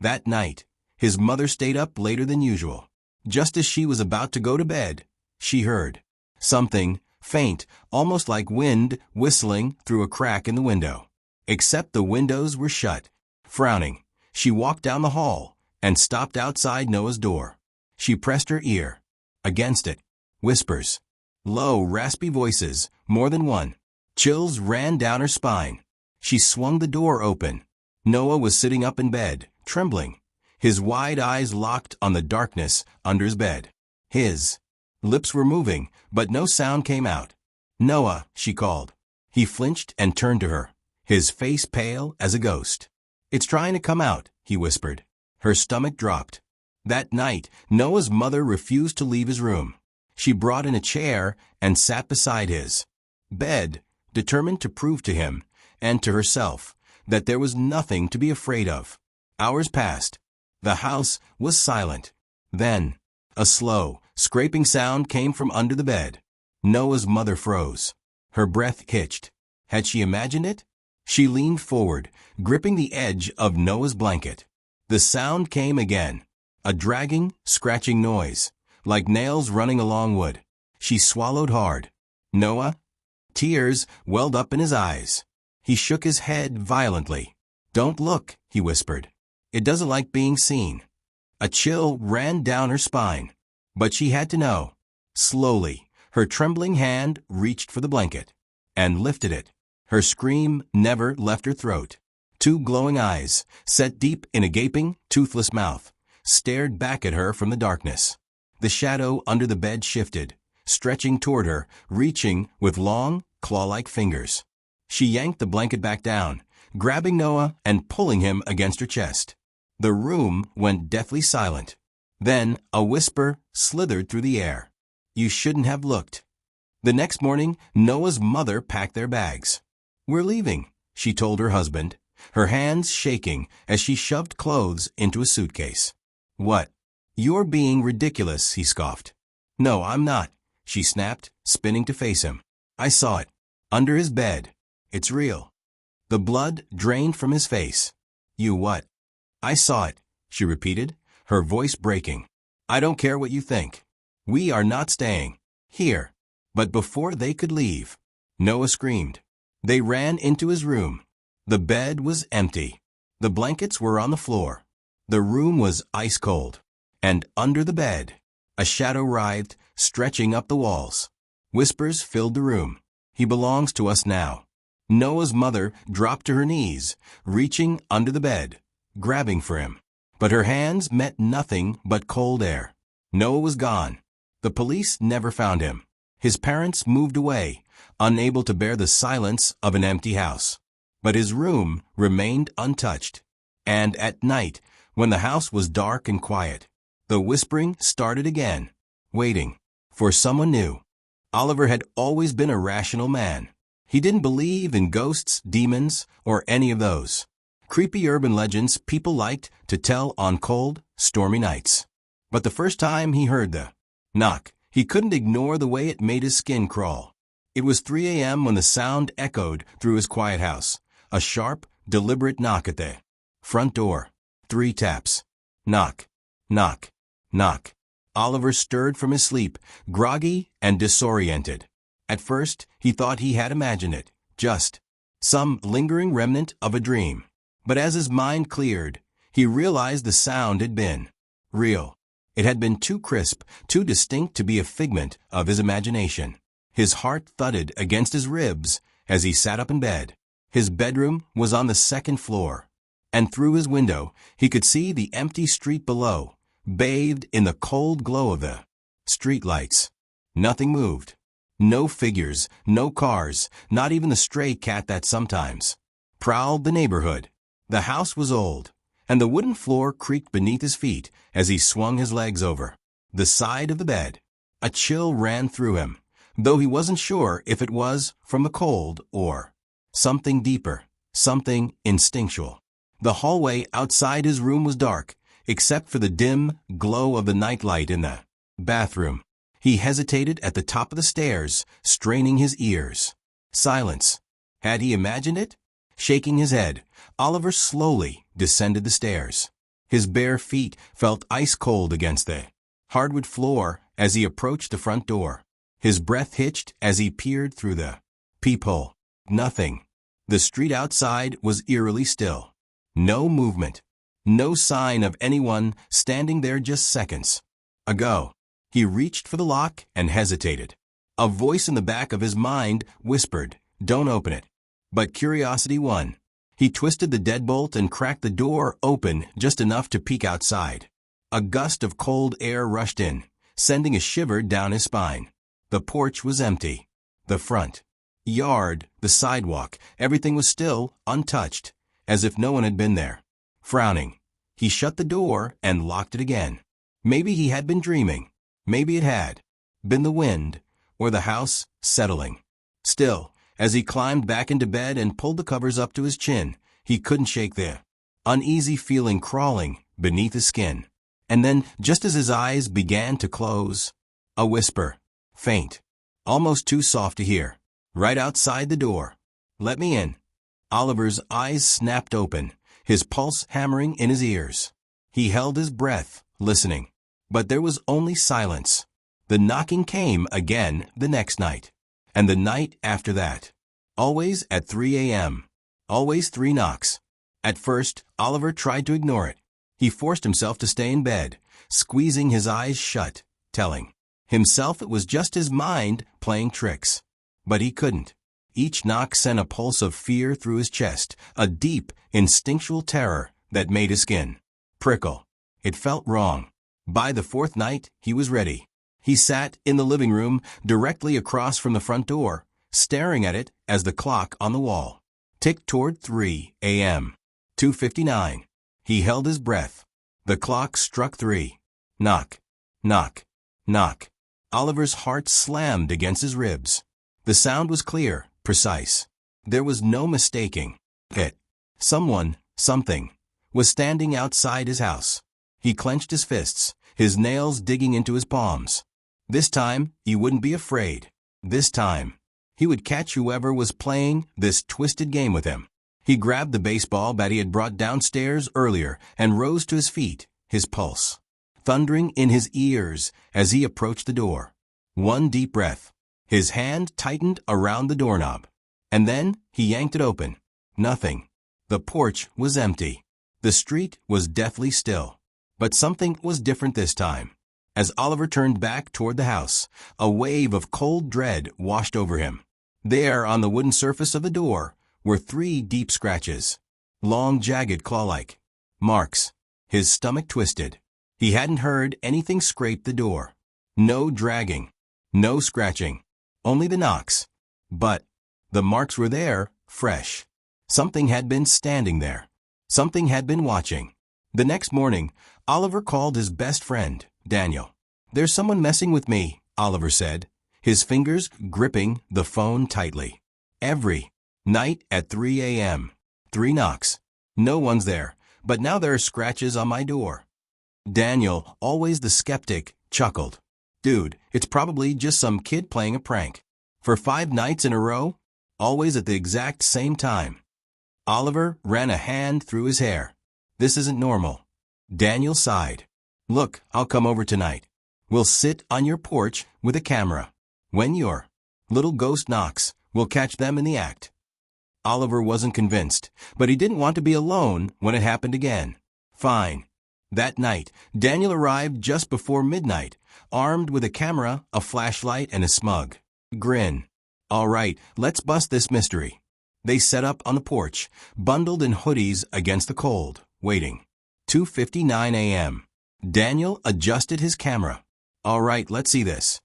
That night, his mother stayed up later than usual. Just as she was about to go to bed, she heard something faint, almost like wind whistling through a crack in the window. Except the windows were shut. Frowning, she walked down the hall and stopped outside Noah's door. She pressed her ear against it. Whispers. Low, raspy voices, more than one. Chills ran down her spine. She swung the door open. Noah was sitting up in bed, trembling, his wide eyes locked on the darkness under his bed. His lips were moving, but no sound came out. "Noah," she called. He flinched and turned to her, his face pale as a ghost. "It's trying to come out," he whispered. Her stomach dropped. That night, Noah's mother refused to leave his room. She brought in a chair and sat beside his bed, determined to prove to him and to herself that there was nothing to be afraid of. Hours passed. The house was silent. Then, a slow, scraping sound came from under the bed. Noah's mother froze. Her breath hitched. Had she imagined it? She leaned forward, gripping the edge of Noah's blanket. The sound came again, a dragging, scratching noise, like nails running along wood. She swallowed hard. "Noah?" Tears welled up in his eyes. He shook his head violently. "Don't look," he whispered. "It doesn't like being seen." A chill ran down her spine. But she had to know. Slowly, her trembling hand reached for the blanket and lifted it. Her scream never left her throat. Two glowing eyes, set deep in a gaping, toothless mouth, stared back at her from the darkness. The shadow under the bed shifted, stretching toward her, reaching with long, claw-like fingers. She yanked the blanket back down, grabbing Noah and pulling him against her chest. The room went deathly silent. Then a whisper slithered through the air. "You shouldn't have looked." The next morning, Noah's mother packed their bags. "We're leaving," she told her husband, her hands shaking as she shoved clothes into a suitcase. "What? You're being ridiculous," he scoffed. "No, I'm not," she snapped, spinning to face him. "I saw it. Under his bed. It's real." The blood drained from his face. "You what?" "I saw it," she repeated, her voice breaking. "I don't care what you think. We are not staying here." But before they could leave, Noah screamed. They ran into his room. The bed was empty. The blankets were on the floor. The room was ice cold. And under the bed, a shadow writhed, stretching up the walls. Whispers filled the room. "He belongs to us now." Noah's mother dropped to her knees, reaching under the bed, grabbing for him. But her hands met nothing but cold air. Noah was gone. The police never found him. His parents moved away, unable to bear the silence of an empty house. But his room remained untouched. And at night, when the house was dark and quiet, the whispering started again, waiting for someone new. Oliver had always been a rational man. He didn't believe in ghosts, demons, or any of those creepy urban legends people liked to tell on cold, stormy nights. But the first time he heard the knock, he couldn't ignore the way it made his skin crawl. It was 3 a.m. when the sound echoed through his quiet house. A sharp, deliberate knock at the front door. 3 taps. Knock, knock, knock. Oliver stirred from his sleep, groggy and disoriented. At first, he thought he had imagined it, just some lingering remnant of a dream. But as his mind cleared, he realized the sound had been real. It had been too crisp, too distinct to be a figment of his imagination. His heart thudded against his ribs as he sat up in bed. His bedroom was on the 2nd floor, and through his window he could see the empty street below, bathed in the cold glow of the street lights. Nothing moved. No figures, no cars, not even the stray cat that sometimes prowled the neighborhood. The house was old, and the wooden floor creaked beneath his feet as he swung his legs over the side of the bed. A chill ran through him, though he wasn't sure if it was from the cold or something deeper, something instinctual. The hallway outside his room was dark, except for the dim glow of the nightlight in the bathroom. He hesitated at the top of the stairs, straining his ears. Silence. Had he imagined it? Shaking his head, Oliver slowly descended the stairs. His bare feet felt ice-cold against the hardwood floor as he approached the front door. His breath hitched as he peered through the peephole. Nothing. The street outside was eerily still. No movement. No sign of anyone standing there just seconds ago. He reached for the lock and hesitated. A voice in the back of his mind whispered, "Don't open it." But curiosity won. He twisted the deadbolt and cracked the door open just enough to peek outside. A gust of cold air rushed in, sending a shiver down his spine. The porch was empty. The front yard, the sidewalk, everything was still untouched, as if no one had been there. Frowning, he shut the door and locked it again. Maybe he had been dreaming. Maybe it had been the wind or the house settling. Still, as he climbed back into bed and pulled the covers up to his chin, he couldn't shake the uneasy feeling crawling beneath his skin. And then, just as his eyes began to close, a whisper, faint, almost too soft to hear, right outside the door. "Let me in." Oliver's eyes snapped open, his pulse hammering in his ears. He held his breath, listening. But there was only silence. The knocking came again the next night, and the night after that. Always at 3 a.m. Always 3 knocks. At first, Oliver tried to ignore it. He forced himself to stay in bed, squeezing his eyes shut, telling himself it was just his mind playing tricks. But he couldn't. Each knock sent a pulse of fear through his chest, a deep, instinctual terror that made his skin prickle. It felt wrong. By the 4th night, he was ready. He sat in the living room directly across from the front door, staring at it as the clock on the wall ticked toward 3 a.m. 2:59. He held his breath. The clock struck 3. Knock, knock, knock. Oliver's heart slammed against his ribs. The sound was clear, precise. There was no mistaking it. Someone, something, was standing outside his house. He clenched his fists, his nails digging into his palms. This time, he wouldn't be afraid. This time, he would catch whoever was playing this twisted game with him. He grabbed the baseball bat he had brought downstairs earlier and rose to his feet, his pulse thundering in his ears as he approached the door. One deep breath. His hand tightened around the doorknob. And then he yanked it open. Nothing. The porch was empty. The street was deathly still. But something was different this time. As Oliver turned back toward the house, a wave of cold dread washed over him. There, on the wooden surface of the door, were 3 deep scratches. Long, jagged, claw-like marks. His stomach twisted. He hadn't heard anything scrape the door. No dragging. No scratching. Only the knocks. But the marks were there, fresh. Something had been standing there. Something had been watching. The next morning, Oliver called his best friend, Daniel. "There's someone messing with me," Oliver said, his fingers gripping the phone tightly. "Every night at 3 a.m. 3 knocks. No one's there, but now there are scratches on my door." Daniel, always the skeptic, chuckled. "Dude, it's probably just some kid playing a prank. For 5 nights in a row, always at the exact same time." Oliver ran a hand through his hair. "This isn't normal." Daniel sighed. "Look, I'll come over tonight. We'll sit on your porch with a camera. When your little ghost knocks, we'll catch them in the act." Oliver wasn't convinced, but he didn't want to be alone when it happened again. Fine. That night, Daniel arrived just before midnight, armed with a camera, a flashlight, and a smug grin. "All right, let's bust this mystery." They set up on the porch, bundled in hoodies against the cold, waiting. 2:59 a.m. Daniel adjusted his camera. "All right, let's see this."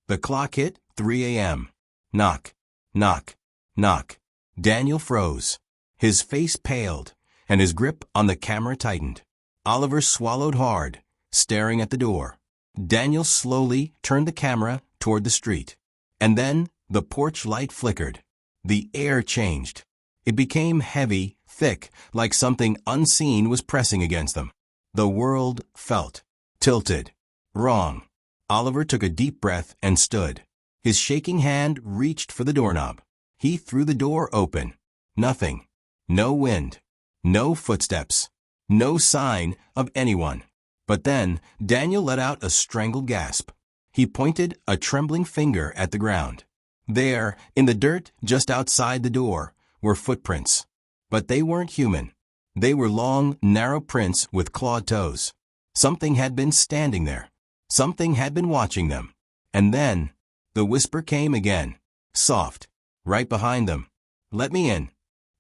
The clock hit 3 a.m. Knock, knock, knock. Daniel froze. His face paled, and his grip on the camera tightened. Oliver swallowed hard, staring at the door. Daniel slowly turned the camera toward the street. And then the porch light flickered. The air changed. It became heavy, thick, like something unseen was pressing against them. The world felt tilted. Wrong. Oliver took a deep breath and stood. His shaking hand reached for the doorknob. He threw the door open. Nothing. No wind. No footsteps. No sign of anyone. But then Daniel let out a strangled gasp. He pointed a trembling finger at the ground. There, in the dirt just outside the door, were footprints. But they weren't human. They were long, narrow prints with clawed toes. Something had been standing there. Something had been watching them. And then the whisper came again, soft, right behind them. "Let me in."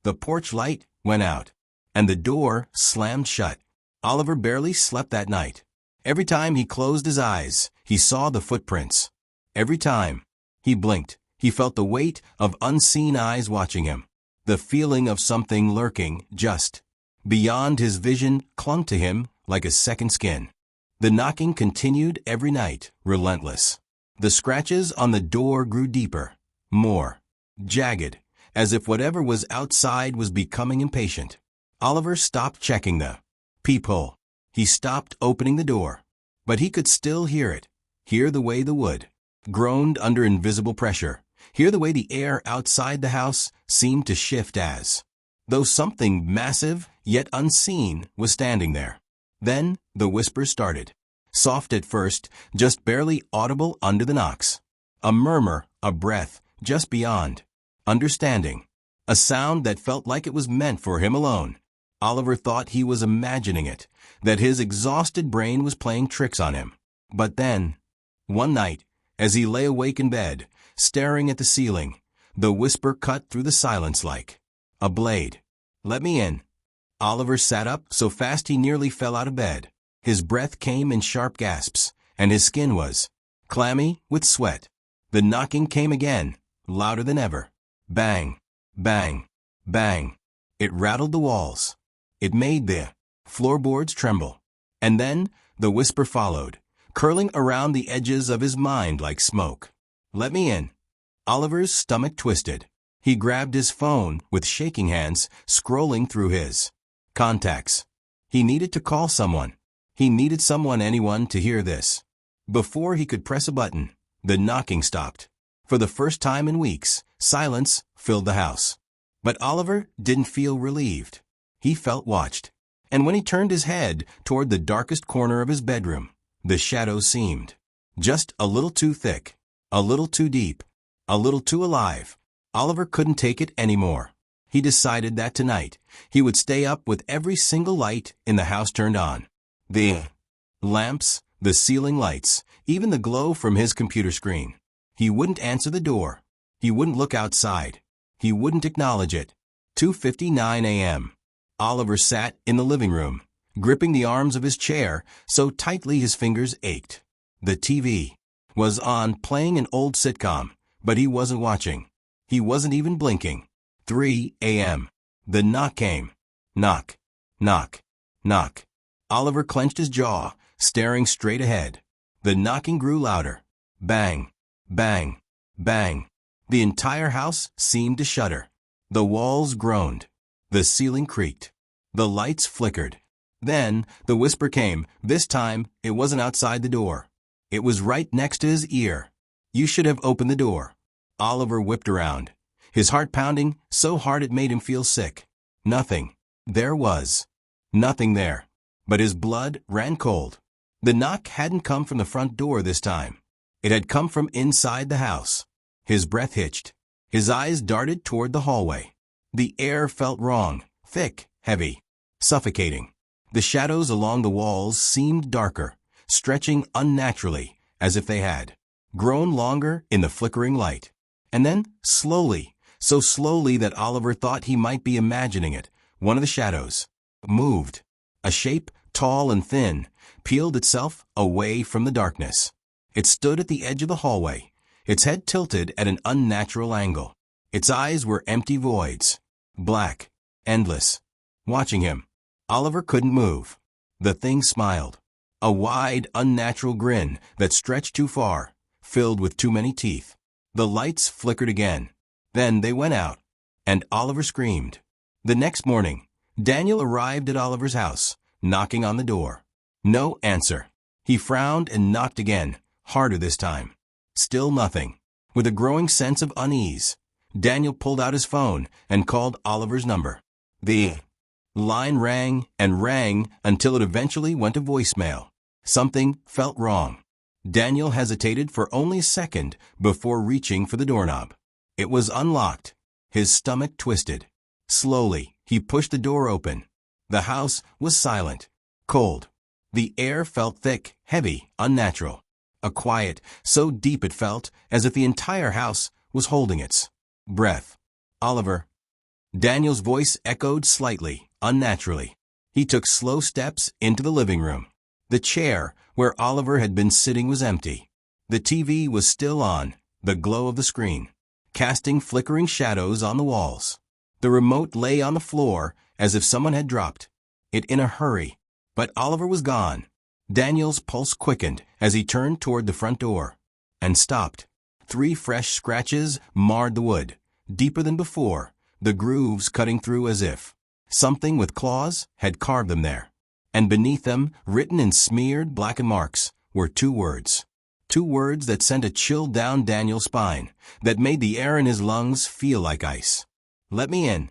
The porch light went out, and the door slammed shut. Oliver barely slept that night. Every time he closed his eyes, he saw the footprints. Every time he blinked, he felt the weight of unseen eyes watching him. The feeling of something lurking just beyond his vision clung to him like a second skin. The knocking continued every night, relentless. The scratches on the door grew deeper, more jagged, as if whatever was outside was becoming impatient. Oliver stopped checking the peephole. He stopped opening the door. But he could still hear it, hear the way the wood groaned under invisible pressure, hear the way the air outside the house seemed to shift as though something massive yet unseen was standing there. Then the whisper started. Soft at first, just barely audible under the knocks. A murmur, a breath, just beyond. Understanding. A sound that felt like it was meant for him alone. Oliver thought he was imagining it, that his exhausted brain was playing tricks on him. But then, one night, as he lay awake in bed, staring at the ceiling, the whisper cut through the silence like a blade. "Let me in." Oliver sat up so fast he nearly fell out of bed. His breath came in sharp gasps, and his skin was clammy with sweat. The knocking came again, louder than ever. Bang, bang, bang. It rattled the walls. It made the floorboards tremble. And then the whisper followed, curling around the edges of his mind like smoke. "Let me in." Oliver's stomach twisted. He grabbed his phone with shaking hands, scrolling through his contacts. He needed to call someone. He needed anyone to hear this. Before he could press a button, the knocking stopped. For the first time in weeks, silence filled the house. But Oliver didn't feel relieved. He felt watched. And when he turned his head toward the darkest corner of his bedroom, the shadows seemed just a little too thick, a little too deep, a little too alive. Oliver couldn't take it anymore. He decided that tonight he would stay up with every single light in the house turned on. The lamps, the ceiling lights, even the glow from his computer screen. He wouldn't answer the door. He wouldn't look outside. He wouldn't acknowledge it. 2:59 a.m. Oliver sat in the living room, gripping the arms of his chair so tightly his fingers ached. The TV was on, playing an old sitcom, but he wasn't watching. He wasn't even blinking. 3 a.m. The knock came. Knock, knock, knock. Oliver clenched his jaw, staring straight ahead. The knocking grew louder. Bang, bang, bang. The entire house seemed to shudder. The walls groaned. The ceiling creaked. The lights flickered. Then the whisper came. This time, it wasn't outside the door. It was right next to his ear. "You should have opened the door." Oliver whipped around, his heart pounding so hard it made him feel sick. Nothing. There was nothing there. But his blood ran cold. The knock hadn't come from the front door this time. It had come from inside the house. His breath hitched. His eyes darted toward the hallway. The air felt wrong, thick, heavy, suffocating. The shadows along the walls seemed darker, stretching unnaturally, as if they had grown longer in the flickering light. And then, slowly, so slowly that Oliver thought he might be imagining it, one of the shadows moved. A shape, tall and thin, peeled itself away from the darkness. It stood at the edge of the hallway, its head tilted at an unnatural angle. Its eyes were empty voids, black, endless. Watching him, Oliver couldn't move. The thing smiled. A wide, unnatural grin that stretched too far, filled with too many teeth. The lights flickered again. Then they went out, and Oliver screamed. The next morning, Daniel arrived at Oliver's house, knocking on the door. No answer. He frowned and knocked again, harder this time. Still nothing. With a growing sense of unease, Daniel pulled out his phone and called Oliver's number. The line rang and rang until it eventually went to voicemail. Something felt wrong. Daniel hesitated for only a second before reaching for the doorknob. It was unlocked. His stomach twisted. Slowly, he pushed the door open. The house was silent, cold. The air felt thick, heavy, unnatural. A quiet so deep it felt as if the entire house was holding its breath. "Oliver." Daniel's voice echoed slightly, unnaturally. He took slow steps into the living room. The chair where Oliver had been sitting was empty. The TV was still on, the glow of the screen, casting flickering shadows on the walls. The remote lay on the floor as if someone had dropped it in a hurry. But Oliver was gone. Daniel's pulse quickened as he turned toward the front door and stopped. 3 fresh scratches marred the wood, deeper than before, the grooves cutting through as if something with claws had carved them there. And beneath them, written in smeared blackened marks, were 2 words. 2 words that sent a chill down Daniel's spine, that made the air in his lungs feel like ice. "Let me in."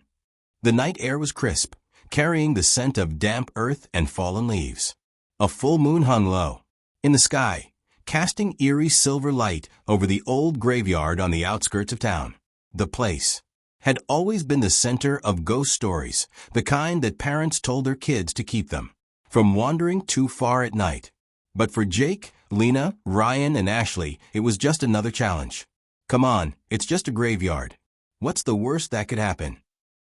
The night air was crisp, carrying the scent of damp earth and fallen leaves. A full moon hung low in the sky, casting eerie silver light over the old graveyard on the outskirts of town. The place had always been the center of ghost stories, the kind that parents told their kids to keep them from wandering too far at night. But for Jake, Lena, Ryan, and Ashley, it was just another challenge. "Come on, it's just a graveyard. What's the worst that could happen?"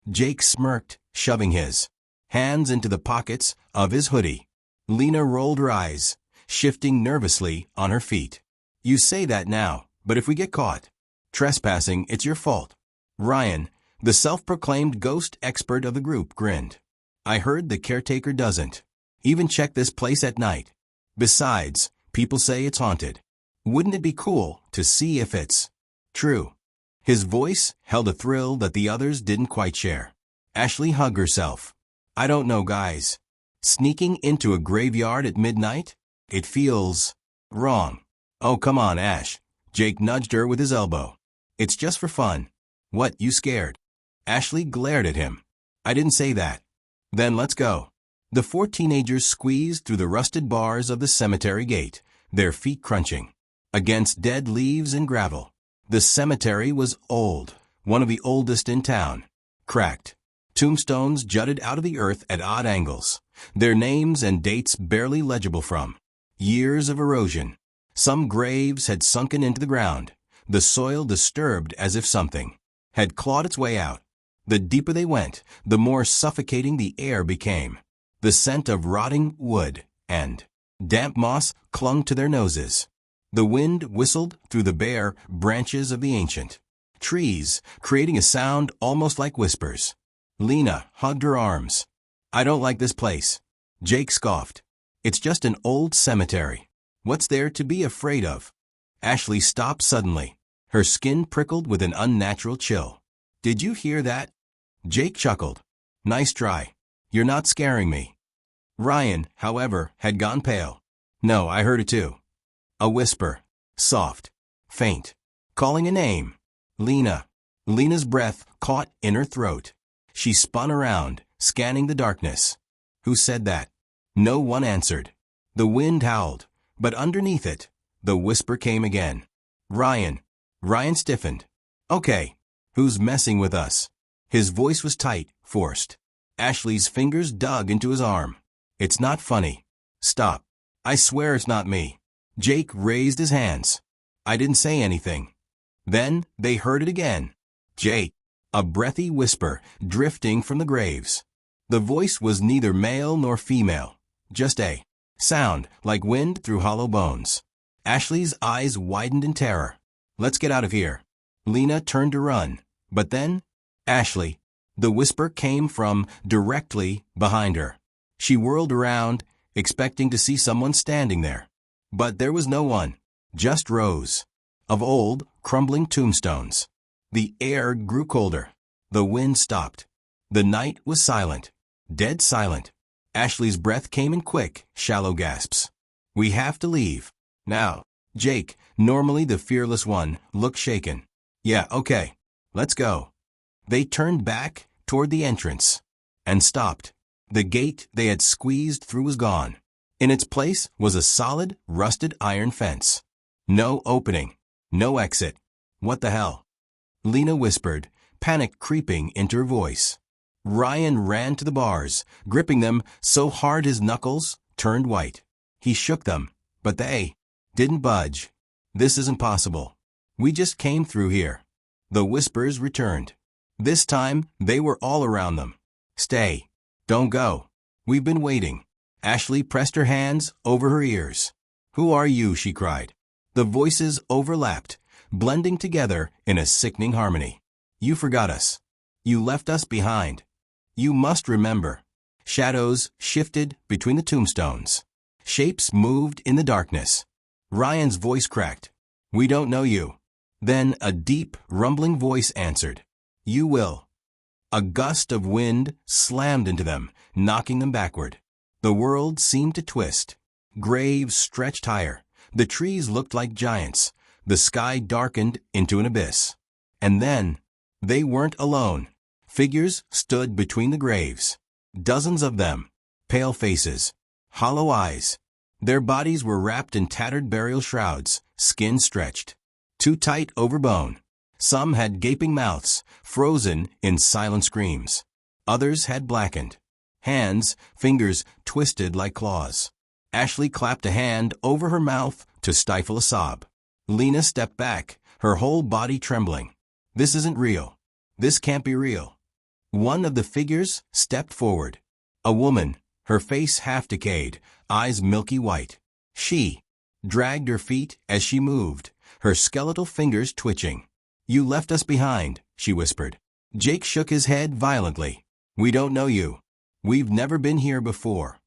Jake smirked, shoving his hands into the pockets of his hoodie. Lena rolled her eyes, shifting nervously on her feet. "You say that now, but if we get caught trespassing, it's your fault." Ryan, the self-proclaimed ghost expert of the group, grinned. "I heard the caretaker doesn't even check this place at night. Besides, people say it's haunted. Wouldn't it be cool to see if it's true?" His voice held a thrill that the others didn't quite share. Ashley hugged herself. "I don't know, guys. Sneaking into a graveyard at midnight? It feels Wrong. Oh, come on, Ash. Jake nudged her with his elbow. It's just for fun. What, you scared? Ashley glared at him. I didn't say that. Then let's go. The four teenagers squeezed through the rusted bars of the cemetery gate, their feet crunching against dead leaves and gravel. The cemetery was old, one of the oldest in town. Cracked. Tombstones jutted out of the earth at odd angles, their names and dates barely legible from years of erosion. Some graves had sunken into the ground, the soil disturbed as if something had clawed its way out. The deeper they went, the more suffocating the air became. The scent of rotting wood and damp moss clung to their noses. The wind whistled through the bare branches of the ancient trees, creating a sound almost like whispers. Lena hugged her arms. I don't like this place. Jake scoffed. It's just an old cemetery. What's there to be afraid of? Ashley stopped suddenly. Her skin prickled with an unnatural chill. Did you hear that? Jake chuckled. Nice try. You're not scaring me. Ryan, however, had gone pale. No, I heard it too. A whisper. Soft. Faint. Calling a name. Lena. Lena's breath caught in her throat. She spun around, scanning the darkness. Who said that? No one answered. The wind howled, but underneath it, the whisper came again. Ryan. Ryan stiffened. Okay. Who's messing with us? His voice was tight, forced. Ashley's fingers dug into his arm. It's not funny. Stop. I swear it's not me. Jake raised his hands. I didn't say anything. Then they heard it again. Jake. A breathy whisper drifting from the graves. The voice was neither male nor female, just a sound like wind through hollow bones. Ashley's eyes widened in terror. Let's get out of here. Lena turned to run, but then, Ashley. The whisper came from directly behind her. She whirled around, expecting to see someone standing there. But there was no one, just rows of old, crumbling tombstones. The air grew colder. The wind stopped. The night was silent, dead silent. Ashley's breath came in quick, shallow gasps. We have to leave. Now. Jake, normally the fearless one, looked shaken. Yeah, okay. Let's go. They turned back toward the entrance and stopped. The gate they had squeezed through was gone. In its place was a solid, rusted iron fence. No opening. No exit. What the hell? Lena whispered, panic creeping into her voice. Ryan ran to the bars, gripping them so hard his knuckles turned white. He shook them, but they didn't budge. This isn't possible. We just came through here. The whispers returned. This time, they were all around them. Stay. Don't go. We've been waiting. Ashley pressed her hands over her ears. Who are you? She cried. The voices overlapped, blending together in a sickening harmony. You forgot us. You left us behind. You must remember. Shadows shifted between the tombstones. Shapes moved in the darkness. Ryan's voice cracked. We don't know you. Then a deep, rumbling voice answered. You will. A gust of wind slammed into them, knocking them backward. The world seemed to twist. Graves stretched higher. The trees looked like giants. The sky darkened into an abyss. And then, they weren't alone. Figures stood between the graves. Dozens of them. Pale faces. Hollow eyes. Their bodies were wrapped in tattered burial shrouds, skin stretched too tight over bone. Some had gaping mouths, frozen in silent screams. Others had blackened. Hands, fingers twisted like claws. Ashley clapped a hand over her mouth to stifle a sob. Lena stepped back, her whole body trembling. This isn't real. This can't be real. One of the figures stepped forward. A woman, her face half decayed, eyes milky white. She dragged her feet as she moved, her skeletal fingers twitching. You left us behind, she whispered. Jake shook his head violently. We don't know you. We've never been here before.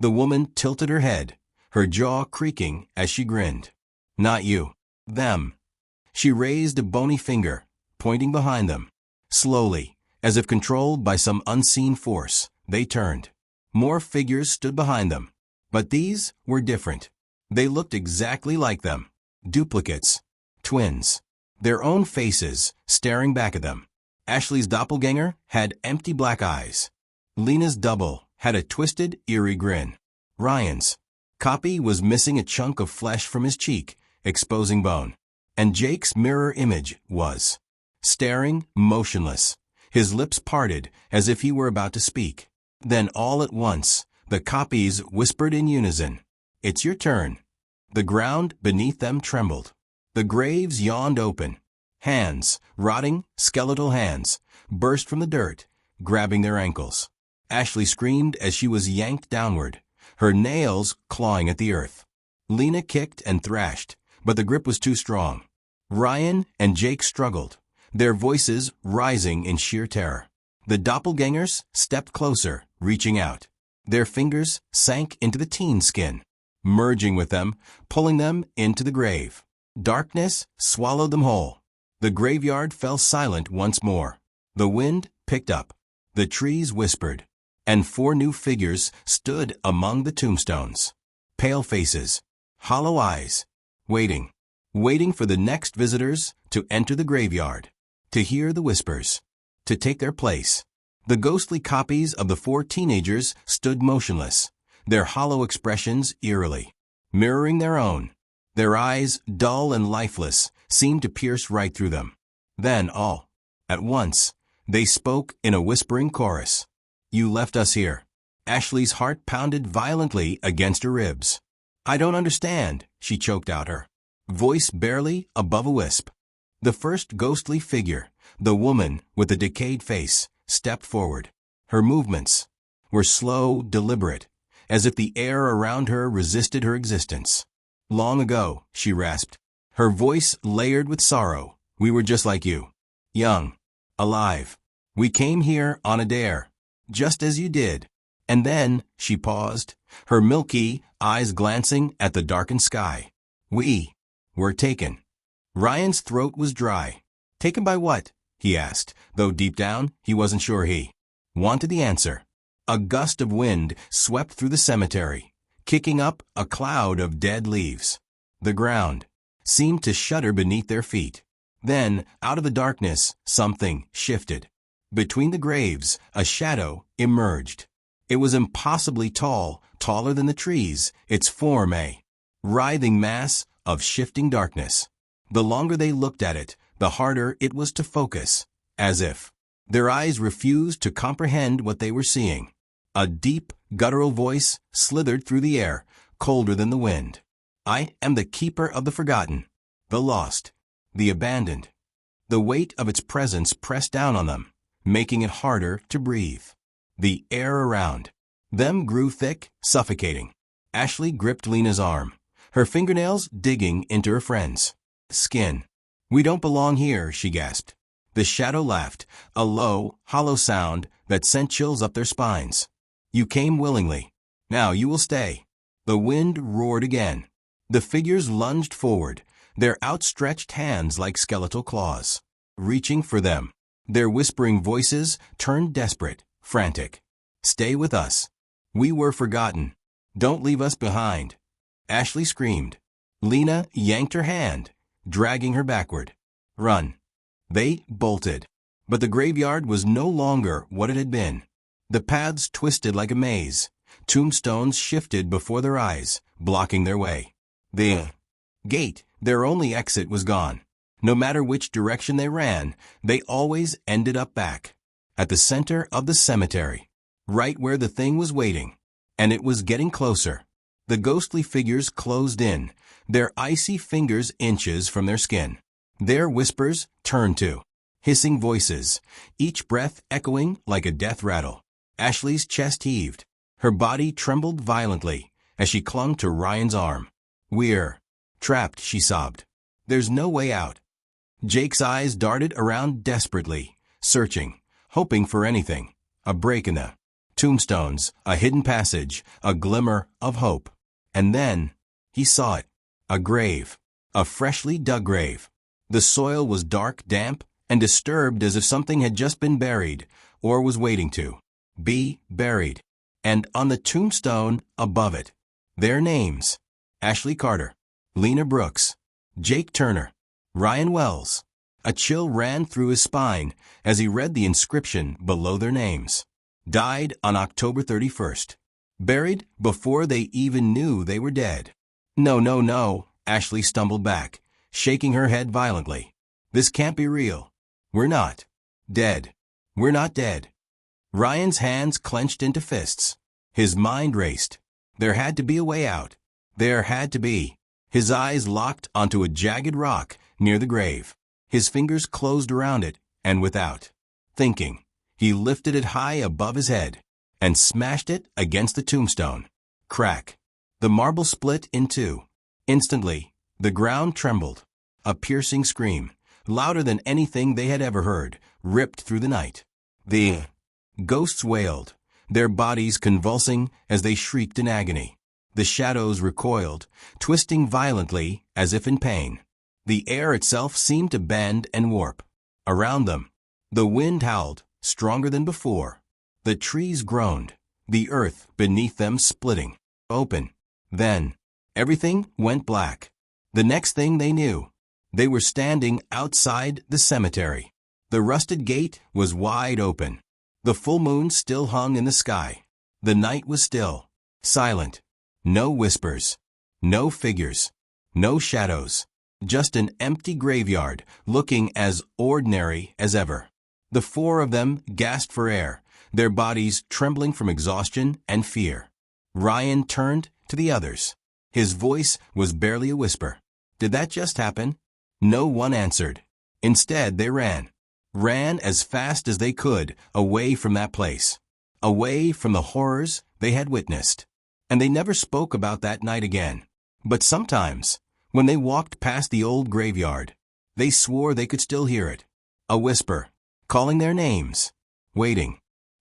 The woman tilted her head, her jaw creaking as she grinned. Not you. Them. She raised a bony finger, pointing behind them. Slowly, as if controlled by some unseen force, they turned. More figures stood behind them. But these were different. They looked exactly like them. Duplicates. Twins. Their own faces staring back at them. Ashley's doppelganger had empty black eyes. Lena's double had a twisted, eerie grin. Ryan's copy was missing a chunk of flesh from his cheek, exposing bone. And Jake's mirror image was staring, motionless, his lips parted as if he were about to speak. Then all at once, the copies whispered in unison, "It's your turn." The ground beneath them trembled. The graves yawned open. Hands, rotting, skeletal hands, burst from the dirt, grabbing their ankles. Ashley screamed as she was yanked downward, her nails clawing at the earth. Lena kicked and thrashed, but the grip was too strong. Ryan and Jake struggled, their voices rising in sheer terror. The doppelgangers stepped closer, reaching out. Their fingers sank into the teen's skin, merging with them, pulling them into the grave. Darkness swallowed them whole. The graveyard fell silent once more. The wind picked up. The trees whispered. And 4 new figures stood among the tombstones. Pale faces, hollow eyes, waiting for the next visitors to enter the graveyard, to hear the whispers, to take their place. The ghostly copies of the 4 teenagers stood motionless, their hollow expressions eerily, mirroring their own. Their eyes, dull and lifeless, seemed to pierce right through them. Then all at once, they spoke in a whispering chorus. "You left us here." Ashley's heart pounded violently against her ribs. "I don't understand," she choked out, her voice barely above a wisp. The first ghostly figure, the woman with the decayed face, stepped forward. Her movements were slow, deliberate, as if the air around her resisted her existence. "Long ago," she rasped, her voice layered with sorrow, "we were just like you. Young. Alive. We came here on a dare. Just as you did. And then," she paused, her milky eyes glancing at the darkened sky. "We were taken." Ryan's throat was dry. "Taken by what?" he asked, though deep down he wasn't sure he wanted the answer. A gust of wind swept through the cemetery, kicking up a cloud of dead leaves. The ground seemed to shudder beneath their feet. Then, out of the darkness, something shifted. Between the graves, a shadow emerged. It was impossibly tall, taller than the trees, its form a writhing mass of shifting darkness. The longer they looked at it, the harder it was to focus, as if their eyes refused to comprehend what they were seeing. A deep, guttural voice slithered through the air, colder than the wind. "I am the keeper of the forgotten, the lost, the abandoned." The weight of its presence pressed down on them, making it harder to breathe. The air around them grew thick, suffocating. Ashley gripped Lena's arm, her fingernails digging into her friend's skin. "We don't belong here," she gasped. The shadow laughed, a low, hollow sound that sent chills up their spines. "You came willingly. Now you will stay." The wind roared again. The figures lunged forward, their outstretched hands like skeletal claws, reaching for them. Their whispering voices turned desperate, frantic. "Stay with us. We were forgotten. Don't leave us behind." Ashley screamed. Lena yanked her hand, dragging her backward. "Run." They bolted. But the graveyard was no longer what it had been. The paths twisted like a maze. Tombstones shifted before their eyes, blocking their way. The gate, their only exit, was gone. No matter which direction they ran, they always ended up back, at the center of the cemetery, right where the thing was waiting. And it was getting closer. The ghostly figures closed in, their icy fingers inches from their skin. Their whispers turned to hissing voices, each breath echoing like a death rattle. Ashley's chest heaved. Her body trembled violently as she clung to Ryan's arm. "We're trapped," she sobbed. "There's no way out." Jake's eyes darted around desperately, searching, hoping for anything. A break in the tombstones, a hidden passage, a glimmer of hope. And then he saw it. A grave. A freshly dug grave. The soil was dark, damp, and disturbed as if something had just been buried, or was waiting to be buried. And on the tombstone above it, their names, Ashley Carter, Lena Brooks, Jake Turner, Ryan Wells. A chill ran through his spine as he read the inscription below their names. Died on October 31st. Buried before they even knew they were dead. No, no, no, Ashley stumbled back, shaking her head violently. This can't be real. We're not dead. We're not dead. Ryan's hands clenched into fists. His mind raced. There had to be a way out. There had to be. His eyes locked onto a jagged rock near the grave. His fingers closed around it, and without thinking, he lifted it high above his head and smashed it against the tombstone. Crack. The marble split in two. Instantly, the ground trembled. A piercing scream, louder than anything they had ever heard, ripped through the night. The ghosts wailed, their bodies convulsing as they shrieked in agony. The shadows recoiled, twisting violently as if in pain. The air itself seemed to bend and warp. Around them, the wind howled, stronger than before. The trees groaned, the earth beneath them splitting open. Then, everything went black. The next thing they knew, they were standing outside the cemetery. The rusted gate was wide open. The full moon still hung in the sky. The night was still, silent. No whispers, no figures, no shadows. Just an empty graveyard, looking as ordinary as ever. The four of them gasped for air, their bodies trembling from exhaustion and fear. Ryan turned to the others. His voice was barely a whisper. Did that just happen? No one answered. Instead, they ran as fast as they could away from that place, away from the horrors they had witnessed. And they never spoke about that night again. But sometimes, when they walked past the old graveyard, they swore they could still hear it. A whisper, calling their names, waiting.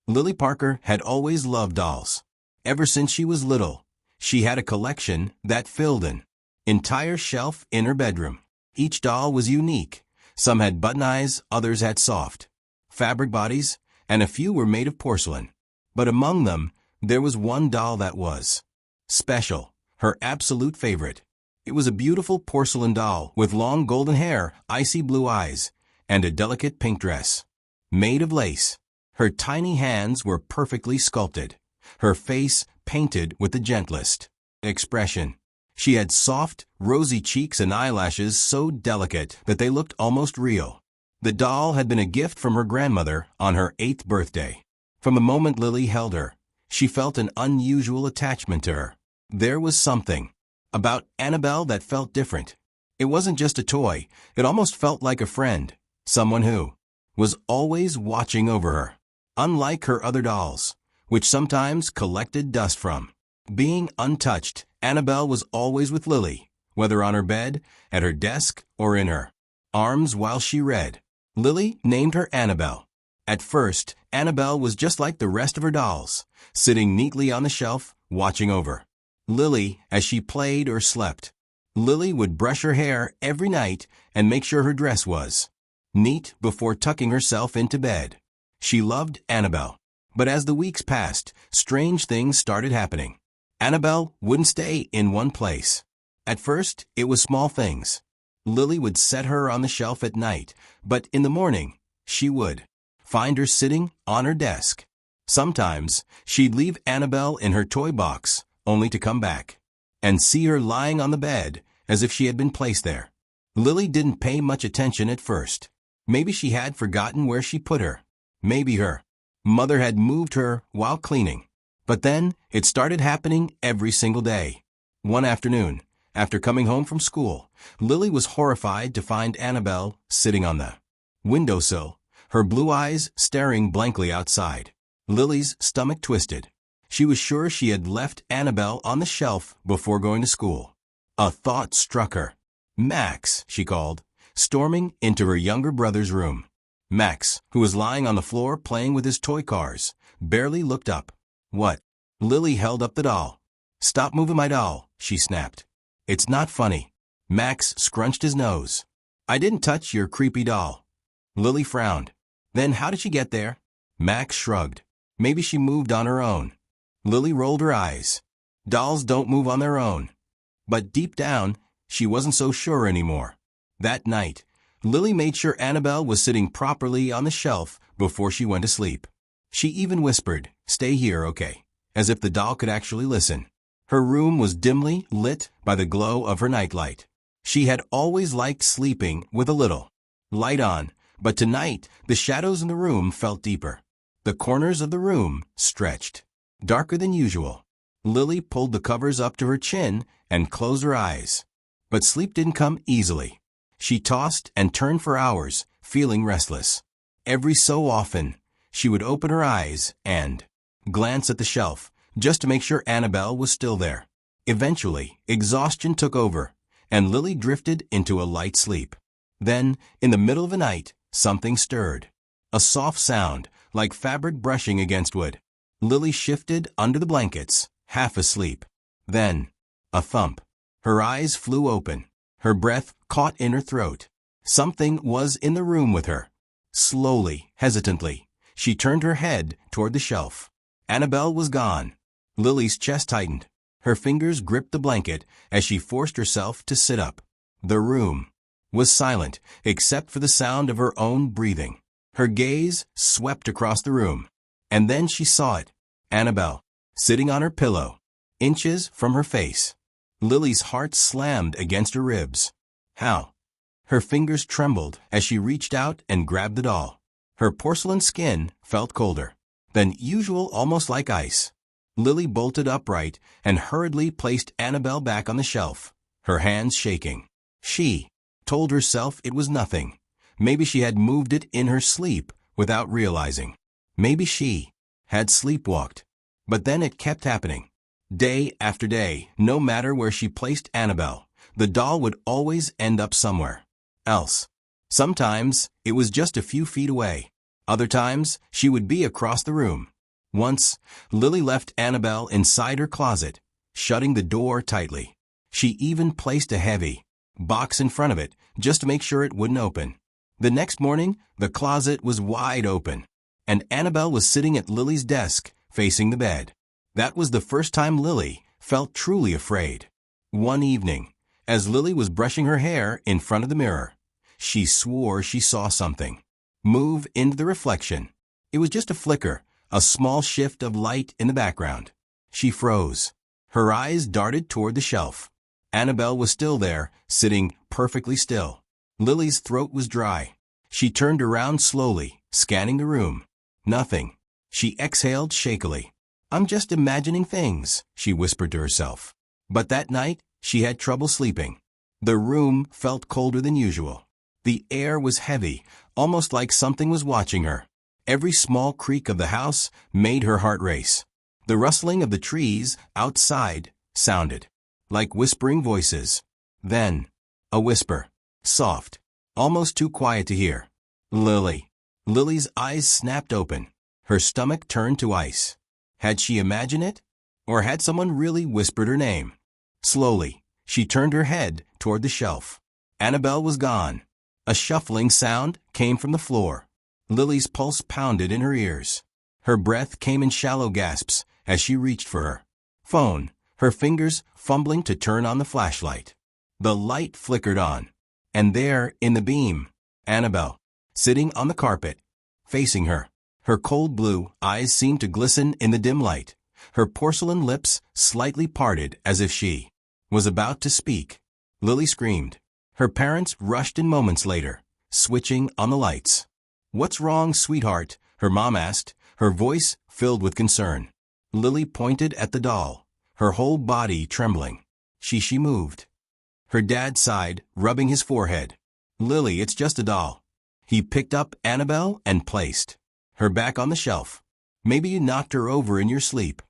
Lily Parker had always loved dolls. Ever since she was little, she had a collection that filled an entire shelf in her bedroom. Each doll was unique. Some had button eyes, others had soft fabric bodies, and a few were made of porcelain. But among them, there was one doll that was special, her absolute favorite. It was a beautiful porcelain doll with long golden hair, icy blue eyes, and a delicate pink dress. Made of lace. Her tiny hands were perfectly sculpted. Her face painted with the gentlest expression. She had soft, rosy cheeks and eyelashes so delicate that they looked almost real. The doll had been a gift from her grandmother on her 8th birthday. From the moment Lily held her, she felt an unusual attachment to her. There was something about Annabelle that felt different. It wasn't just a toy, it almost felt like a friend, someone who was always watching over her. Unlike her other dolls, which sometimes collected dust from being untouched, Annabelle was always with Lily, whether on her bed, at her desk, or in her arms while she read. Lily named her Annabelle. At first, Annabelle was just like the rest of her dolls, sitting neatly on the shelf, watching over Lily as she played or slept. Lily would brush her hair every night and make sure her dress was neat before tucking herself into bed. She loved Annabelle. But as the weeks passed, strange things started happening. Annabelle wouldn't stay in one place. At first, it was small things. Lily would set her on the shelf at night, but in the morning, she would find her sitting on her desk. Sometimes, she'd leave Annabelle in her toy box, only to come back and see her lying on the bed as if she had been placed there. Lily didn't pay much attention at first. Maybe she had forgotten where she put her. Maybe her mother had moved her while cleaning. But then it started happening every single day. One afternoon, after coming home from school, Lily was horrified to find Annabelle sitting on the windowsill, her blue eyes staring blankly outside. Lily's stomach twisted. She was sure she had left Annabelle on the shelf before going to school. A thought struck her. Max, she called, storming into her younger brother's room. Max, who was lying on the floor playing with his toy cars, barely looked up. What? Lily held up the doll. Stop moving my doll, she snapped. It's not funny. Max scrunched his nose. I didn't touch your creepy doll. Lily frowned. Then how did she get there? Max shrugged. Maybe she moved on her own. Lily rolled her eyes. Dolls don't move on their own. But deep down, she wasn't so sure anymore. That night, Lily made sure Annabelle was sitting properly on the shelf before she went to sleep. She even whispered, "Stay here, okay?" as if the doll could actually listen. Her room was dimly lit by the glow of her nightlight. She had always liked sleeping with a little light on, but tonight the shadows in the room felt deeper. The corners of the room stretched, darker than usual. Lily pulled the covers up to her chin and closed her eyes. But sleep didn't come easily. She tossed and turned for hours, feeling restless. Every so often, she would open her eyes and glance at the shelf, just to make sure Annabelle was still there. Eventually, exhaustion took over, and Lily drifted into a light sleep. Then, in the middle of the night, something stirred. A soft sound, like fabric brushing against wood. Lily shifted under the blankets, half asleep. Then, a thump. Her eyes flew open. Her breath caught in her throat. Something was in the room with her. Slowly, hesitantly, she turned her head toward the shelf. Annabelle was gone. Lily's chest tightened. Her fingers gripped the blanket as she forced herself to sit up. The room was silent, except for the sound of her own breathing. Her gaze swept across the room. And then she saw it. Annabelle, sitting on her pillow, inches from her face. Lily's heart slammed against her ribs. How? Her fingers trembled as she reached out and grabbed the doll. Her porcelain skin felt colder than usual, almost like ice. Lily bolted upright and hurriedly placed Annabelle back on the shelf, her hands shaking. She told herself it was nothing. Maybe she had moved it in her sleep without realizing. Maybe she had sleepwalked. But then it kept happening. Day after day, no matter where she placed Annabelle, the doll would always end up somewhere else. Sometimes it was just a few feet away. Other times she would be across the room. Once, Lily left Annabelle inside her closet, shutting the door tightly. She even placed a heavy box in front of it just to make sure it wouldn't open. The next morning, the closet was wide open, and Annabelle was sitting at Lily's desk, facing the bed. That was the first time Lily felt truly afraid. One evening, as Lily was brushing her hair in front of the mirror, she swore she saw something move into the reflection. It was just a flicker, a small shift of light in the background. She froze. Her eyes darted toward the shelf. Annabelle was still there, sitting perfectly still. Lily's throat was dry. She turned around slowly, scanning the room. Nothing. She exhaled shakily. "I'm just imagining things," she whispered to herself. But that night, she had trouble sleeping. The room felt colder than usual. The air was heavy, almost like something was watching her. Every small creak of the house made her heart race. The rustling of the trees outside sounded like whispering voices. Then, a whisper, soft, almost too quiet to hear. "Lily." Lily's eyes snapped open. Her stomach turned to ice. Had she imagined it? Or had someone really whispered her name? Slowly, she turned her head toward the shelf. Annabelle was gone. A shuffling sound came from the floor. Lily's pulse pounded in her ears. Her breath came in shallow gasps as she reached for her phone, her fingers fumbling to turn on the flashlight. The light flickered on, and there, in the beam, Annabelle, sitting on the carpet, facing her. Her cold blue eyes seemed to glisten in the dim light. Her porcelain lips slightly parted as if she was about to speak. Lily screamed. Her parents rushed in moments later, switching on the lights. "What's wrong, sweetheart?" her mom asked, her voice filled with concern. Lily pointed at the doll, her whole body trembling. She moved. Her dad sighed, rubbing his forehead. "Lily, it's just a doll." He picked up Annabelle and placed her back on the shelf. "Maybe you knocked her over in your sleep."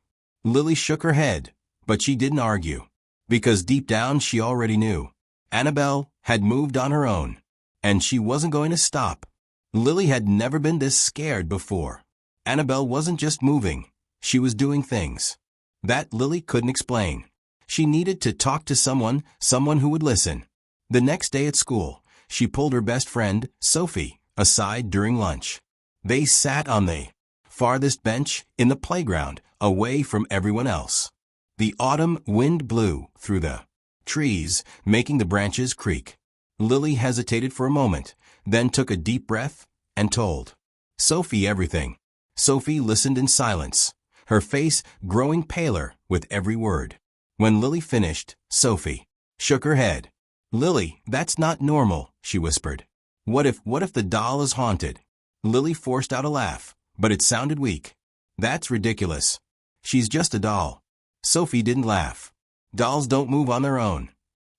Lily shook her head, but she didn't argue, because deep down she already knew. Annabelle had moved on her own, and she wasn't going to stop. Lily had never been this scared before. Annabelle wasn't just moving, she was doing things that Lily couldn't explain. She needed to talk to someone who would listen. The next day at school, she pulled her best friend, Sophie, aside during lunch. They sat on the farthest bench in the playground, away from everyone else. The autumn wind blew through the trees, making the branches creak. Lily hesitated for a moment, then took a deep breath and told Sophie everything. Sophie listened in silence, her face growing paler with every word. When Lily finished, Sophie shook her head. Lily, that's not normal, she whispered. What if the doll is haunted? Lily forced out a laugh, but it sounded weak. That's ridiculous. She's just a doll. Sophie didn't laugh. Dolls don't move on their own.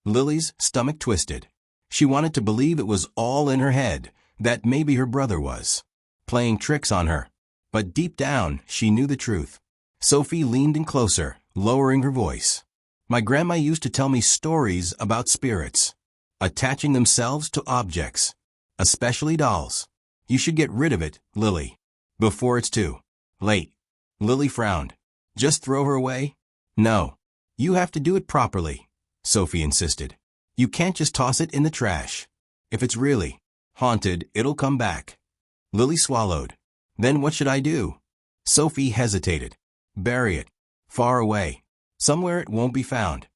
Lily's stomach twisted. She wanted to believe it was all in her head, that maybe her brother was playing tricks on her. But deep down, she knew the truth. Sophie leaned in closer, lowering her voice. My grandma used to tell me stories about spirits, attaching themselves to objects, especially dolls. You should get rid of it, Lily, before it's too late. Lily frowned. Just throw her away? No. You have to do it properly, Sophie insisted. You can't just toss it in the trash. If it's really haunted, it'll come back. Lily swallowed. Then what should I do? Sophie hesitated. Bury it. Far away. Somewhere it won't be found.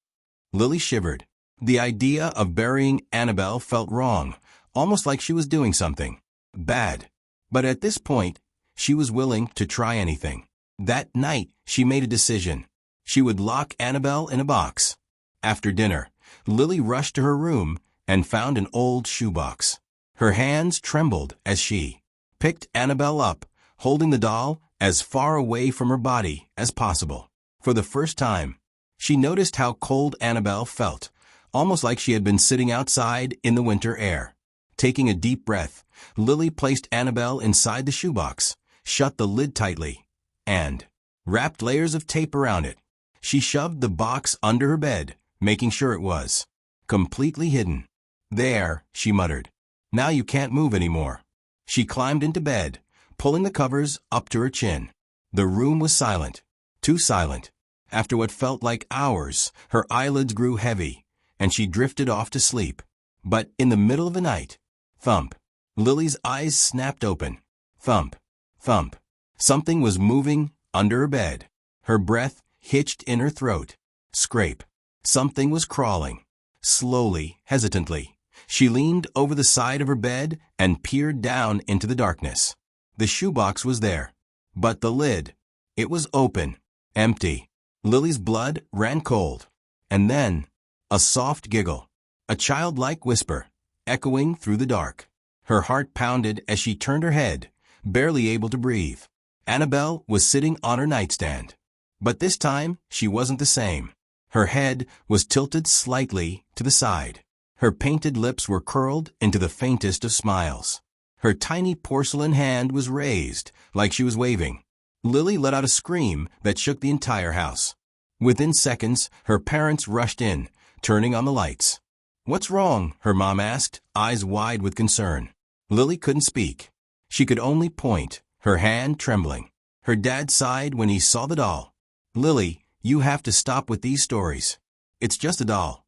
Lily shivered. The idea of burying Annabelle felt wrong, almost like she was doing something bad. But at this point, she was willing to try anything. That night, she made a decision. She would lock Annabelle in a box. After dinner, Lily rushed to her room and found an old shoebox. Her hands trembled as she picked Annabelle up, holding the doll as far away from her body as possible. For the first time, she noticed how cold Annabelle felt, almost like she had been sitting outside in the winter air. Taking a deep breath, Lily placed Annabelle inside the shoebox, shut the lid tightly, and wrapped layers of tape around it. She shoved the box under her bed, making sure it was completely hidden. There, she muttered. Now you can't move anymore. She climbed into bed, pulling the covers up to her chin. The room was silent, too silent. After what felt like hours, her eyelids grew heavy, and she drifted off to sleep. But in the middle of the night, thump, Lily's eyes snapped open. Thump, thump. Something was moving under her bed. Her breath hitched in her throat. Scrape. Something was crawling. Slowly, hesitantly, she leaned over the side of her bed and peered down into the darkness. The shoebox was there, but the lid, it was open, empty. Lily's blood ran cold. And then, a soft giggle, a childlike whisper, echoing through the dark. Her heart pounded as she turned her head, barely able to breathe. Annabelle was sitting on her nightstand. But this time, she wasn't the same. Her head was tilted slightly to the side. Her painted lips were curled into the faintest of smiles. Her tiny porcelain hand was raised, like she was waving. Lily let out a scream that shook the entire house. Within seconds, her parents rushed in, turning on the lights. What's wrong? Her mom asked, eyes wide with concern. Lily couldn't speak. She could only point, her hand trembling. Her dad sighed when he saw the doll. Lily, you have to stop with these stories. It's just a doll.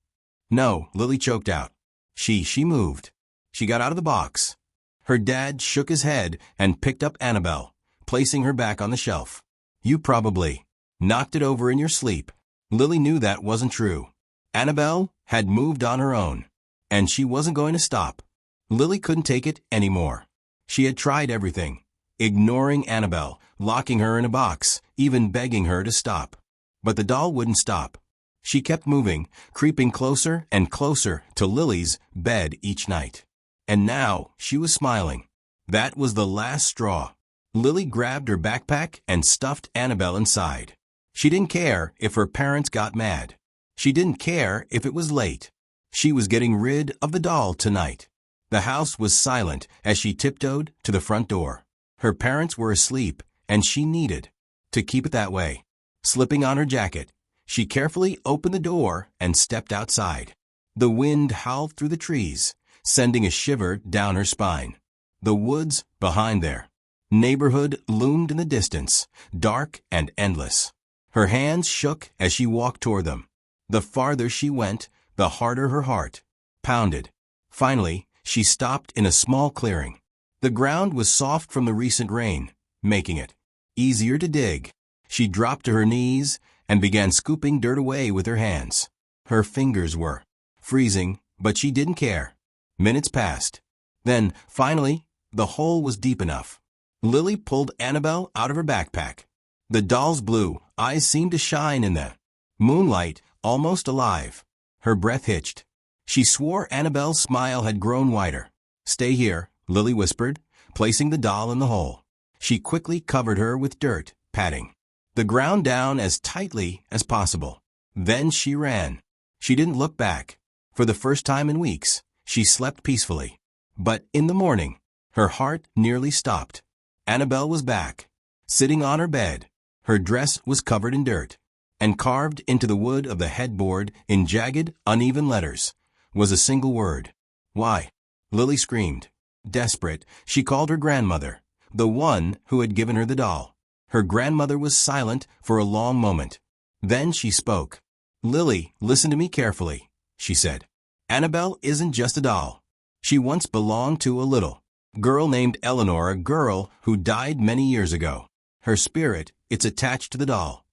No, Lily choked out. She moved. She got out of the box. Her dad shook his head and picked up Annabelle, placing her back on the shelf. You probably knocked it over in your sleep. Lily knew that wasn't true. Annabelle had moved on her own, and she wasn't going to stop. Lily couldn't take it anymore. She had tried everything, ignoring Annabelle, locking her in a box, even begging her to stop. But the doll wouldn't stop. She kept moving, creeping closer and closer to Lily's bed each night. And now she was smiling. That was the last straw. Lily grabbed her backpack and stuffed Annabelle inside. She didn't care if her parents got mad. She didn't care if it was late. She was getting rid of the doll tonight. The house was silent as she tiptoed to the front door. Her parents were asleep, and she needed to keep it that way. Slipping on her jacket, she carefully opened the door and stepped outside. The wind howled through the trees, sending a shiver down her spine. The woods behind their neighborhood loomed in the distance, dark and endless. Her hands shook as she walked toward them. The farther she went, the harder her heart pounded. Finally, she stopped in a small clearing. The ground was soft from the recent rain, making it easier to dig. She dropped to her knees and began scooping dirt away with her hands. Her fingers were freezing, but she didn't care. Minutes passed. Then, finally, the hole was deep enough. Lily pulled Annabelle out of her backpack. The doll's blue eyes seemed to shine in the moonlight, almost alive. Her breath hitched. She swore Annabelle's smile had grown wider. "Stay here," Lily whispered, placing the doll in the hole. She quickly covered her with dirt, patting the ground down as tightly as possible. Then she ran. She didn't look back. For the first time in weeks, she slept peacefully. But in the morning, her heart nearly stopped. Annabelle was back, sitting on her bed. Her dress was covered in dirt, and carved into the wood of the headboard in jagged, uneven letters was a single word. "Why?" Lily screamed. Desperate, she called her grandmother, the one who had given her the doll. Her grandmother was silent for a long moment. Then she spoke. "Lily, listen to me carefully," she said. "Annabelle isn't just a doll. She once belonged to a little girl named Eleanor, a girl who died many years ago. Her spirit, it's attached to the doll."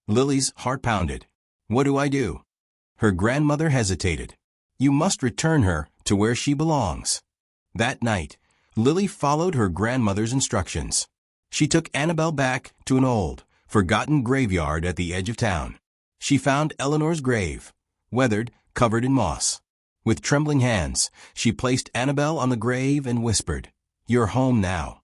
Lily's heart pounded. "What do I do?" Her grandmother hesitated. "You must return her to where she belongs." That night, Lily followed her grandmother's instructions. She took Annabelle back to an old, forgotten graveyard at the edge of town. She found Eleanor's grave, weathered, covered in moss. With trembling hands, she placed Annabelle on the grave and whispered, "You're home now."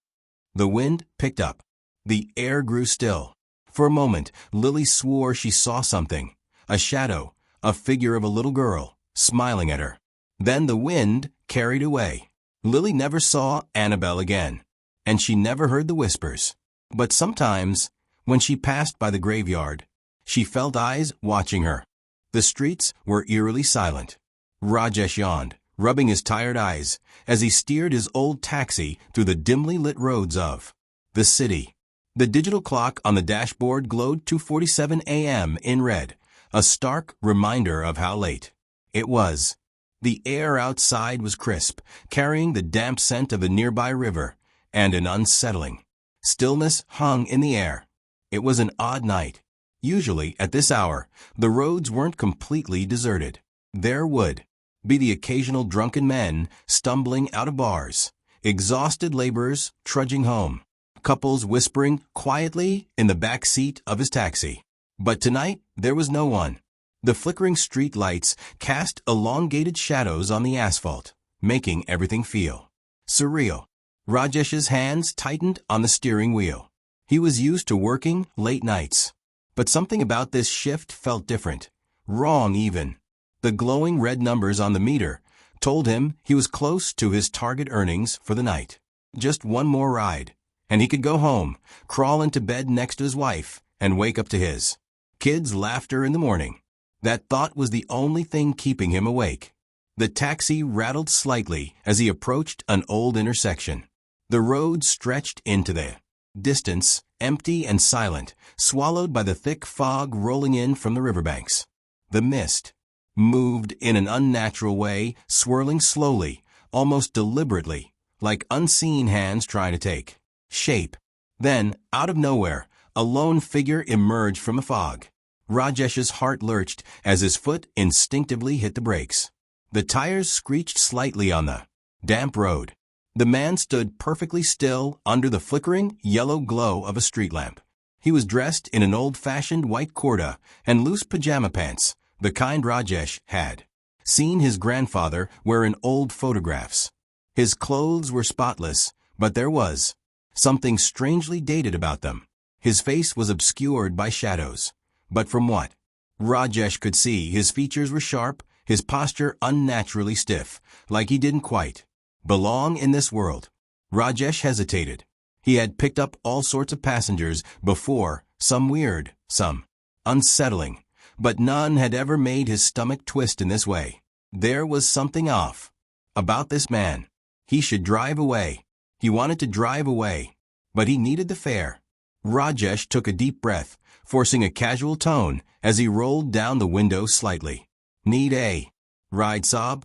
The wind picked up. The air grew still. For a moment, Lily swore she saw something, a shadow, a figure of a little girl, smiling at her. Then the wind carried away. Lily never saw Annabelle again, and she never heard the whispers. But sometimes, when she passed by the graveyard, she felt eyes watching her. The streets were eerily silent. Rajesh yawned, rubbing his tired eyes, as he steered his old taxi through the dimly lit roads of the city. The digital clock on the dashboard glowed 2:47 a.m. in red, a stark reminder of how late it was. The air outside was crisp, carrying the damp scent of a nearby river, and an unsettling stillness hung in the air. It was an odd night. Usually, at this hour, the roads weren't completely deserted. There would be the occasional drunken men stumbling out of bars, exhausted laborers trudging home, couples whispering quietly in the back seat of his taxi. But tonight, there was no one. The flickering street lights cast elongated shadows on the asphalt, making everything feel surreal. Rajesh's hands tightened on the steering wheel. He was used to working late nights. But something about this shift felt different, wrong even. The glowing red numbers on the meter told him he was close to his target earnings for the night. Just one more ride, and he could go home, crawl into bed next to his wife, and wake up to his kids' laughter in the morning. That thought was the only thing keeping him awake. The taxi rattled slightly as he approached an old intersection. The road stretched into the distance, empty and silent, swallowed by the thick fog rolling in from the riverbanks. The mist moved in an unnatural way, swirling slowly, almost deliberately, like unseen hands trying to take shape. Then, out of nowhere, a lone figure emerged from the fog. Rajesh's heart lurched as his foot instinctively hit the brakes. The tires screeched slightly on the damp road. The man stood perfectly still under the flickering yellow glow of a street lamp. He was dressed in an old-fashioned white kurta and loose pajama pants, the kind Rajesh had seen his grandfather wear in old photographs. His clothes were spotless, but there was something strangely dated about them. His face was obscured by shadows. But from what Rajesh could see, his features were sharp, his posture unnaturally stiff, like he didn't quite belong in this world. Rajesh hesitated. He had picked up all sorts of passengers before, some weird, some unsettling, but none had ever made his stomach twist in this way. There was something off about this man. He should drive away. He wanted to drive away, but he needed the fare. Rajesh took a deep breath, forcing a casual tone as he rolled down the window slightly. "Need a ride, Saab?"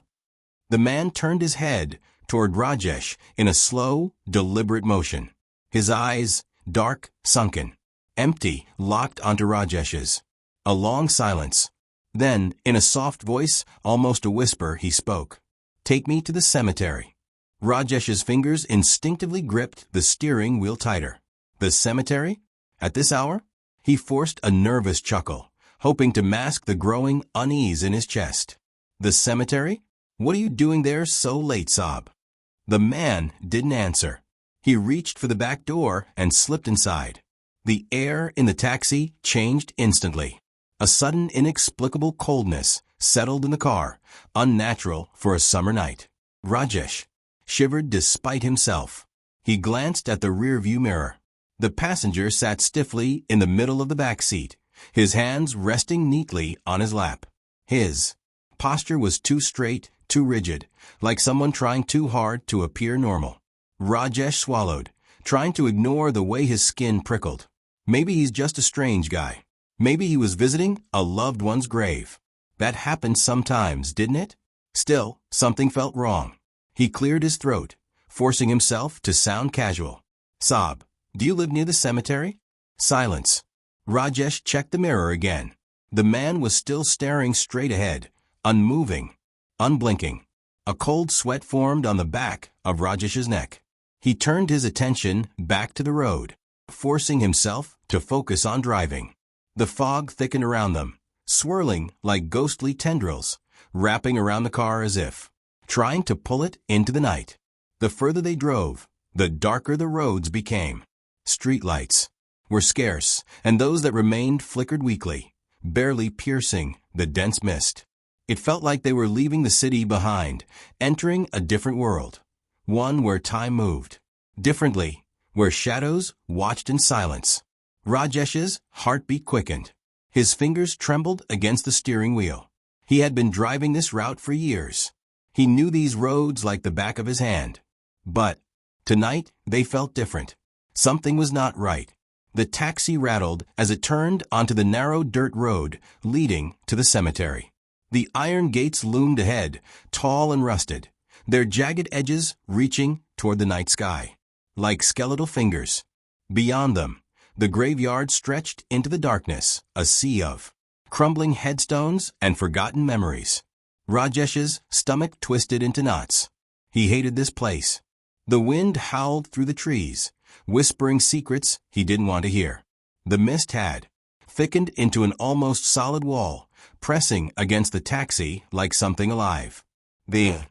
The man turned his head toward Rajesh in a slow, deliberate motion. His eyes, dark, sunken, empty, locked onto Rajesh's. A long silence. Then, in a soft voice, almost a whisper, he spoke. "Take me to the cemetery." Rajesh's fingers instinctively gripped the steering wheel tighter. The cemetery? At this hour? He forced a nervous chuckle, hoping to mask the growing unease in his chest. The cemetery? What are you doing there so late, Saab? The man didn't answer. He reached for the back door and slipped inside. The air in the taxi changed instantly. A sudden, inexplicable coldness settled in the car, unnatural for a summer night. Rajesh shivered despite himself. He glanced at the rearview mirror. The passenger sat stiffly in the middle of the back seat, his hands resting neatly on his lap. His posture was too straight, too rigid, like someone trying too hard to appear normal. Rajesh swallowed, trying to ignore the way his skin prickled. Maybe he's just a strange guy. Maybe he was visiting a loved one's grave. That happened sometimes, didn't it? Still, something felt wrong. He cleared his throat, forcing himself to sound casual. "Saab, do you live near the cemetery?" Silence. Rajesh checked the mirror again. The man was still staring straight ahead, unmoving, unblinking. A cold sweat formed on the back of Rajesh's neck. He turned his attention back to the road, forcing himself to focus on driving. The fog thickened around them, swirling like ghostly tendrils, wrapping around the car as if trying to pull it into the night. The further they drove, the darker the roads became. Streetlights were scarce, and those that remained flickered weakly, barely piercing the dense mist. It felt like they were leaving the city behind, entering a different world, one where time moved differently, where shadows watched in silence. Rajesh's heartbeat quickened. His fingers trembled against the steering wheel. He had been driving this route for years. He knew these roads like the back of his hand. But tonight they felt different. Something was not right. The taxi rattled as it turned onto the narrow dirt road leading to the cemetery. The iron gates loomed ahead, tall and rusted, their jagged edges reaching toward the night sky, like skeletal fingers. Beyond them, the graveyard stretched into the darkness, a sea of crumbling headstones and forgotten memories. Rajesh's stomach twisted into knots. He hated this place. The wind howled through the trees, whispering secrets he didn't want to hear. The mist had thickened into an almost solid wall, pressing against the taxi like something alive. The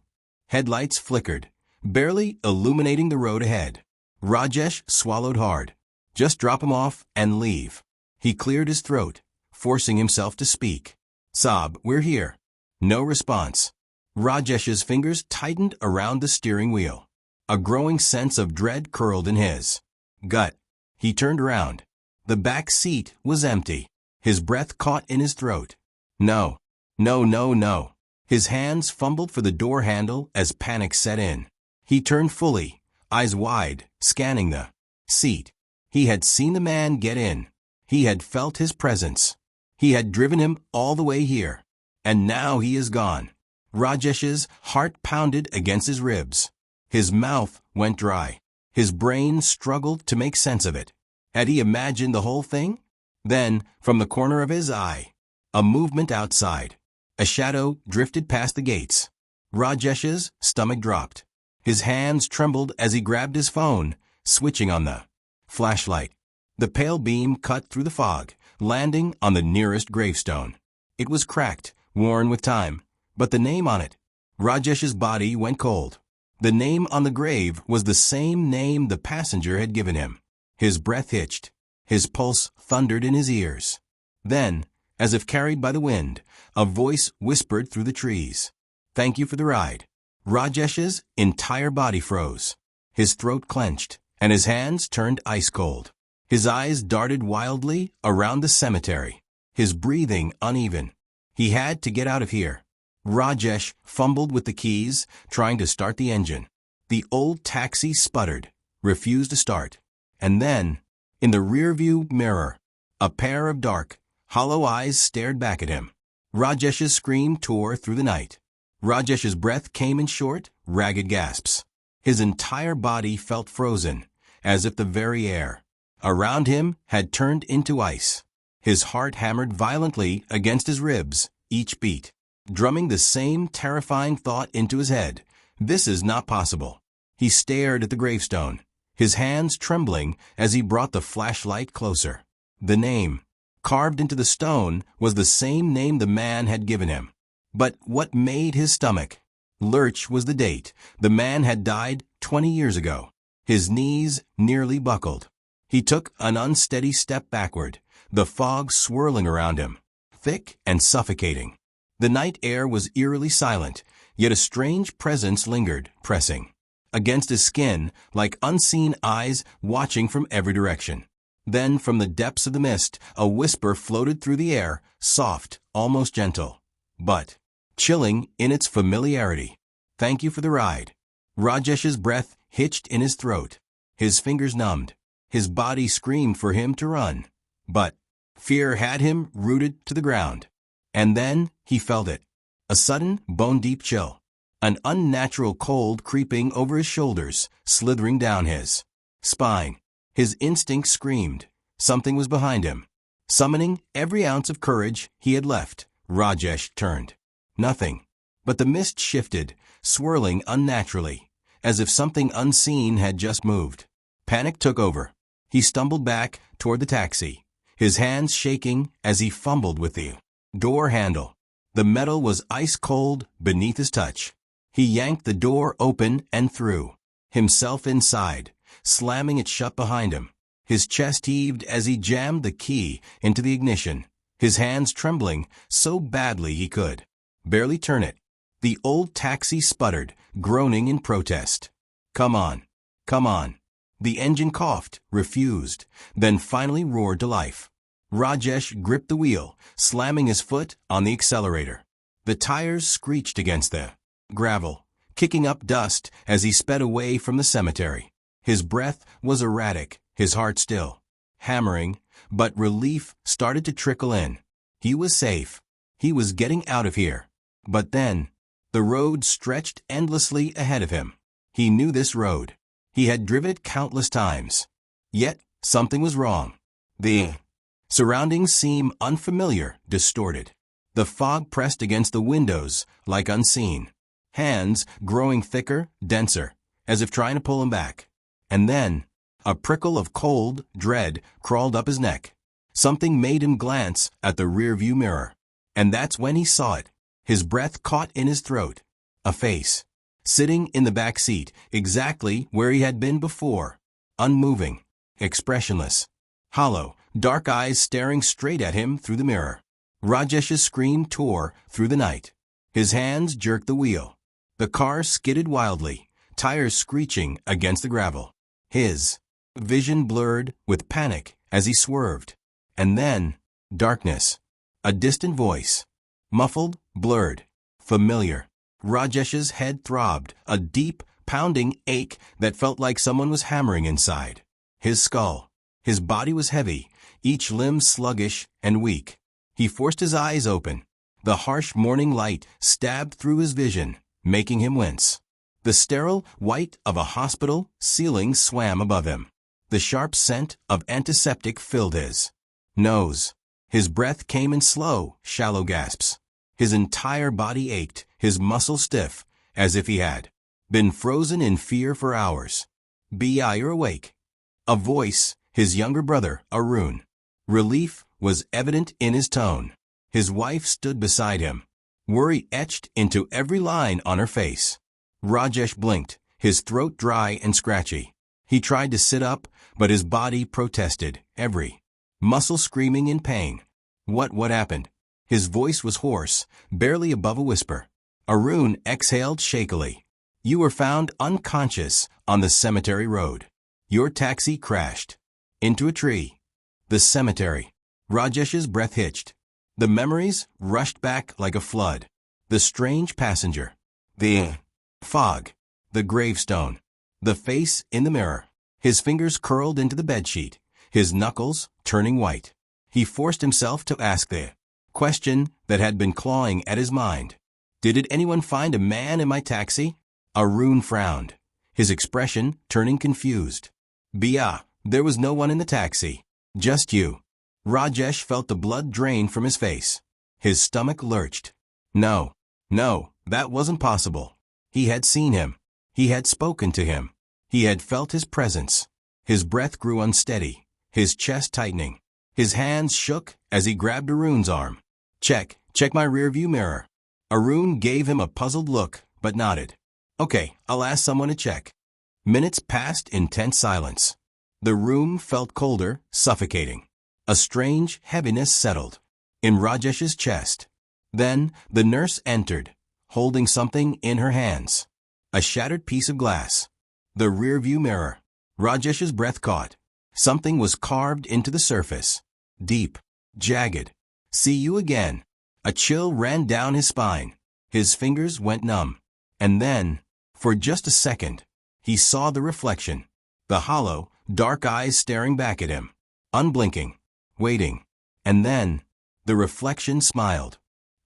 headlights flickered, barely illuminating the road ahead. Rajesh swallowed hard. Just drop him off and leave. He cleared his throat, forcing himself to speak. "Saab, we're here." No response. Rajesh's fingers tightened around the steering wheel. A growing sense of dread curled in his gut. He turned around. The back seat was empty. His breath caught in his throat. No. No, no, no. His hands fumbled for the door handle as panic set in. He turned fully, eyes wide, scanning the seat. He had seen the man get in. He had felt his presence. He had driven him all the way here. And now he is gone. Rajesh's heart pounded against his ribs. His mouth went dry. His brain struggled to make sense of it. Had he imagined the whole thing? Then, from the corner of his eye, a movement outside. A shadow drifted past the gates. Rajesh's stomach dropped. His hands trembled as he grabbed his phone, switching on the flashlight. The pale beam cut through the fog, landing on the nearest gravestone. It was cracked, worn with time, but the name on it. Rajesh's body went cold. The name on the grave was the same name the passenger had given him. His breath hitched. His pulse thundered in his ears. Then, as if carried by the wind, a voice whispered through the trees. "Thank you for the ride." Rajesh's entire body froze. His throat clenched, and his hands turned ice cold. His eyes darted wildly around the cemetery, his breathing uneven. He had to get out of here. Rajesh fumbled with the keys, trying to start the engine. The old taxi sputtered, refused to start. And then, in the rearview mirror, a pair of dark, hollow eyes stared back at him. Rajesh's scream tore through the night. Rajesh's breath came in short, ragged gasps. His entire body felt frozen, as if the very air around him had turned into ice. His heart hammered violently against his ribs, each beat, drumming the same terrifying thought into his head. This is not possible. He stared at the gravestone, his hands trembling as he brought the flashlight closer. The name, carved into the stone, was the same name the man had given him. But what made his stomach lurch was the date. The man had died 20 years ago. His knees nearly buckled. He took an unsteady step backward, the fog swirling around him, thick and suffocating. The night air was eerily silent, yet a strange presence lingered, pressing against his skin like unseen eyes watching from every direction. Then, from the depths of the mist, a whisper floated through the air, soft, almost gentle, but chilling in its familiarity. "Thank you for the ride." Rajesh's breath hitched in his throat. His fingers numbed. His body screamed for him to run. But fear had him rooted to the ground. And then he felt it. A sudden, bone-deep chill. An unnatural cold creeping over his shoulders, slithering down his spine. His instinct screamed. Something was behind him. Summoning every ounce of courage he had left, Rajesh turned. Nothing. But the mist shifted, swirling unnaturally, as if something unseen had just moved. Panic took over. He stumbled back toward the taxi, his hands shaking as he fumbled with the door handle. The metal was ice-cold beneath his touch. He yanked the door open and threw himself inside, slamming it shut behind him. His chest heaved as he jammed the key into the ignition, his hands trembling so badly he could barely turn it. The old taxi sputtered, groaning in protest. "Come on. Come on." The engine coughed, refused, then finally roared to life. Rajesh gripped the wheel, slamming his foot on the accelerator. The tires screeched against the gravel, kicking up dust as he sped away from the cemetery. His breath was erratic, his heart still hammering, but relief started to trickle in. He was safe. He was getting out of here. But then, the road stretched endlessly ahead of him. He knew this road. He had driven it countless times. Yet, something was wrong. The surroundings seemed unfamiliar, distorted. The fog pressed against the windows like unseen. Hands growing thicker, denser, as if trying to pull him back. And then, a prickle of cold dread crawled up his neck. Something made him glance at the rearview mirror. And that's when he saw it. His breath caught in his throat. A face, sitting in the back seat, exactly where he had been before. Unmoving, expressionless, hollow, dark eyes staring straight at him through the mirror. Rajesh's scream tore through the night. His hands jerked the wheel. The car skidded wildly, tires screeching against the gravel. His vision blurred with panic as he swerved. And then, darkness. A distant voice. Muffled, blurred, familiar. Rajesh's head throbbed, a deep, pounding ache that felt like someone was hammering inside. His skull. His body was heavy, each limb sluggish and weak. He forced his eyes open. The harsh morning light stabbed through his vision, making him wince. The sterile white of a hospital ceiling swam above him. The sharp scent of antiseptic filled his nose. His breath came in slow, shallow gasps. His entire body ached, his muscles stiff, as if he had been frozen in fear for hours. "You're awake." A voice, his younger brother, Arun. Relief was evident in his tone. His wife stood beside him, worry etched into every line on her face. Rajesh blinked, his throat dry and scratchy. He tried to sit up, but his body protested, every muscle screaming in pain. What happened? His voice was hoarse, barely above a whisper. Arun exhaled shakily. "You were found unconscious on the cemetery road. Your taxi crashed into a tree." The cemetery. Rajesh's breath hitched. The memories rushed back like a flood. The strange passenger. The fog. The gravestone. The face in the mirror. His fingers curled into the bedsheet, his knuckles turning white. He forced himself to ask the question that had been clawing at his mind. "Did anyone find a man in my taxi?" Arun frowned, his expression turning confused. There was no one in the taxi. Just you." Rajesh felt the blood drain from his face. His stomach lurched. No, no, that wasn't possible. He had seen him. He had spoken to him. He had felt his presence. His breath grew unsteady, his chest tightening. His hands shook as he grabbed Arun's arm. Check my rearview mirror. Arun gave him a puzzled look, but nodded. Okay, I'll ask someone to check. Minutes passed in tense silence. The room felt colder, suffocating. A strange heaviness settled in Rajesh's chest. Then the nurse entered, holding something in her hands. A shattered piece of glass. The rearview mirror. Rajesh's breath caught. Something was carved into the surface. Deep, jagged. See you again. A chill ran down his spine. His fingers went numb. And then, for just a second, he saw the reflection. The hollow, dark eyes staring back at him. Unblinking. Waiting. And then, the reflection smiled.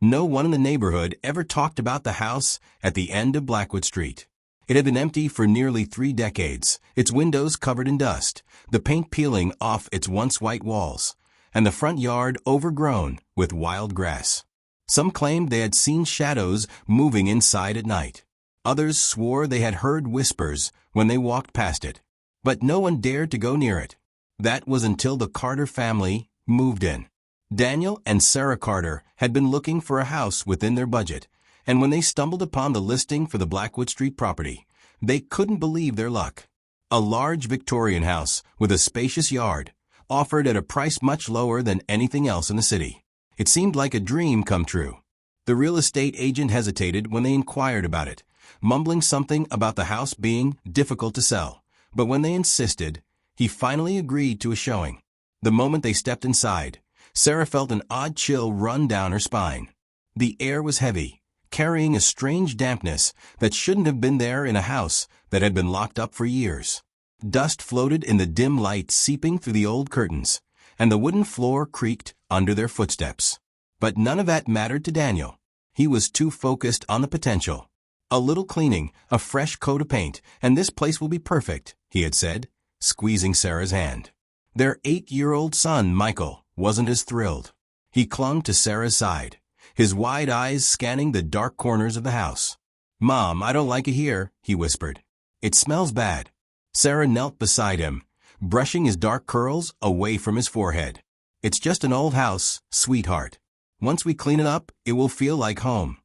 No one in the neighborhood ever talked about the house at the end of Blackwood Street. It had been empty for nearly 3 decades, its windows covered in dust, the paint peeling off its once white walls, and the front yard overgrown with wild grass. Some claimed they had seen shadows moving inside at night. Others swore they had heard whispers when they walked past it. But no one dared to go near it. That was until the Carter family moved in. Daniel and Sarah Carter had been looking for a house within their budget, and when they stumbled upon the listing for the Blackwood Street property, they couldn't believe their luck. A large Victorian house with a spacious yard, offered at a price much lower than anything else in the city. It seemed like a dream come true. The real estate agent hesitated when they inquired about it, mumbling something about the house being difficult to sell, but when they insisted, he finally agreed to a showing. The moment they stepped inside, Sarah felt an odd chill run down her spine. The air was heavy, carrying a strange dampness that shouldn't have been there in a house that had been locked up for years. Dust floated in the dim light seeping through the old curtains, and the wooden floor creaked under their footsteps. But none of that mattered to Daniel. He was too focused on the potential. A little cleaning, a fresh coat of paint, and this place will be perfect, he had said, squeezing Sarah's hand. Their 8-year-old son, Michael, wasn't as thrilled. He clung to Sarah's side, his wide eyes scanning the dark corners of the house. "Mom, I don't like it here," he whispered. "It smells bad." Sarah knelt beside him, brushing his dark curls away from his forehead. "It's just an old house, sweetheart. Once we clean it up, it will feel like home."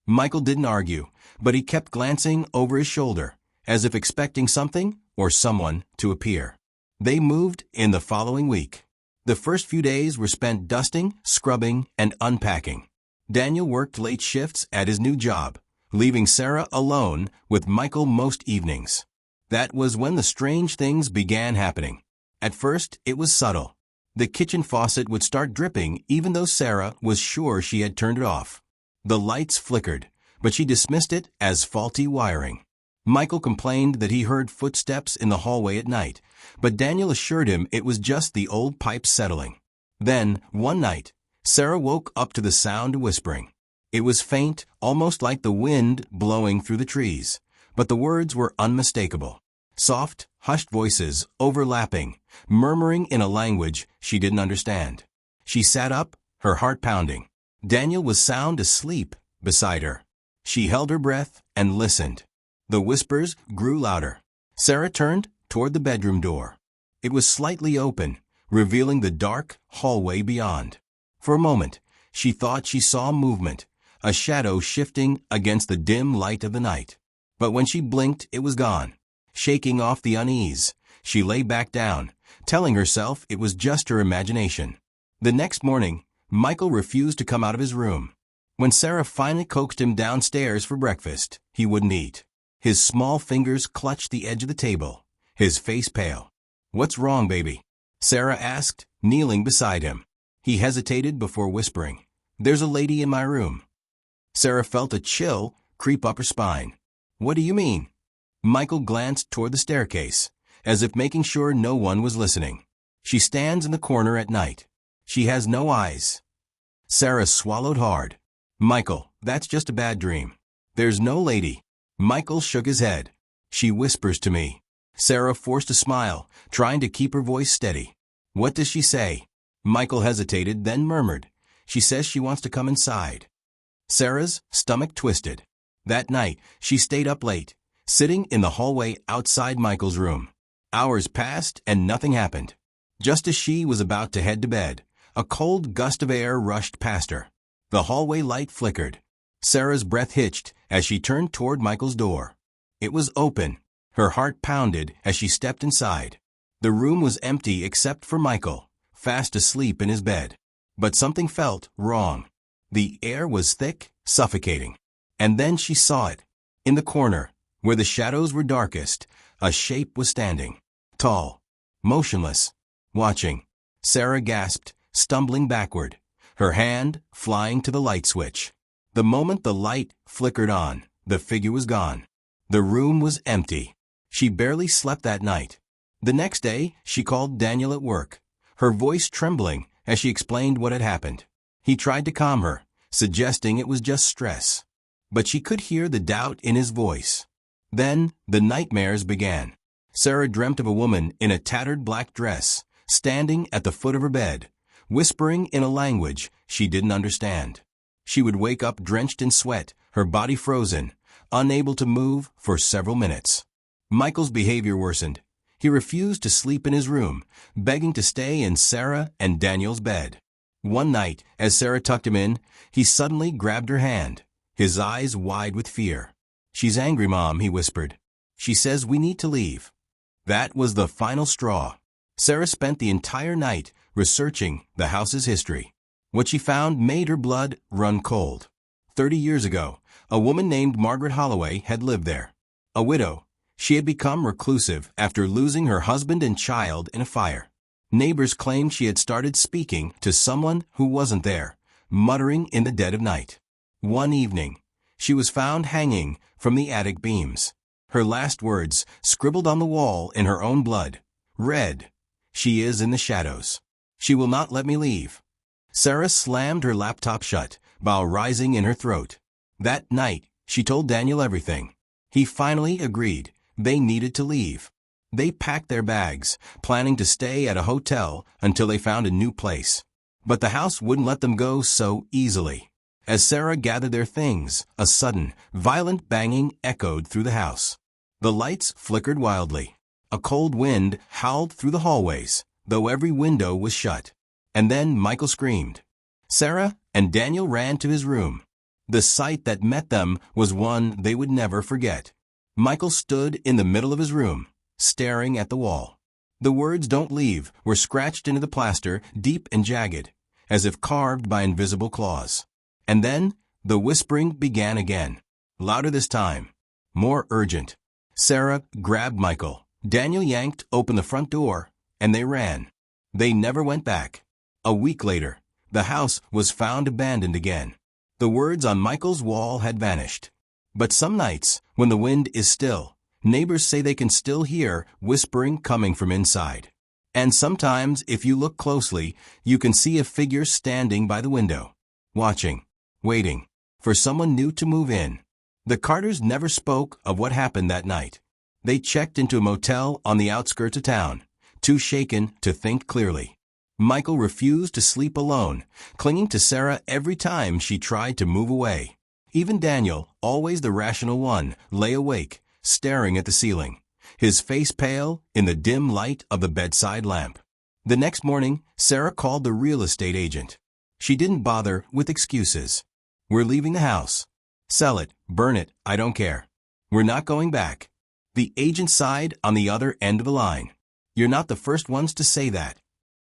Michael didn't argue, but he kept glancing over his shoulder, as if expecting something or someone to appear. They moved in the following week. The first few days were spent dusting, scrubbing, and unpacking. Daniel worked late shifts at his new job, leaving Sarah alone with Michael most evenings. That was when the strange things began happening. At first, it was subtle. The kitchen faucet would start dripping even though Sarah was sure she had turned it off. The lights flickered, but she dismissed it as faulty wiring. Michael complained that he heard footsteps in the hallway at night, but Daniel assured him it was just the old pipes settling. Then, one night, Sarah woke up to the sound of whispering. It was faint, almost like the wind blowing through the trees, but the words were unmistakable. Soft, hushed voices, overlapping, murmuring in a language she didn't understand. She sat up, her heart pounding. Daniel was sound asleep beside her. She held her breath and listened. The whispers grew louder. Sarah turned toward the bedroom door. It was slightly open, revealing the dark hallway beyond. For a moment, she thought she saw movement, a shadow shifting against the dim light of the night. But when she blinked, it was gone. Shaking off the unease, she lay back down, telling herself it was just her imagination. The next morning, Michael refused to come out of his room. When Sarah finally coaxed him downstairs for breakfast, he wouldn't eat. His small fingers clutched the edge of the table, his face pale. "What's wrong, baby?" Sarah asked, kneeling beside him. He hesitated before whispering, "There's a lady in my room." Sarah felt a chill creep up her spine. "What do you mean?" Michael glanced toward the staircase, as if making sure no one was listening. "She stands in the corner at night. She has no eyes." Sarah swallowed hard. "Michael, that's just a bad dream. There's no lady." Michael shook his head. "She whispers to me." Sarah forced a smile, trying to keep her voice steady. "What does she say?" Michael hesitated, then murmured, She says she wants to come inside. Sarah's stomach twisted. That night, she stayed up late, sitting in the hallway outside Michael's room. Hours passed and nothing happened. Just as she was about to head to bed, a cold gust of air rushed past her. The hallway light flickered. Sarah's breath hitched as she turned toward Michael's door. It was open. Her heart pounded as she stepped inside. The room was empty except for Michael, fast asleep in his bed. But something felt wrong. The air was thick, suffocating. And then she saw it. In the corner, where the shadows were darkest, a shape was standing. Tall, motionless, watching. Sarah gasped, stumbling backward, her hand flying to the light switch. The moment the light flickered on, the figure was gone. The room was empty. She barely slept that night. The next day, she called Daniel at work, her voice trembling as she explained what had happened. He tried to calm her, suggesting it was just stress. But she could hear the doubt in his voice. Then, the nightmares began. Sarah dreamt of a woman in a tattered black dress, standing at the foot of her bed, whispering in a language she didn't understand. She would wake up drenched in sweat, her body frozen, unable to move for several minutes. Michael's behavior worsened. He refused to sleep in his room, begging to stay in Sarah and Daniel's bed. One night, as Sarah tucked him in, he suddenly grabbed her hand, his eyes wide with fear. "She's angry, Mom," he whispered. "She says we need to leave." That was the final straw. Sarah spent the entire night researching the house's history. What she found made her blood run cold. 30 years ago, a woman named Margaret Holloway had lived there. A widow, she had become reclusive after losing her husband and child in a fire. Neighbors claimed she had started speaking to someone who wasn't there, muttering in the dead of night. One evening, she was found hanging from the attic beams. Her last words, scribbled on the wall in her own blood, read, "She is in the shadows. She will not let me leave." Sarah slammed her laptop shut, bile rising in her throat. That night, she told Daniel everything. He finally agreed. They needed to leave. They packed their bags, planning to stay at a hotel until they found a new place. But the house wouldn't let them go so easily. As Sarah gathered their things, a sudden, violent banging echoed through the house. The lights flickered wildly. A cold wind howled through the hallways, though every window was shut. And then Michael screamed. Sarah and Daniel ran to his room. The sight that met them was one they would never forget. Michael stood in the middle of his room, staring at the wall. The words "Don't leave" were scratched into the plaster, deep and jagged, as if carved by invisible claws. And then, the whispering began again, louder this time, more urgent. Sarah grabbed Michael. Daniel yanked open the front door, and they ran. They never went back. A week later, the house was found abandoned again. The words on Michael's wall had vanished. But some nights, when the wind is still, neighbors say they can still hear whispering coming from inside. And sometimes, if you look closely, you can see a figure standing by the window, watching, waiting, for someone new to move in. The Carters never spoke of what happened that night. They checked into a motel on the outskirts of town, too shaken to think clearly. Michael refused to sleep alone, clinging to Sarah every time she tried to move away. Even Daniel, always the rational one, lay awake, staring at the ceiling, his face pale in the dim light of the bedside lamp. The next morning, Sarah called the real estate agent. She didn't bother with excuses. "We're leaving the house. Sell it, burn it, I don't care. We're not going back." The agent sighed on the other end of the line. "You're not the first ones to say that."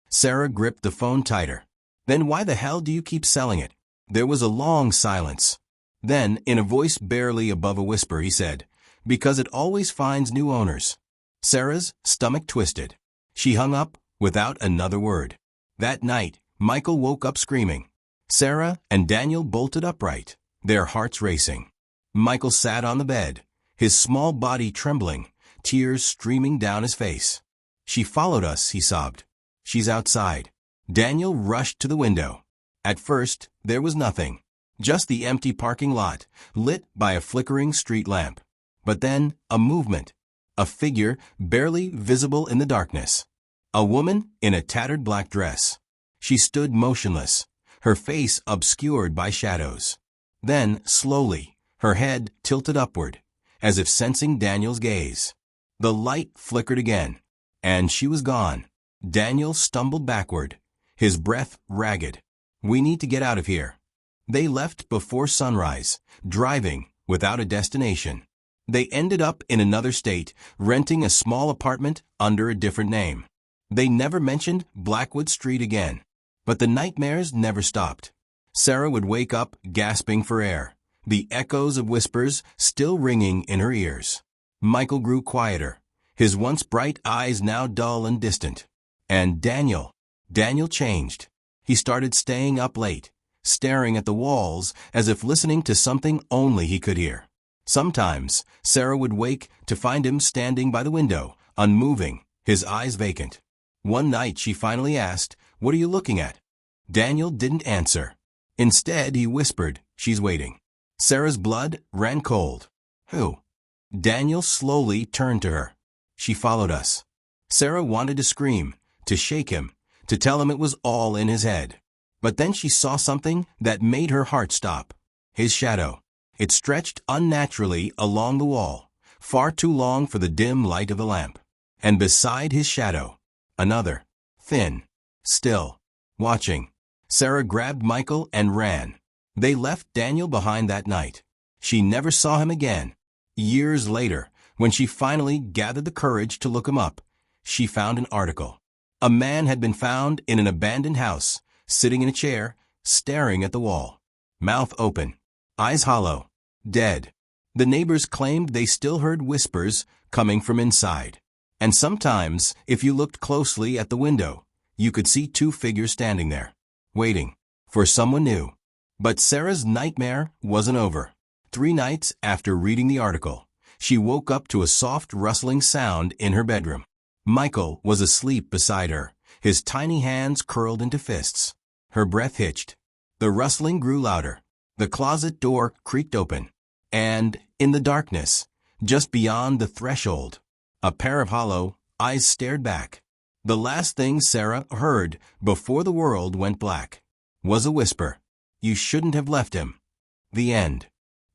Sarah gripped the phone tighter. "Then why the hell do you keep selling it?" There was a long silence. Then, in a voice barely above a whisper, he said, "Because it always finds new owners." Sarah's stomach twisted. She hung up without another word. That night, Michael woke up screaming. Sarah and Daniel bolted upright, their hearts racing. Michael sat on the bed, his small body trembling, tears streaming down his face. "She followed us," he sobbed. "She's outside." Daniel rushed to the window. At first, there was nothing, just the empty parking lot, lit by a flickering street lamp. But then, a movement, a figure barely visible in the darkness. A woman in a tattered black dress. She stood motionless, her face obscured by shadows. Then, slowly, her head tilted upward, as if sensing Daniel's gaze. The light flickered again, and she was gone. Daniel stumbled backward, his breath ragged. "We need to get out of here." They left before sunrise, driving without a destination. They ended up in another state, renting a small apartment under a different name. They never mentioned Blackwood Street again. But the nightmares never stopped. Sarah would wake up gasping for air, the echoes of whispers still ringing in her ears. Michael grew quieter, his once bright eyes now dull and distant. And Daniel changed. He started staying up late, staring at the walls as if listening to something only he could hear. Sometimes, Sarah would wake to find him standing by the window, unmoving, his eyes vacant. One night she finally asked, "What are you looking at?" Daniel didn't answer. Instead, he whispered, "She's waiting." Sarah's blood ran cold. "Who?" Daniel slowly turned to her. "She followed us." Sarah wanted to scream, to shake him, to tell him it was all in his head. But then she saw something that made her heart stop. His shadow. It stretched unnaturally along the wall, far too long for the dim light of the lamp. And beside his shadow, another, thin, still, watching. Sarah grabbed Michael and ran. They left Daniel behind that night. She never saw him again. Years later, when she finally gathered the courage to look him up, she found an article. A man had been found in an abandoned house, sitting in a chair, staring at the wall. Mouth open, eyes hollow, dead. The neighbors claimed they still heard whispers coming from inside. And sometimes, if you looked closely at the window, you could see two figures standing there, waiting for someone new. But Sarah's nightmare wasn't over. 3 nights after reading the article, she woke up to a soft rustling sound in her bedroom. Michael was asleep beside her, his tiny hands curled into fists. Her breath hitched. The rustling grew louder. The closet door creaked open. And, in the darkness, just beyond the threshold, a pair of hollow eyes stared back. The last thing Sarah heard before the world went black was a whisper. "You shouldn't have left him." The end.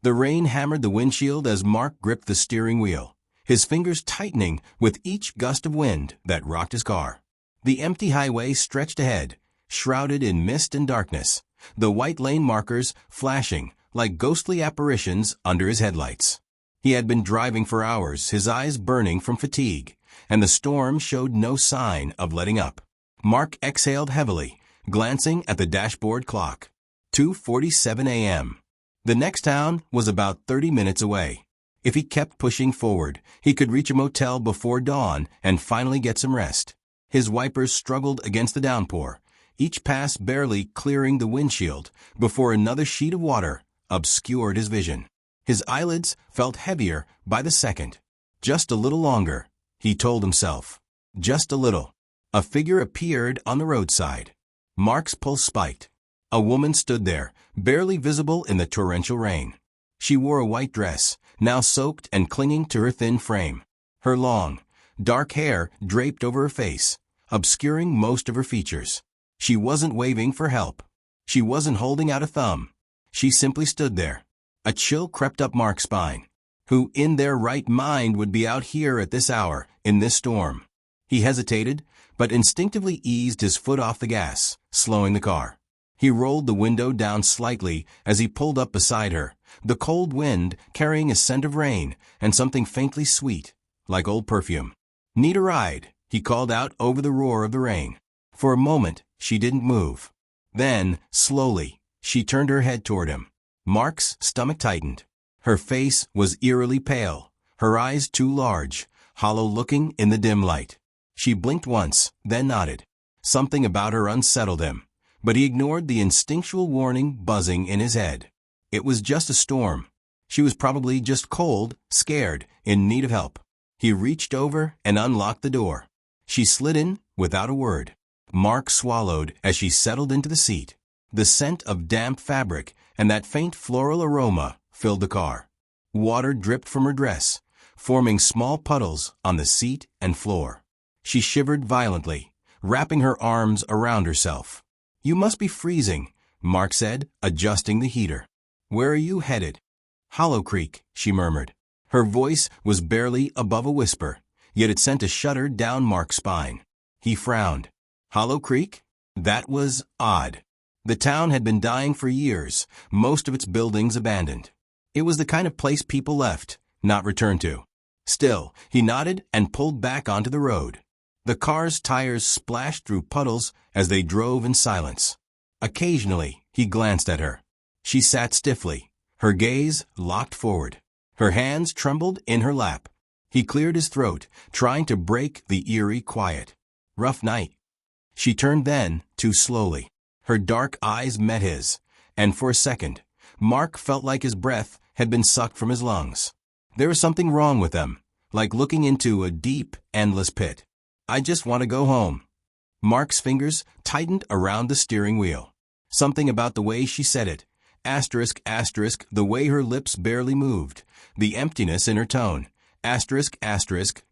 The rain hammered the windshield as Mark gripped the steering wheel, his fingers tightening with each gust of wind that rocked his car. The empty highway stretched ahead, shrouded in mist and darkness, the white lane markers flashing like ghostly apparitions under his headlights. He had been driving for hours, his eyes burning from fatigue, and the storm showed no sign of letting up. Mark exhaled heavily, glancing at the dashboard clock. 2:47 a.m. The next town was about 30 minutes away. If he kept pushing forward, he could reach a motel before dawn and finally get some rest. His wipers struggled against the downpour, each pass barely clearing the windshield before another sheet of water obscured his vision. His eyelids felt heavier by the second. Just a little longer, he told himself. Just a little. A figure appeared on the roadside. Mark's pulse spiked. A woman stood there, barely visible in the torrential rain. She wore a white dress, now soaked and clinging to her thin frame. Her long, dark hair draped over her face, obscuring most of her features. She wasn't waving for help. She wasn't holding out a thumb. She simply stood there. A chill crept up Mark's spine. Who in their right mind would be out here at this hour, in this storm? He hesitated, but instinctively eased his foot off the gas, slowing the car. He rolled the window down slightly as he pulled up beside her, the cold wind carrying a scent of rain and something faintly sweet, like old perfume. "Need a ride?" he called out over the roar of the rain. For a moment, she didn't move. Then, slowly, she turned her head toward him. Mark's stomach tightened. Her face was eerily pale, her eyes too large, hollow-looking in the dim light. She blinked once, then nodded. Something about her unsettled him, but he ignored the instinctual warning buzzing in his head. It was just a storm. She was probably just cold, scared, in need of help. He reached over and unlocked the door. She slid in without a word. Mark swallowed as she settled into the seat. The scent of damp fabric and that faint floral aroma filled the car. Water dripped from her dress, forming small puddles on the seat and floor. She shivered violently, wrapping her arms around herself. "You must be freezing," Mark said, adjusting the heater. Where are you headed? Hollow Creek, she murmured. Her voice was barely above a whisper, yet it sent a shudder down Mark's spine. He frowned. Hollow Creek? That was odd. The town had been dying for years, most of its buildings abandoned. It was the kind of place people left, not returned to. Still, he nodded and pulled back onto the road. The car's tires splashed through puddles as they drove in silence. Occasionally, he glanced at her. She sat stiffly, her gaze locked forward. Her hands trembled in her lap. He cleared his throat, trying to break the eerie quiet. Rough night. She turned then, too slowly. Her dark eyes met his, and for a second, Mark felt like his breath had been sucked from his lungs. There was something wrong with them, like looking into a deep, endless pit. I just want to go home. Mark's fingers tightened around the steering wheel. Something about the way she said it, ***, the way her lips barely moved, the emptiness in her tone, ***,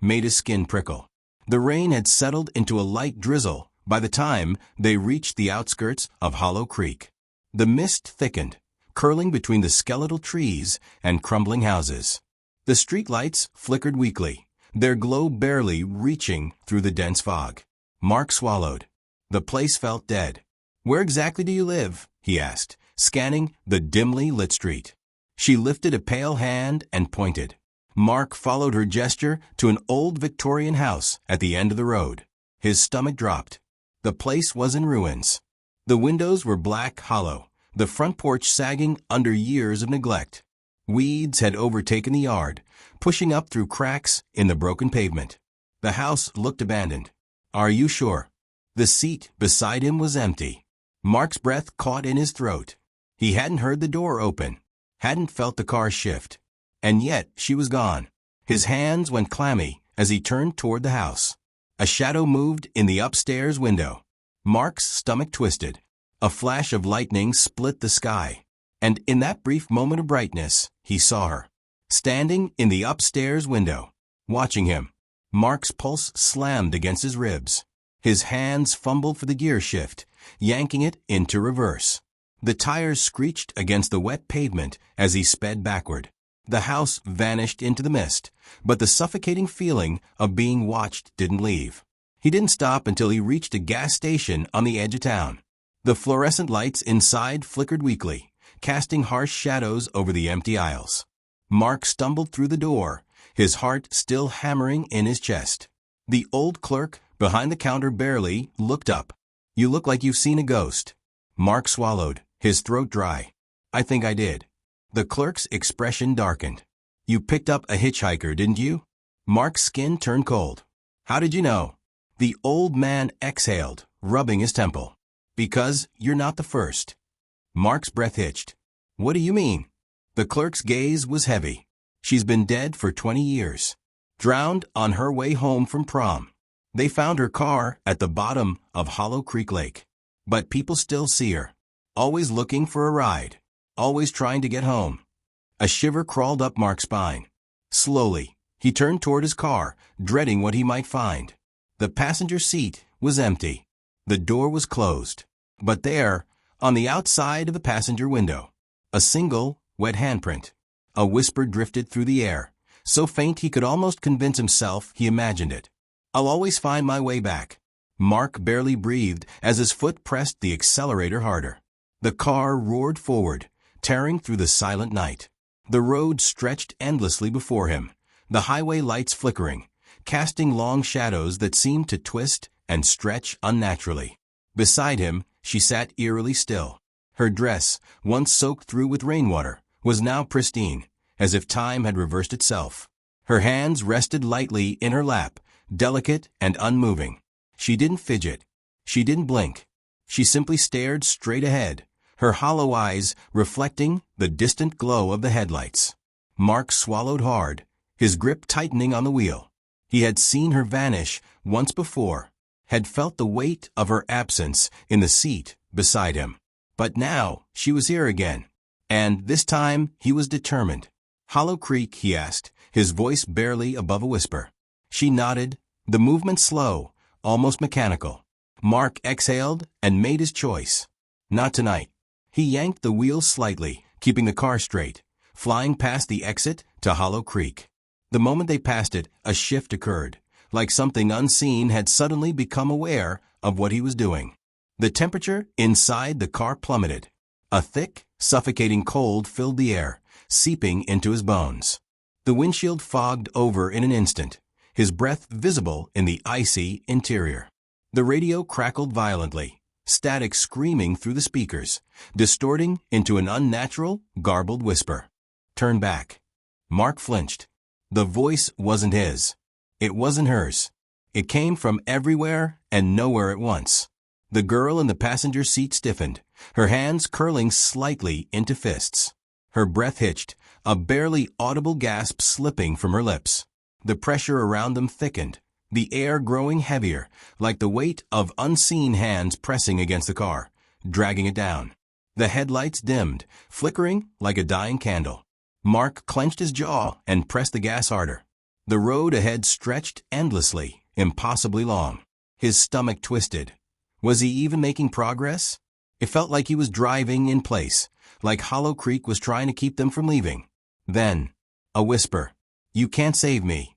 made his skin prickle. The rain had settled into a light drizzle by the time they reached the outskirts of Hollow Creek. The mist thickened, curling between the skeletal trees and crumbling houses. The streetlights flickered weakly, their glow barely reaching through the dense fog. Mark swallowed. The place felt dead. Where exactly do you live? He asked, scanning the dimly lit street. She lifted a pale hand and pointed. Mark followed her gesture to an old Victorian house at the end of the road. His stomach dropped. The place was in ruins. The windows were black hollow, the front porch sagging under years of neglect. Weeds had overtaken the yard, pushing up through cracks in the broken pavement. The house looked abandoned. Are you sure? The seat beside him was empty. Mark's breath caught in his throat. He hadn't heard the door open, hadn't felt the car shift. And yet she was gone. His hands went clammy as he turned toward the house. A shadow moved in the upstairs window. Mark's stomach twisted. A flash of lightning split the sky. And in that brief moment of brightness, he saw her, standing in the upstairs window, watching him. Mark's pulse slammed against his ribs. His hands fumbled for the gear shift, yanking it into reverse. The tires screeched against the wet pavement as he sped backward. The house vanished into the mist, but the suffocating feeling of being watched didn't leave. He didn't stop until he reached a gas station on the edge of town. The fluorescent lights inside flickered weakly, casting harsh shadows over the empty aisles. Mark stumbled through the door, his heart still hammering in his chest. The old clerk behind the counter barely looked up. You look like you've seen a ghost. Mark swallowed, his throat dry. I think I did. The clerk's expression darkened. You picked up a hitchhiker, didn't you? Mark's skin turned cold. How did you know? The old man exhaled, rubbing his temple. Because you're not the first. Mark's breath hitched. What do you mean? The clerk's gaze was heavy. She's been dead for 20 years. Drowned on her way home from prom. They found her car at the bottom of Hollow Creek Lake. But people still see her. Always looking for a ride. Always trying to get home. A shiver crawled up Mark's spine. Slowly, he turned toward his car, dreading what he might find. The passenger seat was empty. The door was closed. But there, on the outside of the passenger window, a single, wet handprint. A whisper drifted through the air, so faint he could almost convince himself he imagined it. I'll always find my way back. Mark barely breathed as his foot pressed the accelerator harder. The car roared forward, tearing through the silent night. The road stretched endlessly before him, the highway lights flickering, casting long shadows that seemed to twist and stretch unnaturally. Beside him, she sat eerily still. Her dress, once soaked through with rainwater, was now pristine, as if time had reversed itself. Her hands rested lightly in her lap, delicate and unmoving. She didn't fidget. She didn't blink. She simply stared straight ahead, her hollow eyes reflecting the distant glow of the headlights. Mark swallowed hard, his grip tightening on the wheel. He had seen her vanish once before, had felt the weight of her absence in the seat beside him. But now she was here again, and this time he was determined. Hollow Creek, he asked, his voice barely above a whisper. She nodded, the movement slow, almost mechanical. Mark exhaled and made his choice. Not tonight. He yanked the wheel slightly, keeping the car straight, flying past the exit to Hollow Creek. The moment they passed it, a shift occurred, like something unseen had suddenly become aware of what he was doing. The temperature inside the car plummeted. A thick, suffocating cold filled the air, seeping into his bones. The windshield fogged over in an instant, his breath visible in the icy interior. The radio crackled violently, static screaming through the speakers, distorting into an unnatural, garbled whisper. "Turn back." Mark flinched. The voice wasn't his. It wasn't hers. It came from everywhere and nowhere at once. The girl in the passenger seat stiffened, her hands curling slightly into fists. Her breath hitched, a barely audible gasp slipping from her lips. The pressure around them thickened, the air growing heavier, like the weight of unseen hands pressing against the car, dragging it down. The headlights dimmed, flickering like a dying candle. Mark clenched his jaw and pressed the gas harder. The road ahead stretched endlessly, impossibly long. His stomach twisted. Was he even making progress? It felt like he was driving in place, like Hollow Creek was trying to keep them from leaving. Then, a whisper. "You can't save me."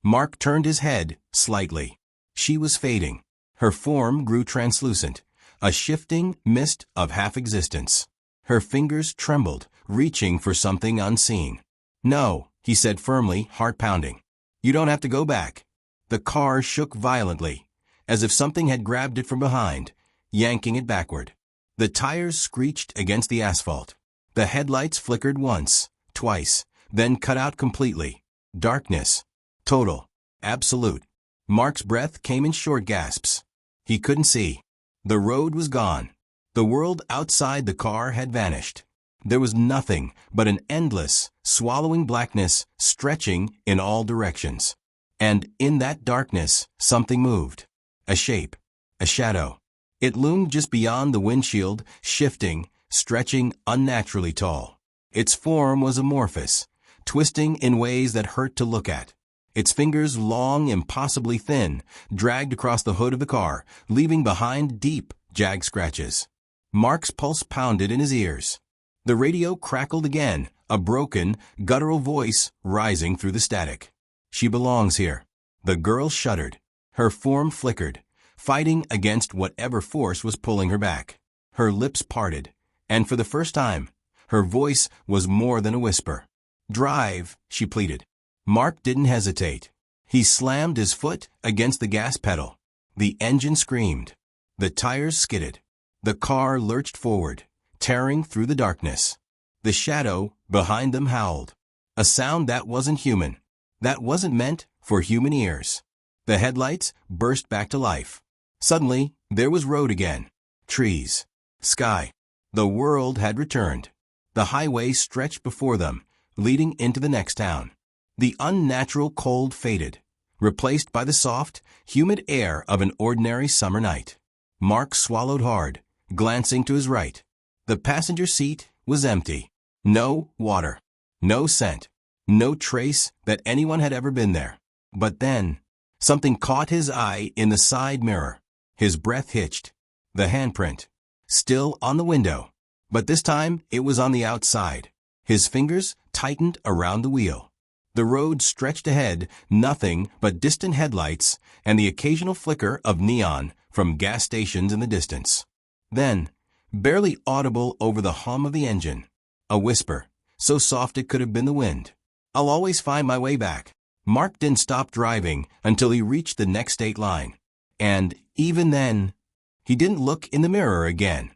Mark turned his head slightly. She was fading. Her form grew translucent, a shifting mist of half-existence. Her fingers trembled, reaching for something unseen. "No," he said firmly, heart pounding. "You don't have to go back." The car shook violently, as if something had grabbed it from behind, yanking it backward. The tires screeched against the asphalt. The headlights flickered once, twice, then cut out completely. Darkness. Total. Absolute. Mark's breath came in short gasps. He couldn't see. The road was gone. The world outside the car had vanished. There was nothing but an endless, swallowing blackness stretching in all directions. And in that darkness, something moved. A shape. A shadow. It loomed just beyond the windshield, shifting, stretching unnaturally tall. Its form was amorphous, twisting in ways that hurt to look at. Its fingers, long, impossibly thin, dragged across the hood of the car, leaving behind deep, jagged scratches. Mark's pulse pounded in his ears. The radio crackled again, a broken, guttural voice rising through the static. "She belongs here." The girl shuddered. Her form flickered, fighting against whatever force was pulling her back. Her lips parted, and for the first time, her voice was more than a whisper. "Drive," she pleaded. Mark didn't hesitate. He slammed his foot against the gas pedal. The engine screamed. The tires skidded. The car lurched forward, tearing through the darkness. The shadow behind them howled. A sound that wasn't human, that wasn't meant for human ears. The headlights burst back to life. Suddenly, there was road again. Trees. Sky. The world had returned. The highway stretched before them, leading into the next town. The unnatural cold faded, replaced by the soft, humid air of an ordinary summer night. Mark swallowed hard, glancing to his right. The passenger seat was empty. No water. No scent. No trace that anyone had ever been there. But then, something caught his eye in the side mirror. His breath hitched. The handprint. Still on the window. But this time, it was on the outside. His fingers tightened around the wheel. The road stretched ahead, nothing but distant headlights and the occasional flicker of neon from gas stations in the distance. Then, barely audible over the hum of the engine, a whisper, so soft it could have been the wind. "I'll always find my way back." Mark didn't stop driving until he reached the next state line. And even then, he didn't look in the mirror again.